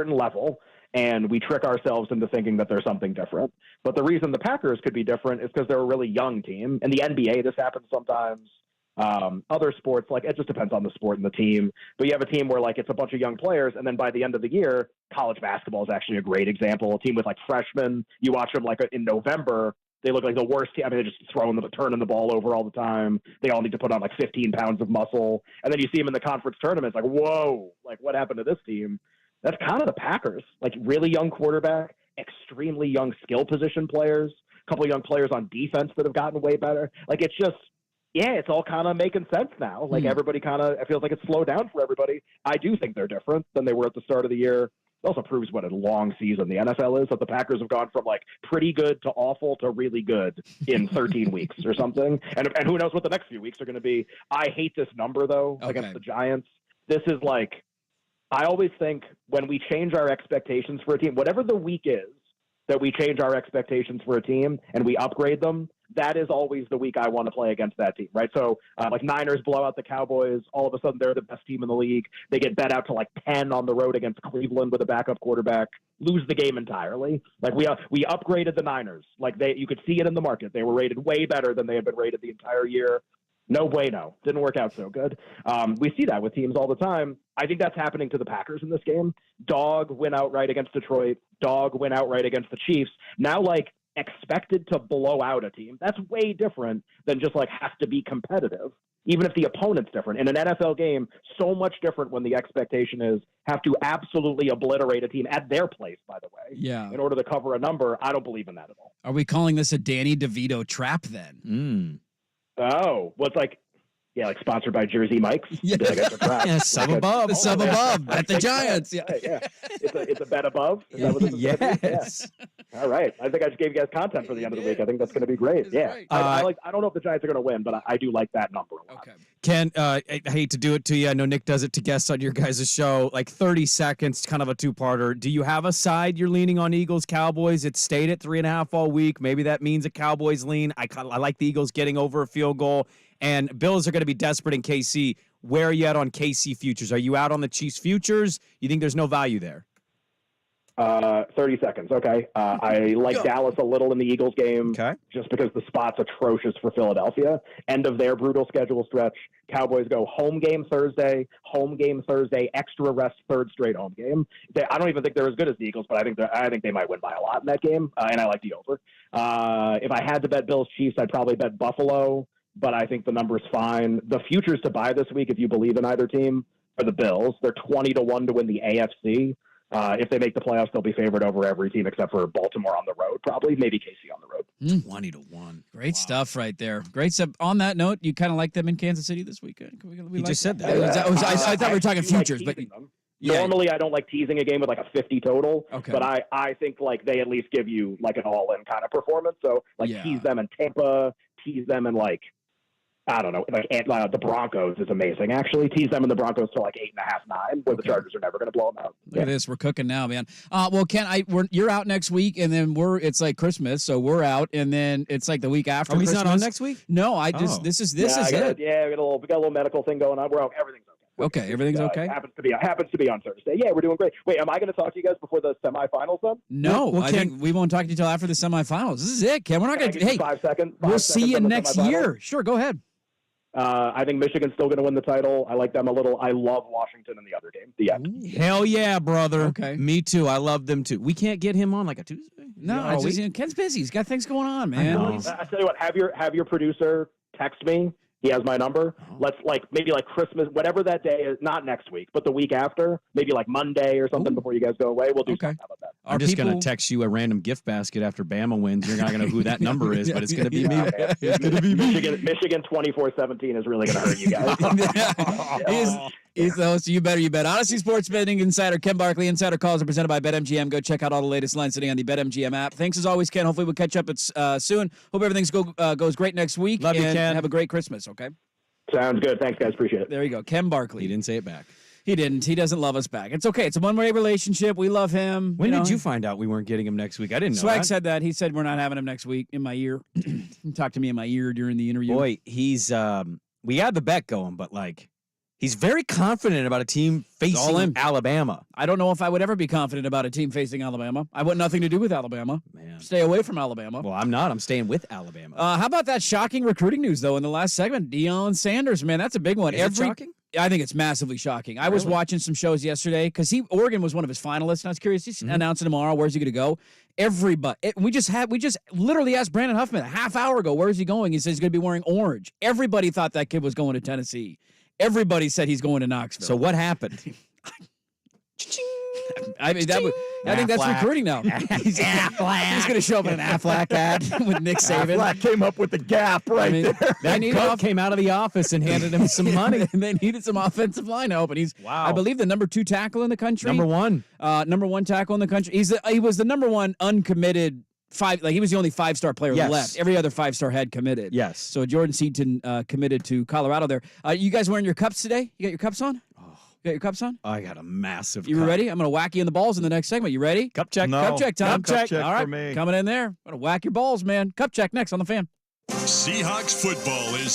level, and we trick ourselves into thinking that there's something different. But the reason the Packers could be different is because they're a really young team. In the NBA, this happens sometimes. Other sports, like it just depends on the sport and the team. But you have a team where like it's a bunch of young players, and then by the end of the year, college basketball is actually a great example. A team with like freshmen, you watch them like in November, they look like the worst team. I mean, they're just turning the ball over all the time. They all need to put on like 15 pounds of muscle. And then you see them in the conference tournament. It's like, whoa, like what happened to this team? That's kind of the Packers. Like really young quarterback, extremely young skill position players, a couple of young players on defense that have gotten way better. Like it's just, yeah, it's all kind of making sense now. Like everybody kind of, it feels like it's slowed down for everybody. I do think they're different than they were at the start of the year. It also proves what a long season the NFL is, that the Packers have gone from like pretty good to awful to really good in 13 weeks or something. And who knows what the next few weeks are going to be. I hate this number though, against the Giants. This is like, I always think when we change our expectations for a team, whatever the week is that we change our expectations for a team and we upgrade them, that is always the week I want to play against that team, right? So like Niners blow out the Cowboys. All of a sudden they're the best team in the league. They get bet out to like 10 on the road against Cleveland with a backup quarterback, lose the game entirely. Like we upgraded the Niners. Like you could see it in the market. They were rated way better than they had been rated the entire year. No bueno. Didn't work out so good. We see that with teams all the time. I think that's happening to the Packers in this game. Dog win outright against Detroit. Dog win outright against the Chiefs. Now, like, expected to blow out a team. That's way different than just, like, have to be competitive, even if the opponent's different. In an NFL game, so much different when the expectation is have to absolutely obliterate a team at their place, by the way, in order to cover a number. I don't believe in that at all. Are we calling this a Danny DeVito trap then? Oh, well, it's like, yeah, like sponsored by Jersey Mike's. Yeah, sub above, at the Giants. Yeah. It's a bet above. Is that what this is? Yes. Yeah. All right. I think I just gave you guys content for the end of the week. I think that's going to be great. Yeah. I don't know if the Giants are going to win, but I do like that number a lot. Okay. Ken, I hate to do it to you. I know Nick does it to guests on your guys' show. Like 30 seconds, kind of a two-parter. Do you have a side you're leaning on, Eagles, Cowboys? It stayed at 3.5 all week. Maybe that means a Cowboys lean. I like the Eagles getting over a field goal. And Bills are going to be desperate in KC. Where are you at on KC futures? Are you out on the Chiefs futures? You think there's no value there? 30 seconds. Okay. I like Dallas a little in the Eagles game just because the spot's atrocious for Philadelphia. End of their brutal schedule stretch. Cowboys go home game Thursday, extra rest, third straight home game. I don't even think they're as good as the Eagles, but I think they might win by a lot in that game. And I like the over. If I had to bet Bills Chiefs, I'd probably bet Buffalo, but I think the number's fine. The futures to buy this week, if you believe in either team, are the Bills. They're 20-1 to win the AFC. If they make the playoffs, they'll be favored over every team except for Baltimore on the road, probably. Maybe KC on the road. 20-1. Great stuff right there. Great stuff. On that note, you kind of like them in Kansas City this weekend? You just said that. I thought we were talking futures, but normally I don't like teasing a game with like a 50 total, okay. But I think like they at least give you like an all-in kind of performance. So like tease them in Tampa, tease them in like, I don't know, like the Broncos is amazing. Actually, tease them in the Broncos to like 8.5, 9, where the Chargers are never going to blow them out. Look at this, we're cooking now, man. Well, Ken, you're out next week, and then it's like Christmas, so we're out, and then it's like the week after. He's Christmas. not on next week? No, this is it. Yeah, we got a little medical thing going on. We're out. Everything's okay. Okay, everything's okay. Happens to be on Thursday. Yeah, we're doing great. Wait, am I going to talk to you guys before the semifinals then? No, I think we won't talk to you until after the semifinals. This is it, Ken. We're not going to. Hey, 5 seconds. We'll see you next year. Sure, go ahead. I think Michigan's still going to win the title. I like them a little. I love Washington in the other game. The end. Hell yeah, brother. Okay. Me too. I love them too. We can't get him on like a Tuesday? No, Ken's busy. He's got things going on, man. I tell you what, have your producer text me. He has my number. Let's maybe Christmas, whatever that day is, not next week, but the week after, maybe like Monday or something before you guys go away. We'll do something about that. I'm just going to text you a random gift basket after Bama wins. You're not going to know who that number is, but it's going to be me. It's going to be me. Michigan 24-17 is really going to hurt you guys. He's the host of You Better You Bet. Odyssey Sports Betting Insider Ken Barkley. Insider calls are presented by BetMGM. Go check out all the latest lines sitting on the BetMGM app. Thanks as always, Ken. Hopefully we'll catch up soon. Hope everything goes great next week. Love you, Ken. Have a great Christmas, okay? Sounds good. Thanks, guys. Appreciate it. There you go. Ken Barkley. He didn't say it back. He didn't. He doesn't love us back. It's okay. It's a one-way relationship. We love him. When did you find out we weren't getting him next week? I didn't know Swag that. said that. He said we're not having him next week in my ear. He talked to me in my ear during the interview. Boy, he's we had the bet going, but he's very confident about a team facing Alabama. I don't know if I would ever be confident about a team facing Alabama. I want nothing to do with Alabama. Man. Stay away from Alabama. Well, I'm not. I'm staying with Alabama. How about that shocking recruiting news, though, in the last segment? Deion Sanders, man, that's a big one. Is it shocking? I think it's massively shocking. I was watching some shows yesterday because Oregon was one of his finalists, and I was curious. He's announcing tomorrow. Where's he going to go? Everybody. We just literally asked Brandon Huffman a half hour ago, where's he going? He says he's going to be wearing orange. Everybody thought that kid was going to Tennessee. Everybody said he's going to Knoxville. So what happened? I mean, I think that's recruiting now. He's going to show up in an Aflac ad with Nick Saban. Aflac came up with the gap there. That Cook came out of the office and handed him some money. And they needed some offensive line help. And he's, I believe, the number 2 tackle in the country. Number 1. Number 1 tackle in the country. He was the number 1 uncommitted he was the only 5-star player left. Every other 5-star had committed. Yes. So Jordan Seaton committed to Colorado there. You guys wearing your cups today? You got your cups on? You got your cups on? I got a massive You cup. ready? I'm going to whack you in the balls in the next segment. You ready? Cup check. No. Cup check time. Cup check All right. for me. Coming in there. I'm going to whack your balls, man. Cup check next on the Fan. Seahawks football is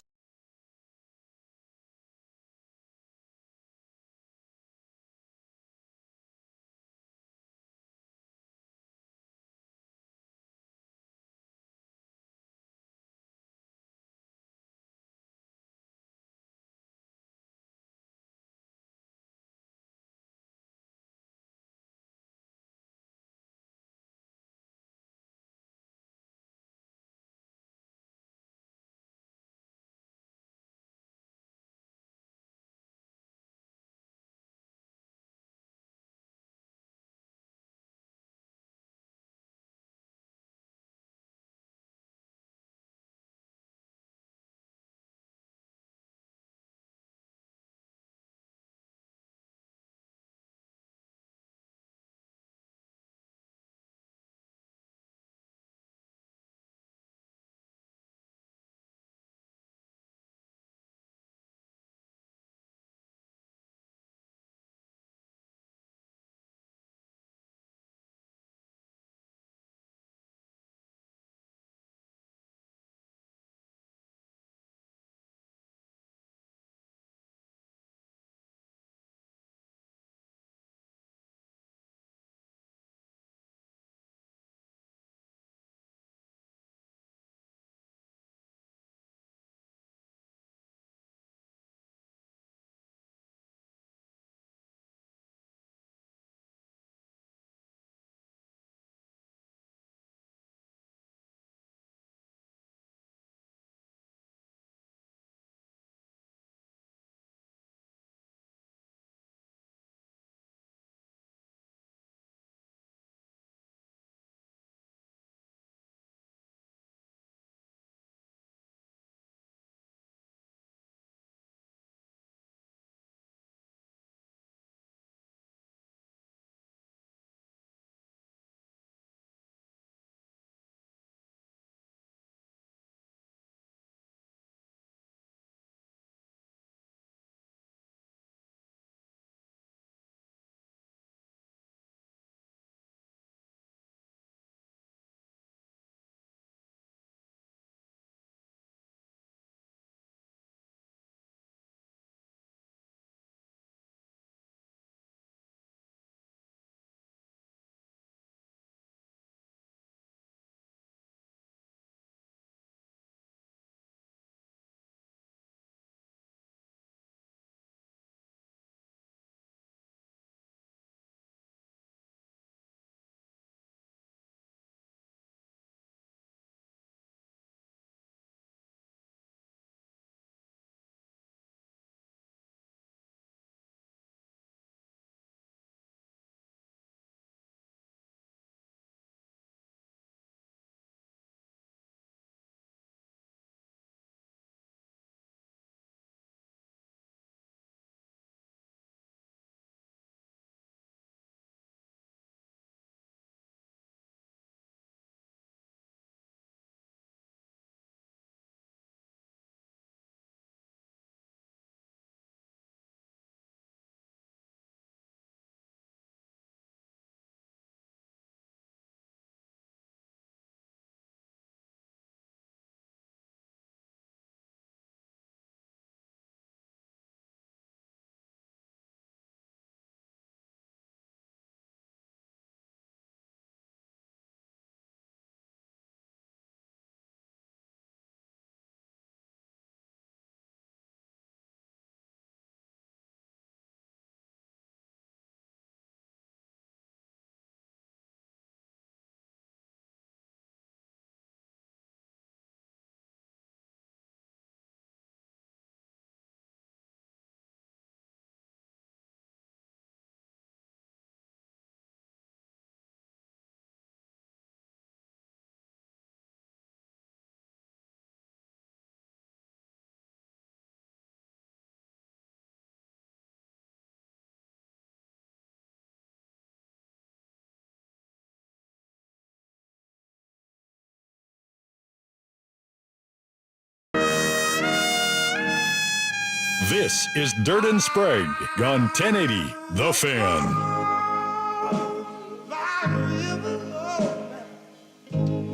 This is Dirt and Sprague on 1080 The Fan.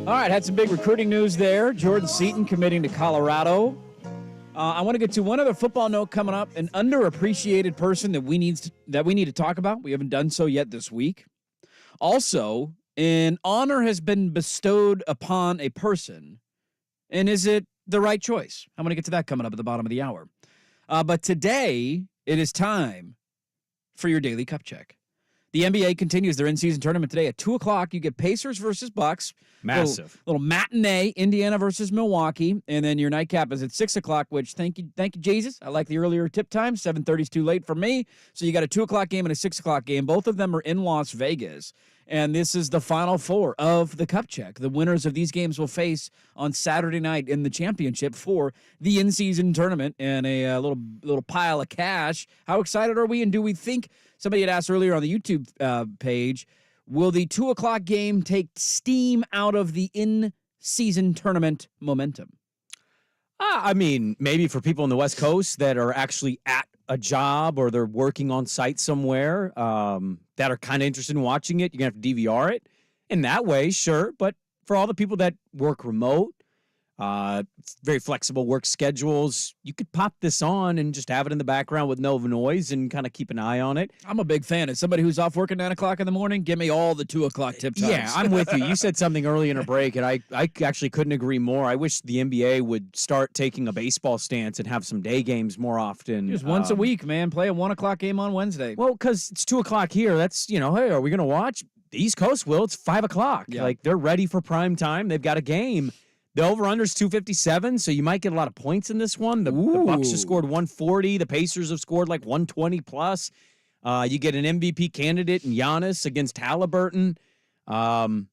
All right, had some big recruiting news there. Jordan Seaton committing to Colorado. I want to get to one other football note coming up, an underappreciated person that we need to talk about. We haven't done so yet this week. Also, an honor has been bestowed upon a person, and is it the right choice? I'm going to get to that coming up at the bottom of the hour. But today, it is time for your daily cup check. The NBA continues their in-season tournament today at 2 o'clock. You get Pacers versus Bucks. Massive. Little matinee, Indiana versus Milwaukee. And then your nightcap is at 6 o'clock, which thank you, Jesus. I like the earlier tip time. 7:30 is too late for me. So you got a 2 o'clock game and a 6 o'clock game. Both of them are in Las Vegas. And this is the Final Four of the Cup Check. The winners of these games will face on Saturday night in the championship for the in-season tournament and a little pile of cash. How excited are we? And do we think, somebody had asked earlier on the YouTube page, will the 2 o'clock game take steam out of the in-season tournament momentum? I mean, maybe for people on the West Coast that are actually at a job or they're working on site somewhere that are kind of interested in watching it, you're going to have to DVR it. In that way, sure. But for all the people that work remote, very flexible work schedules, you could pop this on and just have it in the background with no noise and kind of keep an eye on it. I'm a big fan. As somebody who's off work at 9 o'clock in the morning, give me all the 2 o'clock tip times. Yeah, I'm with you. You said something early in a break, and I actually couldn't agree more. I wish the NBA would start taking a baseball stance and have some day games more often. Just once a week, man. Play a 1 o'clock game on Wednesday. Well, because it's 2 o'clock here. That's, hey, are we going to watch? The East Coast will. It's 5 o'clock. Yeah. Like, they're ready for prime time. They've got a game. The over-under is 257, so you might get a lot of points in this one. The Bucks have scored 140. The Pacers have scored like 120 plus. You get an MVP candidate in Giannis against Halliburton. I'm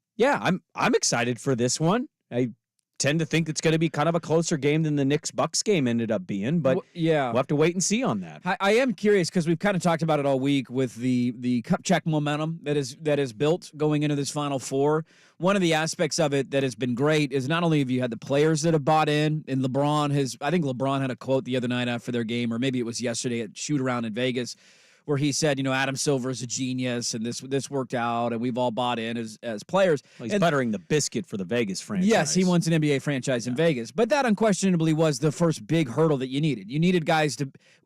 excited for this one. I tend to think it's going to be kind of a closer game than the Knicks-Bucks game ended up being, but we'll have to wait and see on that. I am curious because we've kind of talked about it all week with the cup check momentum that is built going into this Final Four. One of the aspects of it that has been great is not only have you had the players that have bought in, and I think LeBron had a quote the other night after their game, or maybe it was yesterday at shoot around in Vegas, where he said, Adam Silver is a genius, and this worked out, and we've all bought in as players. Well, he's buttering the biscuit for the Vegas franchise. Yes, he wants an NBA franchise in Vegas. But that unquestionably was the first big hurdle that you needed. You needed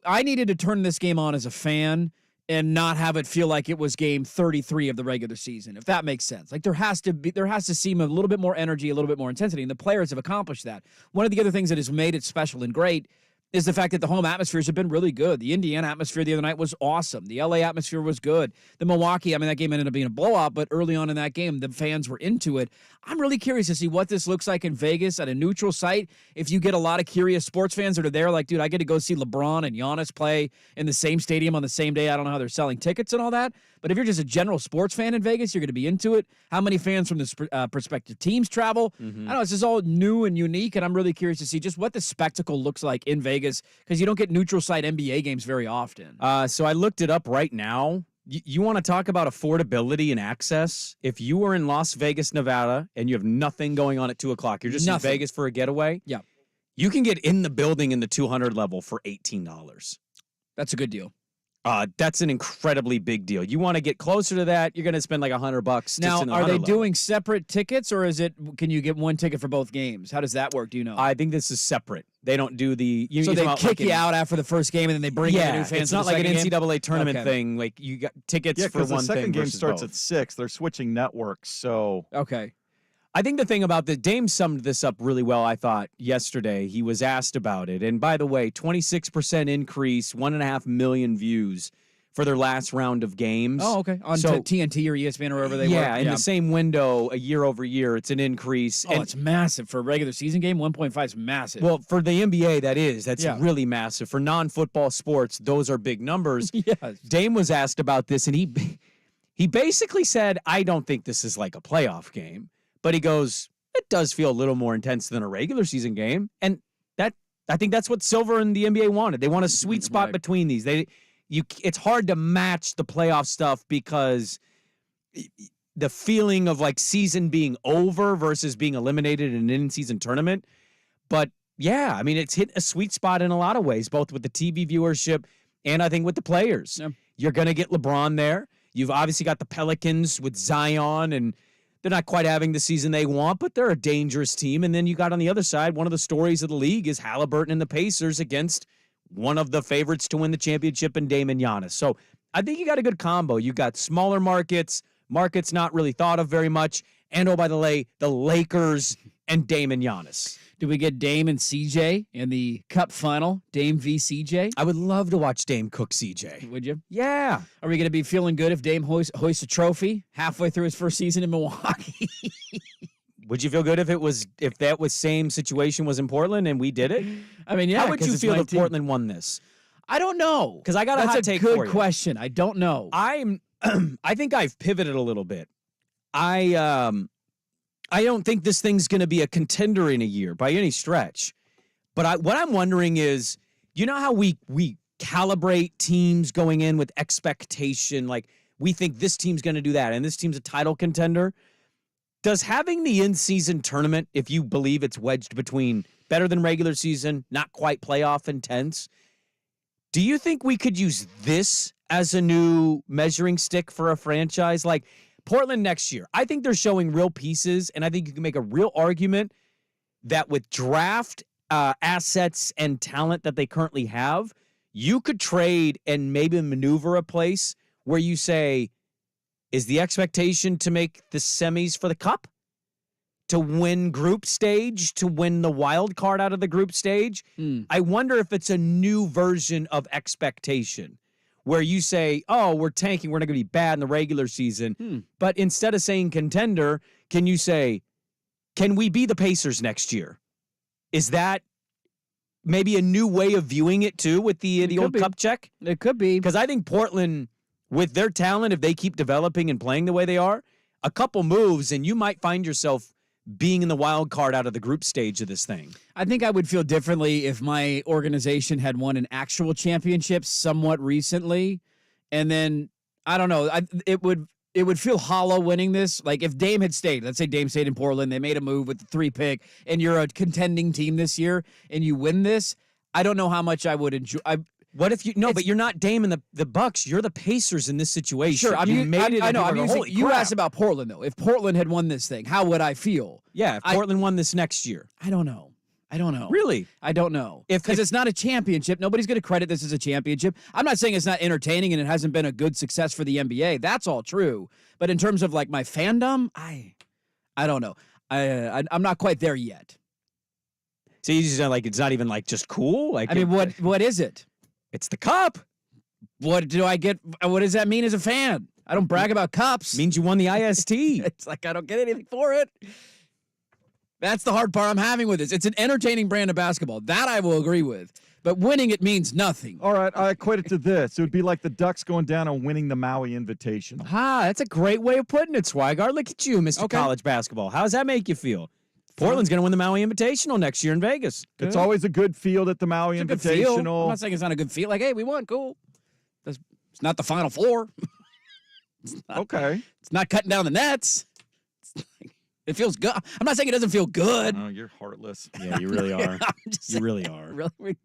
I needed to turn this game on as a fan and not have it feel like it was game 33 of the regular season, if that makes sense. Like there has to seem a little bit more energy, a little bit more intensity, and the players have accomplished that. One of the other things that has made it special and great is the fact that the home atmospheres have been really good. The Indiana atmosphere the other night was awesome. The LA atmosphere was good. The Milwaukee, that game ended up being a blowout, but early on in that game, the fans were into it. I'm really curious to see what this looks like in Vegas at a neutral site. If you get a lot of curious sports fans that are there, like, dude, I get to go see LeBron and Giannis play in the same stadium on the same day. I don't know how they're selling tickets and all that. But if you're just a general sports fan in Vegas, you're going to be into it. How many fans from the prospective teams travel? I don't know. This is all new and unique, and I'm really curious to see just what the spectacle looks like in Vegas because you don't get neutral site NBA games very often. So I looked it up right now. You want to talk about affordability and access? If you were in Las Vegas, Nevada, and you have nothing going on at 2 o'clock, you're just in Vegas for a getaway, yeah, you can get in the building in the 200 level for $18. That's a good deal. That's an incredibly big deal. You want to get closer to that, you're going to spend like $100. Now, are they doing separate tickets, or can you get one ticket for both games? How does that work? Do you know? I think this is separate. They don't do the... So they kick you out after the first game, and then they bring in the new fans. It's not like an NCAA tournament Okay. thing. Like, you got tickets for one thing. the second game starts both. at 6. They're switching networks, so... Okay. I think the thing about Dame summed this up really well, I thought, yesterday. He was asked about it. And by the way, 26% increase, 1.5 million views for their last round of games. Oh, okay. On TNT or ESPN or wherever they were. Yeah, in the same window, a year over year, it's an increase. Oh, it's massive. For a regular season game, 1.5 is massive. Well, for the NBA, that's really massive. For non-football sports, those are big numbers. Yes. Dame was asked about this, and he basically said, I don't think this is like a playoff game. But he goes, it does feel a little more intense than a regular season game. And I think that's what Silver and the NBA wanted. They want a sweet spot between these. It's hard to match the playoff stuff because the feeling of like season being over versus being eliminated in an in-season tournament. But Yeah, I mean, it's hit a sweet spot in a lot of ways, both with the TV viewership and I think with the players. Yeah. You're going to get LeBron there. You've obviously got the Pelicans with Zion, and they're not quite having the season they want, but they're a dangerous team. And then you got on the other side, one of the stories of the league is Halliburton and the Pacers against one of the favorites to win the championship in Dame and Giannis. So I think you got a good combo. You got smaller markets not really thought of very much, and oh, by the way, the Lakers and Dame and Giannis. Do we get Dame and CJ in the Cup final? Dame v. CJ? I would love to watch Dame cook CJ. Would you? Yeah. Are we going to be feeling good if Dame hoists a trophy halfway through his first season in Milwaukee? Would you feel good if that was same situation was in Portland and we did it? I mean, yeah. How would you feel if Portland won this? I don't know. Because I got a hot take for you. That's a good question. I don't know. I think I've pivoted a little bit. I don't think this thing's going to be a contender in a year by any stretch. But what I'm wondering is, you know how we calibrate teams going in with expectation, like we think this team's going to do that and this team's a title contender? Does having the in-season tournament, if you believe it's wedged between better than regular season, not quite playoff intense, do you think we could use this as a new measuring stick for a franchise? Like Portland next year, I think they're showing real pieces, and I think you can make a real argument that with draft assets and talent that they currently have, you could trade and maybe maneuver a place where you say, is the expectation to make the semis for the Cup? To win group stage? To win the wild card out of the group stage? I wonder if it's a new version of expectation where you say, oh, we're tanking, we're not going to be bad in the regular season. But instead of saying contender, can you say, can we be the Pacers next year? Is that maybe a new way of viewing it too with the old cup check? It could be. Because I think Portland, with their talent, if they keep developing and playing the way they are, a couple moves and you might find yourself being in the wild card out of the group stage of this thing. I think I would feel differently if my organization had won an actual championship somewhat recently. And then, I don't know, it would feel hollow winning this. Like if Dame had stayed, let's say Dame stayed in Portland, they made a move with the 3 pick, and you're a contending team this year, and you win this, I don't know how much I would enjoy. What if but you're not Dame and the Bucks. You're the Pacers in this situation. Sure, I know. You crap. asked about Portland, though. If Portland had won this thing, how would I feel? Yeah, if Portland won this next year. I don't know. Really? I don't know. Because it's not a championship. Nobody's going to credit this as a championship. I'm not saying it's not entertaining and it hasn't been a good success for the NBA. That's all true. But in terms of like my fandom, I don't know. I'm not quite there yet. So you just like it's not even like just cool. Like I mean, what is it? It's the cup. What do I get? What does that mean as a fan? I don't brag about cups. Means you won the IST. It's like I don't get anything for it. That's the hard part I'm having with this. It's an entertaining brand of basketball. That I will agree with. But winning it means nothing. All right, I equate it to this. It would be like the Ducks going down and winning the Maui Invitational. That's a great way of putting it, Swigart. Look at you, Mr. College Basketball. How does that make you feel? Portland's going to win the Maui Invitational next year in Vegas. Good. It's always a good field at the Maui Invitational. I'm not saying it's not a good field. Like, hey, we won. Cool. It's not the Final Four. Okay. It's not cutting down the nets. It feels good. I'm not saying it doesn't feel good. Oh, you're heartless. Yeah, you really are. You really are. Really?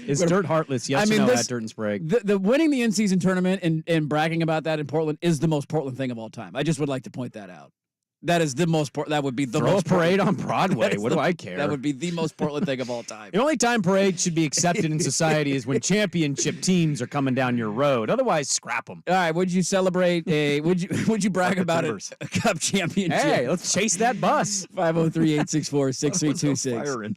Is Dirt heartless? Yes or no at Dirt and Sprague? The winning the in-season tournament and bragging about that in Portland is the most Portland thing of all time. I just would like to point that out. That is the most. That would be the Throw most a parade on Broadway. What do I care? That would be the most Portland thing of all time. The only time parades should be accepted in society is when championship teams are coming down your road. Otherwise, scrap them. All right. Would you celebrate a? Would you brag about a Cup championship? Hey, let's chase that bus. 503-864-6326.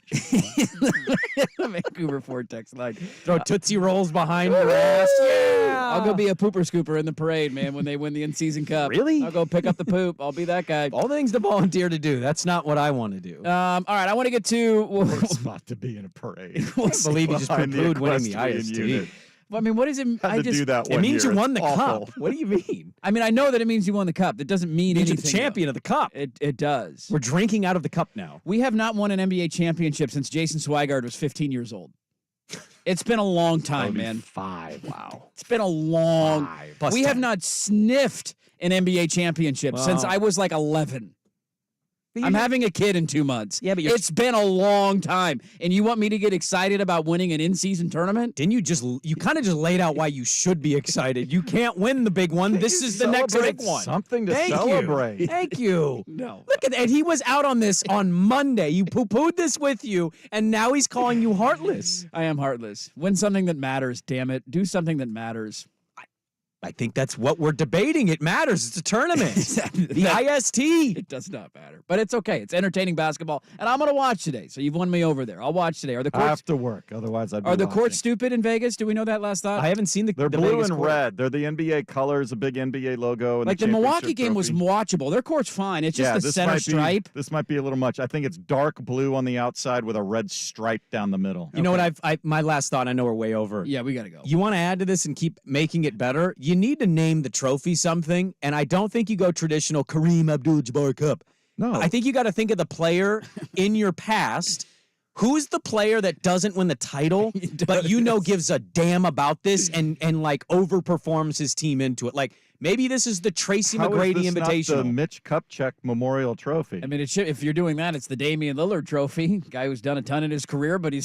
The Vancouver Ford text line. Throw Tootsie Rolls behind your ass. Yeah. I'll go be a pooper scooper in the parade, man. When they win the in-season cup. Really? I'll go pick up the poop. I'll be that guy. All things to volunteer to do. That's not what I want to do. All right, I want to get to spot to be in a parade. I believe you just poo-pooed winning the IST. Well, I mean, what does it? It means you won the cup. What do you mean? I mean, I know that it means you won the cup. That doesn't mean anything. You're the champion of the cup. It does. We're drinking out of the cup now. We have not won an NBA championship since Jason Swigart was 15 years old. It's been a long time, man. 5. Wow. It's been a long. 5. We have not sniffed an NBA championship since I was like 11. I'm having a kid in 2 months. Yeah, but it's been a long time. And you want me to get excited about winning an in-season tournament? Didn't you kind of just laid out why you should be excited. You can't win the big one. This is the next big one. Something to celebrate. Thank you. No. Look at that. And he was out on this on Monday. You poo-pooed this with you, and now he's calling you heartless. I am heartless. Win something that matters, damn it. Do something that matters. I think that's what we're debating. It matters. It's a tournament. The IST. It does not matter. But it's okay. It's entertaining basketball. And I'm going to watch today. So you've won me over there. I'll watch today. Are the courts, I have to work. Otherwise, I'd be Are the watching. courts stupid in Vegas? Do we know that last thought? I haven't seen They're the blue Vegas and court. red. They're the NBA colors, a big NBA logo. And Like the Milwaukee game was watchable. Their court's fine. It's just the center stripe. This might be a little much. I think it's dark blue on the outside with a red stripe down the middle. You know what? My last thought, I know we're way over. Yeah, we got to go. You want to add to this and keep making it better? You need to name the trophy something, and I don't think you go traditional Kareem Abdul-Jabbar Cup. No. I think you got to think of the player in your past. Who's the player that doesn't win the title, but gives a damn about this and like overperforms his team into it? Like maybe this is the Tracy McGrady Invitational. Not the Mitch Kupchak Memorial Trophy. I mean, if you're doing that, it's the Damian Lillard Trophy. Guy who's done a ton in his career, but he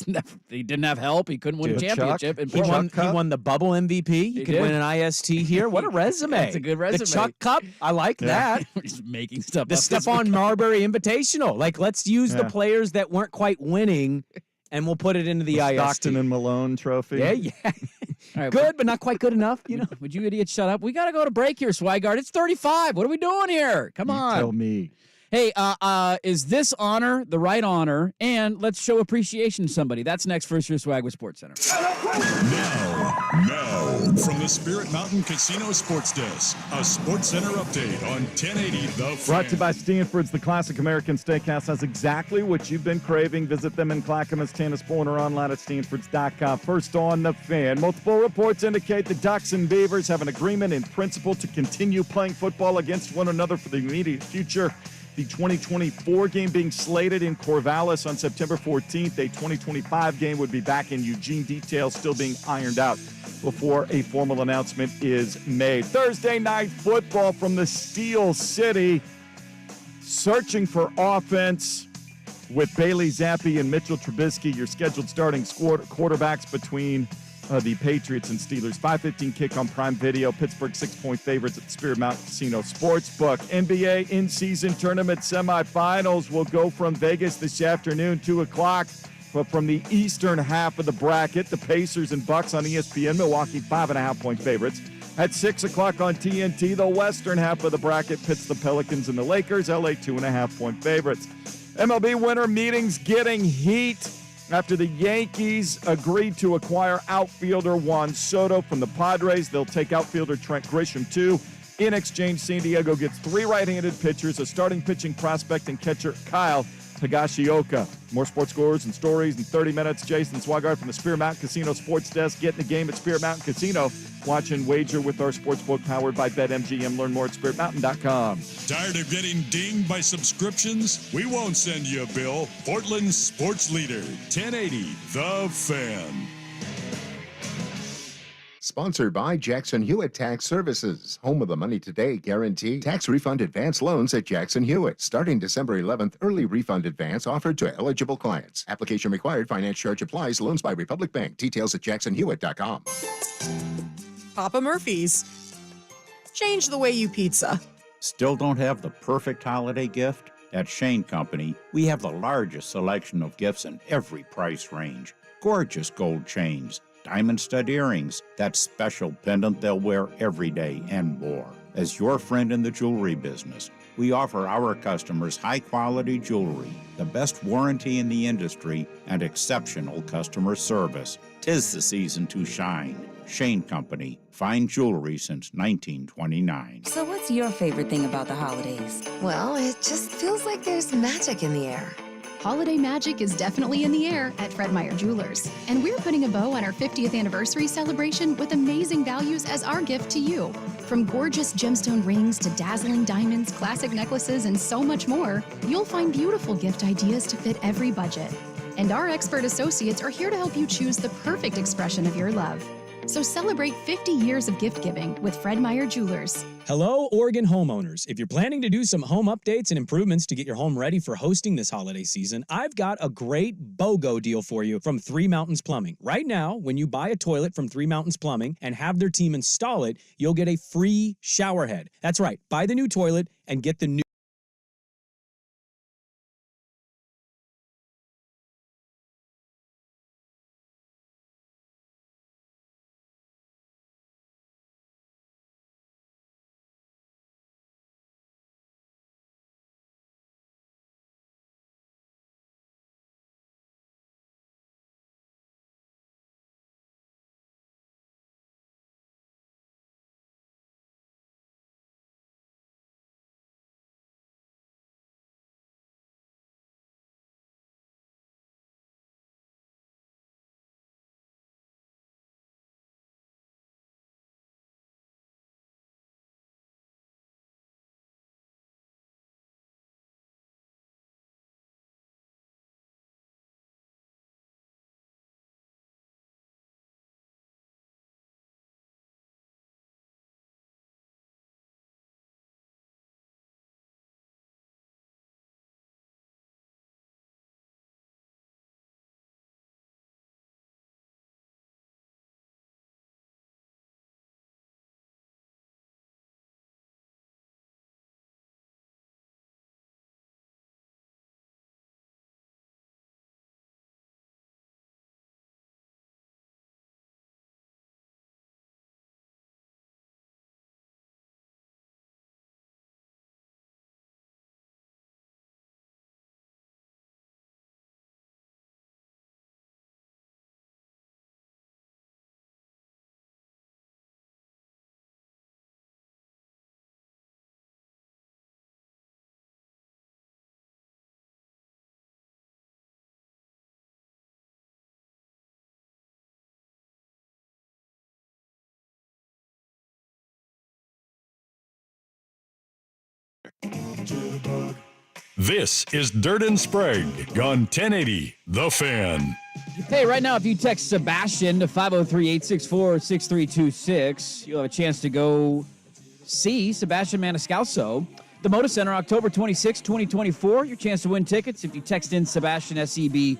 didn't have help. He couldn't win a championship. And he won the bubble MVP. He could win an IST here. What a resume! That's a good resume. The Chuck Cup. I like that. He's making stuff. The up Stephon Marbury Invitational. Like, let's use the players that weren't quite winning, and we'll put it into the IST. Stockton and Malone Trophy. Yeah. All right, good, but not quite good enough. Would you idiots shut up? We got to go to break here, Swigard. It's 35. What are we doing here? Come on. Tell me. Hey, is this honor the right honor? And let's show appreciation to somebody. That's next. First Year Swag with Sports Center. Now, from the Spirit Mountain Casino Sports Desk, a Sports Center update on 1080 The Fan. Brought to you by Stanford's. The classic American Steakhouse has exactly what you've been craving. Visit them in Clackamas, Tanaspoint, or online at stanfords.com. First on The Fan. Multiple reports indicate the Ducks and Beavers have an agreement in principle to continue playing football against one another for the immediate future. The 2024 game being slated in Corvallis on September 14th. A 2025 game would be back in Eugene. Details still being ironed out before a formal announcement is made. Thursday night football from the Steel City. Searching for offense with Bailey Zappi and Mitchell Trubisky, your scheduled starting quarterbacks between the Patriots and Steelers. 5:15 kick on Prime Video. Pittsburgh 6-point favorites at the Spirit Mountain Casino Sportsbook. NBA in-season tournament semifinals will go from Vegas this afternoon, 2 o'clock. But from the eastern half of the bracket, the Pacers and Bucks on ESPN. Milwaukee 5.5-point favorites. At 6 o'clock on TNT, the western half of the bracket pits the Pelicans and the Lakers. LA 2.5-point favorites. MLB winter meetings getting heat after the Yankees agreed to acquire outfielder Juan Soto from the Padres. They'll take outfielder Trent Grisham, too. In exchange, San Diego gets 3 right-handed pitchers, a starting pitching prospect, and catcher Kyle Higashioka. More sports scores and stories in 30 minutes. Jason Swigard from the Spear Mountain Casino Sports Desk. Getting the game at Spear Mountain Casino. Watch and wager with our sportsbook powered by BetMGM. Learn more at SpiritMountain.com. Tired of getting dinged by subscriptions? We won't send you a bill. Portland's sports leader, 1080 The Fan. Sponsored by Jackson Hewitt Tax Services, home of the Money Today guarantee. Tax refund advance loans at Jackson Hewitt. Starting December 11th, early refund advance offered to eligible clients. Application required. Finance charge applies. Loans by Republic Bank. Details at jacksonhewitt.com. Papa Murphy's. Change the way you pizza. Still don't have the perfect holiday gift? At Shane Company, we have the largest selection of gifts in every price range. Gorgeous gold chains, diamond stud earrings, that special pendant they'll wear every day, and more. As your friend in the jewelry business, we offer our customers high-quality jewelry, the best warranty in the industry, and exceptional customer service. 'Tis the season to shine. Shane Company, fine jewelry since 1929. So what's your favorite thing about the holidays? Well, it just feels like there's magic in the air. Holiday magic is definitely in the air at Fred Meyer Jewelers. And we're putting a bow on our 50th anniversary celebration with amazing values as our gift to you. From gorgeous gemstone rings to dazzling diamonds, classic necklaces, and so much more, you'll find beautiful gift ideas to fit every budget. And our expert associates are here to help you choose the perfect expression of your love. So celebrate 50 years of gift giving with Fred Meyer Jewelers. Hello, Oregon homeowners. If you're planning to do some home updates and improvements to get your home ready for hosting this holiday season, I've got a great BOGO deal for you from Three Mountains Plumbing. Right now, when you buy a toilet from Three Mountains Plumbing and have their team install it, you'll get a free shower head. That's right. Buy the new toilet and get the new This is Dirt and Sprague on 1080 The Fan. Hey, right now, if you text Sebastian to 503-864-6326, you'll have a chance to go see Sebastian Maniscalco. The Moda Center, October 26, 2024. Your chance to win tickets if you text in Sebastian, S-E-B-A-S-T-I-A-N.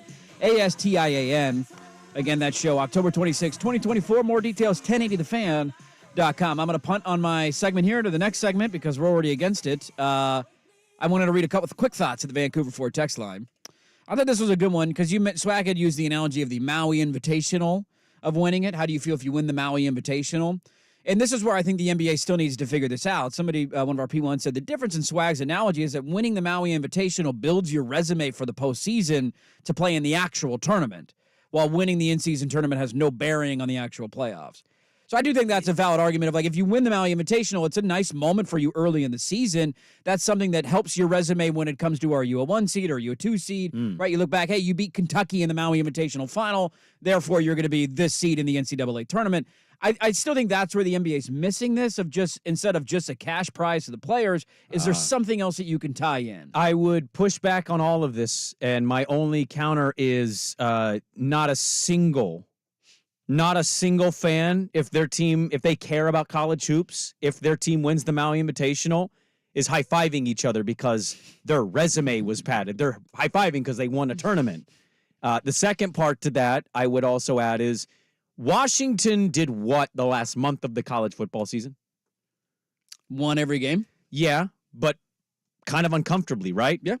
Again, that show, October 26, 2024. More details, 1080thefan.com. I'm going to punt on my segment here to the next segment because we're already against it. I wanted to read a couple of quick thoughts at the Vancouver Ford text line. I thought this was a good one because Swag had used the analogy of the Maui Invitational of winning it. How do you feel if you win the Maui Invitational? And this is where I think the NBA still needs to figure this out. Somebody, one of our P1 said, the difference in Swag's analogy is that winning the Maui Invitational builds your resume for the postseason to play in the actual tournament, while winning the in-season tournament has no bearing on the actual playoffs. So I do think that's a valid argument of, like, if you win the Maui Invitational, it's a nice moment for you early in the season. That's something that helps your resume when it comes to, are you a 1 seed or are you a 2 seed, right? You look back, hey, you beat Kentucky in the Maui Invitational final, therefore you're going to be this seed in the NCAA tournament. I still think that's where the NBA is missing this, of just, instead of just a cash prize to the players, is there something else that you can tie in? I would push back on all of this, and my only counter is not a single fan, if they care about college hoops, if their team wins the Maui Invitational, is high-fiving each other because their resume was padded. They're high-fiving because they won a tournament. The second part to that, I would also add, is Washington did what the last month of the college football season? Won every game? Yeah, but kind of uncomfortably, right? Yeah.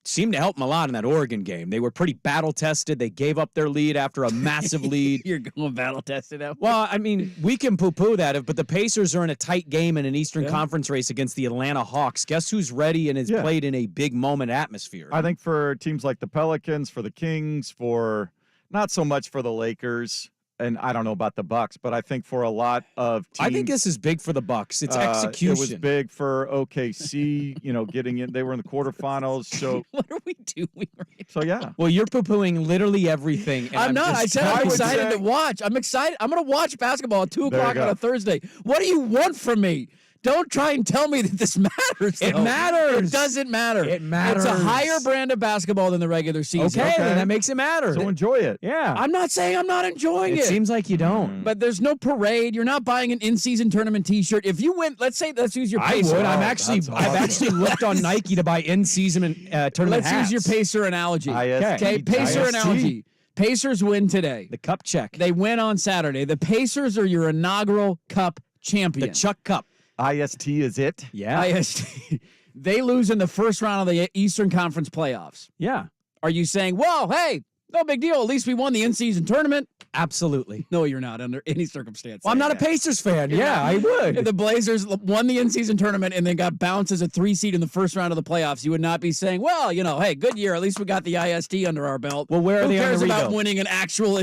Seemed to help them a lot in that Oregon game. They were pretty battle-tested. They gave up their lead after a massive lead. You're going battle-tested out. Well, I mean, we can poo-poo that, but the Pacers are in a tight game in an Eastern Conference race against the Atlanta Hawks. Guess who's ready and has played in a big moment atmosphere? I think for teams like the Pelicans, for the Kings, for not so much for the Lakers, and I don't know about the Bucks, but I think for a lot of teams, I think this is big for the Bucks. It's execution. It was big for OKC, getting in. They were in the quarterfinals. So what are we doing right So yeah. Well, you're poo-pooing literally everything. And I'm not. I said I'm excited say- to watch. I'm excited. I'm going to watch basketball at 2 There you o'clock on go. a Thursday. What do you want from me? Don't try and tell me that this matters. It though. matters. It doesn't matter. It matters. It's a higher brand of basketball than the regular season. Okay, then that makes it matter. So enjoy it. Yeah. I'm not saying I'm not enjoying it. It seems like you don't. But there's no parade. You're not buying an in-season tournament T-shirt. If you win, let's use your I Pacer. would. I've actually looked on Nike to buy in-season tournament Let's hats. use your Pacer analogy. IST. Okay, Pacer IST. analogy. Pacers win today. The cup check. They win on Saturday. The Pacers are your inaugural cup champion. The Chuck Cup. IST is it? Yeah. IST. They lose in the first round of the Eastern Conference playoffs. Yeah. Are you saying, well, hey, no big deal. At least we won the in-season tournament? Absolutely. No, you're not under any circumstance. Well, I'm not a Pacers fan. Yeah, I would. If the Blazers won the in-season tournament and then got bounced as a 3 seed in the first round of the playoffs, you would not be saying, well, hey, good year. At least we got the IST under our belt. Well, where are Who they on cares the about rebuild? winning an actual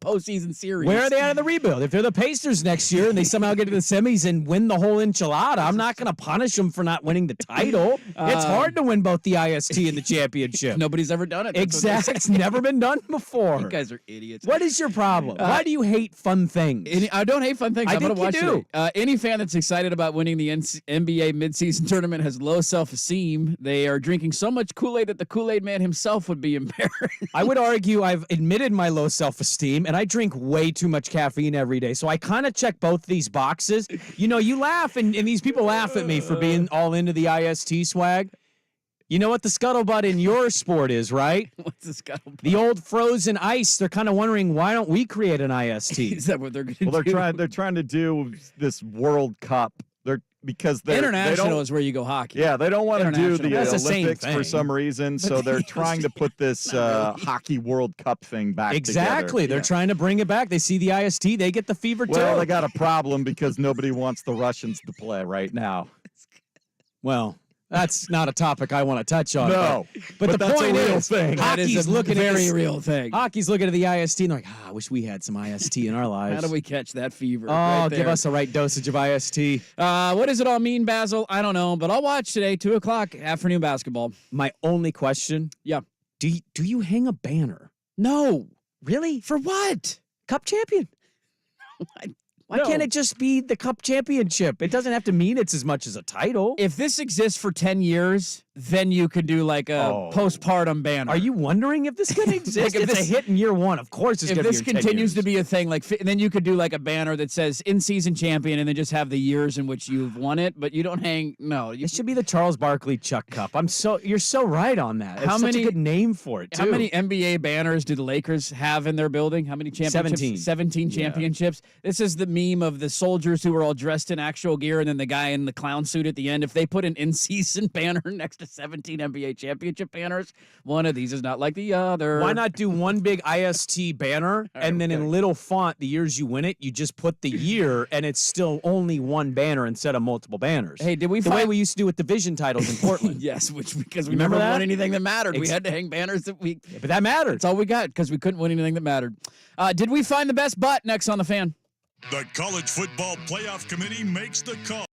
postseason series? Where are they out of the rebuild? If they're the Pacers next year and they somehow get to the semis and win the whole enchilada, I'm not going to punish them for not winning the title. It's hard to win both the IST and the championship. Nobody's ever done it. That's what they Exactly. say. It's never been done before. You guys are idiots. What is your problem? Why do you hate fun things? I don't hate fun things. I I'm going to think watch you do. it. Any fan that's excited about winning the NBA midseason tournament has low self-esteem. They are drinking so much Kool-Aid that the Kool-Aid man himself would be embarrassed. I would argue I've admitted my low self-esteem, and I drink way too much caffeine every day. So I kind of check both these boxes. You laugh, and these people laugh at me for being all into the IST swag. You know what the scuttlebutt in your sport is, right? What's the scuttlebutt? The old frozen ice. They're kind of wondering, why don't we create an IST? Is that what they're going to Well, do? they're trying to do this World Cup. International is where you go hockey. Yeah, they don't want to do the That's the same Olympics for thing. some reason, so they're trying to put this hockey World Cup thing back Exactly. together. They're trying to bring it back. They see the IST. They get the fever Well, too. they got a problem because nobody wants the Russians to play right now. Well, that's not a topic I want to touch on. No, but the that's point a real is, thing. That is hockey's a looking very at this, real thing. Hockey's looking at the IST and they're like, I wish we had some IST in our lives. How do we catch that fever? Oh, right give there? us the right dosage of IST. What does it all mean, Basil? I don't know, but I'll watch today, 2 o'clock, afternoon basketball. My only question. Yeah. Do you hang a banner? No. Really? For what? Cup champion. Why can't it just be the cup championship? It doesn't have to mean it's as much as a title. If this exists for 10 years, then you could do like a postpartum banner. Are you wondering if this could exist? Like if It's a this- hit in year one. Of course it's If going to be this in 10 continues years. to be a thing, then you could do like a banner that says in-season champion and then just have the years in which you've won it, but you don't hang, no. It should be the Charles Barkley Chuck Cup. You're so right on that. It's How such many- a good name for it, too. How many NBA banners do the Lakers have in their building? How many championships? 17. 17 championships. This is the meme of the soldiers who were all dressed in actual gear and then the guy in the clown suit at the end. If they put an in-season banner next to 17 NBA championship banners, one of these is not like the other. Why not do one big IST banner and then in little font, the years you win it, you just put the year and it's still only one banner instead of multiple banners. Hey, did we the way find- we used to do with division titles in Portland? Yes, because we Remember never that? won anything that mattered. We Ex- had to hang banners that we. But that mattered. That's all we got because we couldn't win anything that mattered. Did we find the best butt next on the fan? The College Football Playoff Committee makes the call.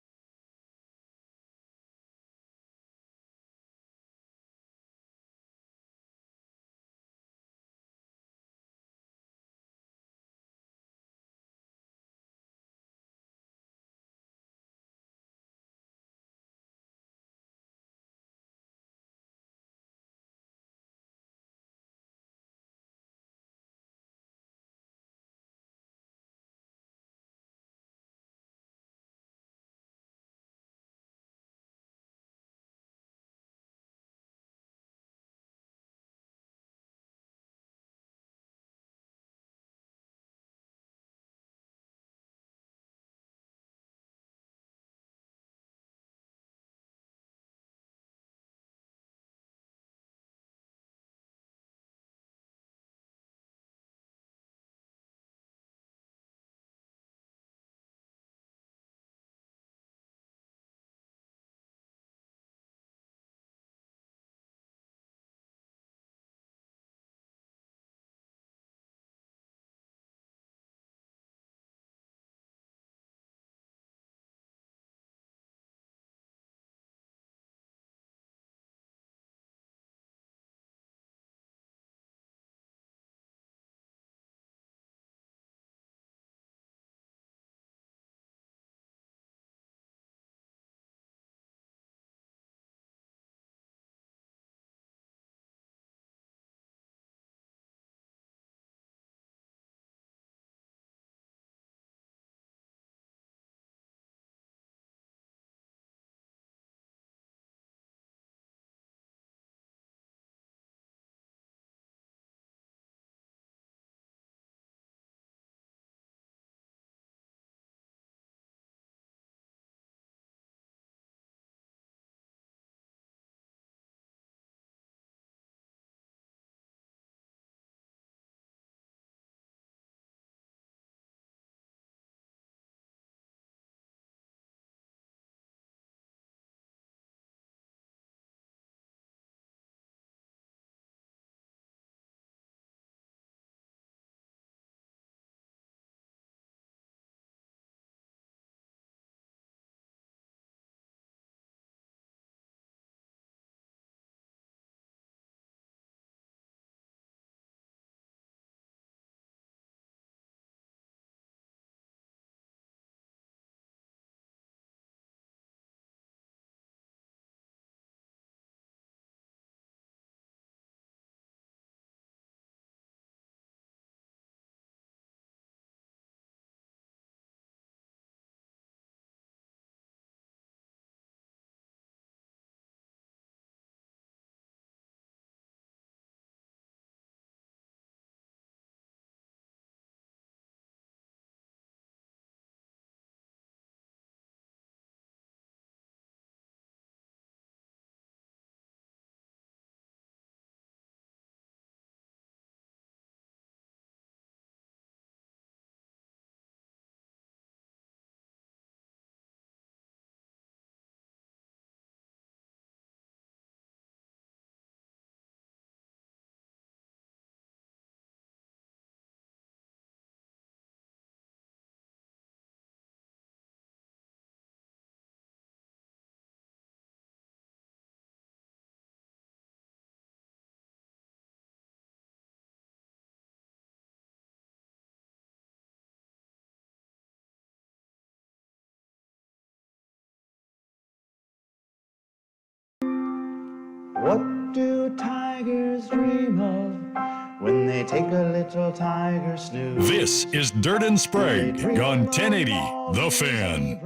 What do tigers dream of when they take a little tiger snooze? This is Dirt and Sprague on 1080 The Fan.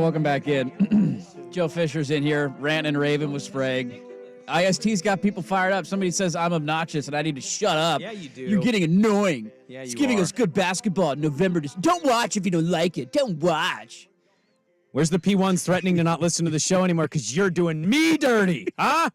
Welcome back in. Joe Fisher's in here, ranting and raving with Sprague. IST's got people fired up. Somebody says I'm obnoxious and I need to shut up. Yeah, you do. You're getting annoying. Yeah, It's you giving are. us good basketball in November. Just don't watch if you don't like it. Don't watch. Where's the P1s threatening to not listen to the show anymore because you're doing me dirty, huh?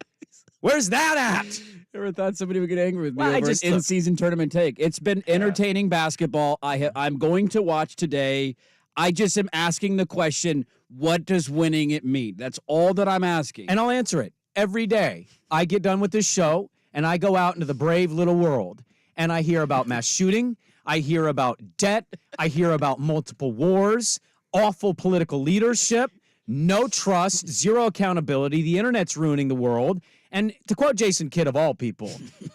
Where's that at? Never thought somebody would get angry with me Well, I over just- an in-season tournament take. It's been entertaining basketball. I'm going to watch today. I just am asking the question, what does winning it mean? That's all that I'm asking. And I'll answer it every day. I get done with this show, and I go out into the brave little world, and I hear about mass shooting. I hear about debt. I hear about multiple wars, awful political leadership, no trust, zero accountability. The internet's ruining the world. And to quote Jason Kidd of all people,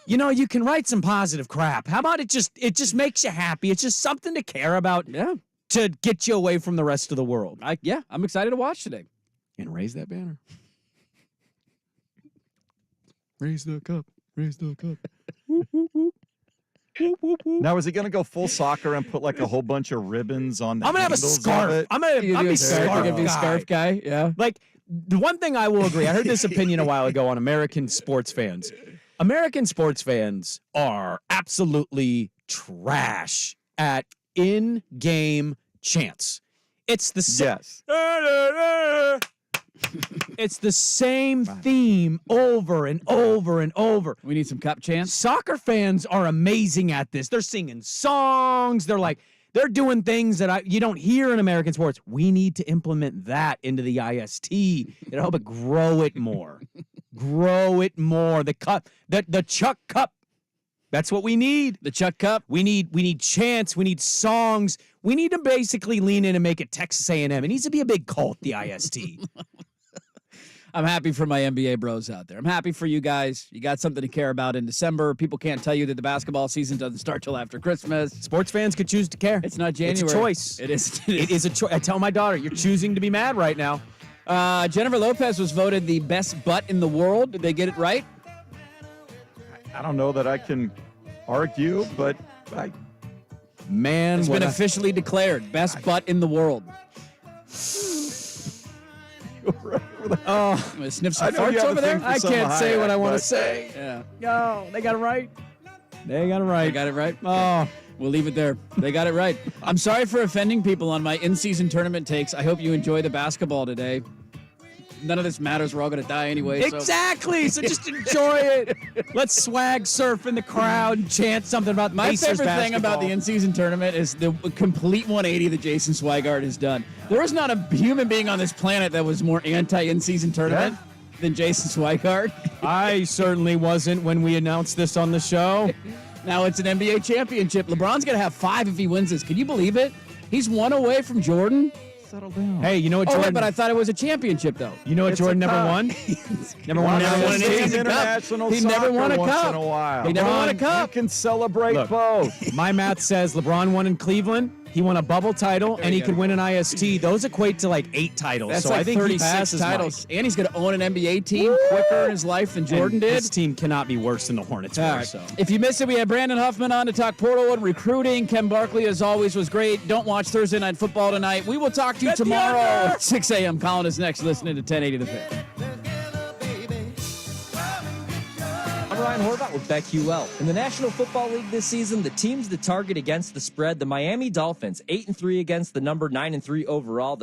you know, you can write some positive crap. How about it just makes you happy? It's just something to care about. Yeah. To get you away from the rest of the world. I'm excited to watch today. And raise that banner. Raise the cup. Raise the cup. Now, is he going to go full soccer and put like a whole bunch of ribbons on the I'm gonna have a handles of scarf. it? I'm gonna be scarf guy. Yeah. Like the one thing I will agree. I heard this opinion a while ago on American sports fans. American sports fans are absolutely trash at in-game chants. It's the same. Yes. It's the same theme over and over and over. We need some cup chants. Soccer fans are amazing at this. They're singing songs. They're doing things that you don't hear in American sports. We need to implement that into the IST. It'll help it grow it more. Grow it more. The cup, the Chuck Cup. That's what we need. The Chuck Cup. We need chants. We need songs. We need to basically lean in and make it Texas A&M. It needs to be a big cult, the IST. I'm happy for my NBA bros out there. I'm happy for you guys. You got something to care about in December. People can't tell you that the basketball season doesn't start till after Christmas. Sports fans could choose to care. It's not January. It's a choice. It is. It is a choice. I tell my daughter, you're choosing to be mad right now. Jennifer Lopez was voted the best butt in the world. Did they get it right? I don't know that I can argue, but It's been officially declared best butt in the world. Oh, sniff I some know you farts have a over there. thing for I Selma can't say what I Hayek, want to but- say. Yeah. No, they got it right. They got it right. They got it right. Oh, We'll leave it there. They got it right. I'm sorry for offending people on my in-season tournament takes. I hope you enjoy the basketball today. None of this matters. We're all going to die anyway. so- exactly. So just enjoy it. Let's swag surf in the crowd and chant something about My Pacers favorite thing about the basketball. in-season tournament is the complete 180 that Jason Swigart has done. There is not a human being on this planet that was more anti-in-season tournament than Jason Swigart. I certainly wasn't when we announced this on the show. Now it's an NBA championship. LeBron's going to have 5 if he wins this. Can you believe it? He's 1 away from Jordan. Settle down. Hey, you know what Oh, Jordan? wait, but I thought it was a championship, though. You know what It's Jordan a never cup. won? Never won an Never won an IST. in-season cup. International He never soccer won a once cup. in a while. He never won a cup. You can celebrate Look. both. My math says LeBron won in Cleveland. He won a bubble title, and he could win an IST. Those equate to like 8 titles. That's so like I think 36 he passes titles. Mike. And he's going to own an NBA team quicker in his life than Jordan And did. This team cannot be worse than the Hornets All were. right. So. If you missed it, we had Brandon Huffman on to talk portal and recruiting. Ken Barkley, as always, was great. Don't watch Thursday Night Football tonight. We will talk to you tomorrow at 6 a.m. Colin is next, listening to 1080 The Fan. I'm Ryan Horvat with BetQL. In the National Football League this season, the teams that target against the spread, the Miami Dolphins, 8-3 against the number, 9-3 overall.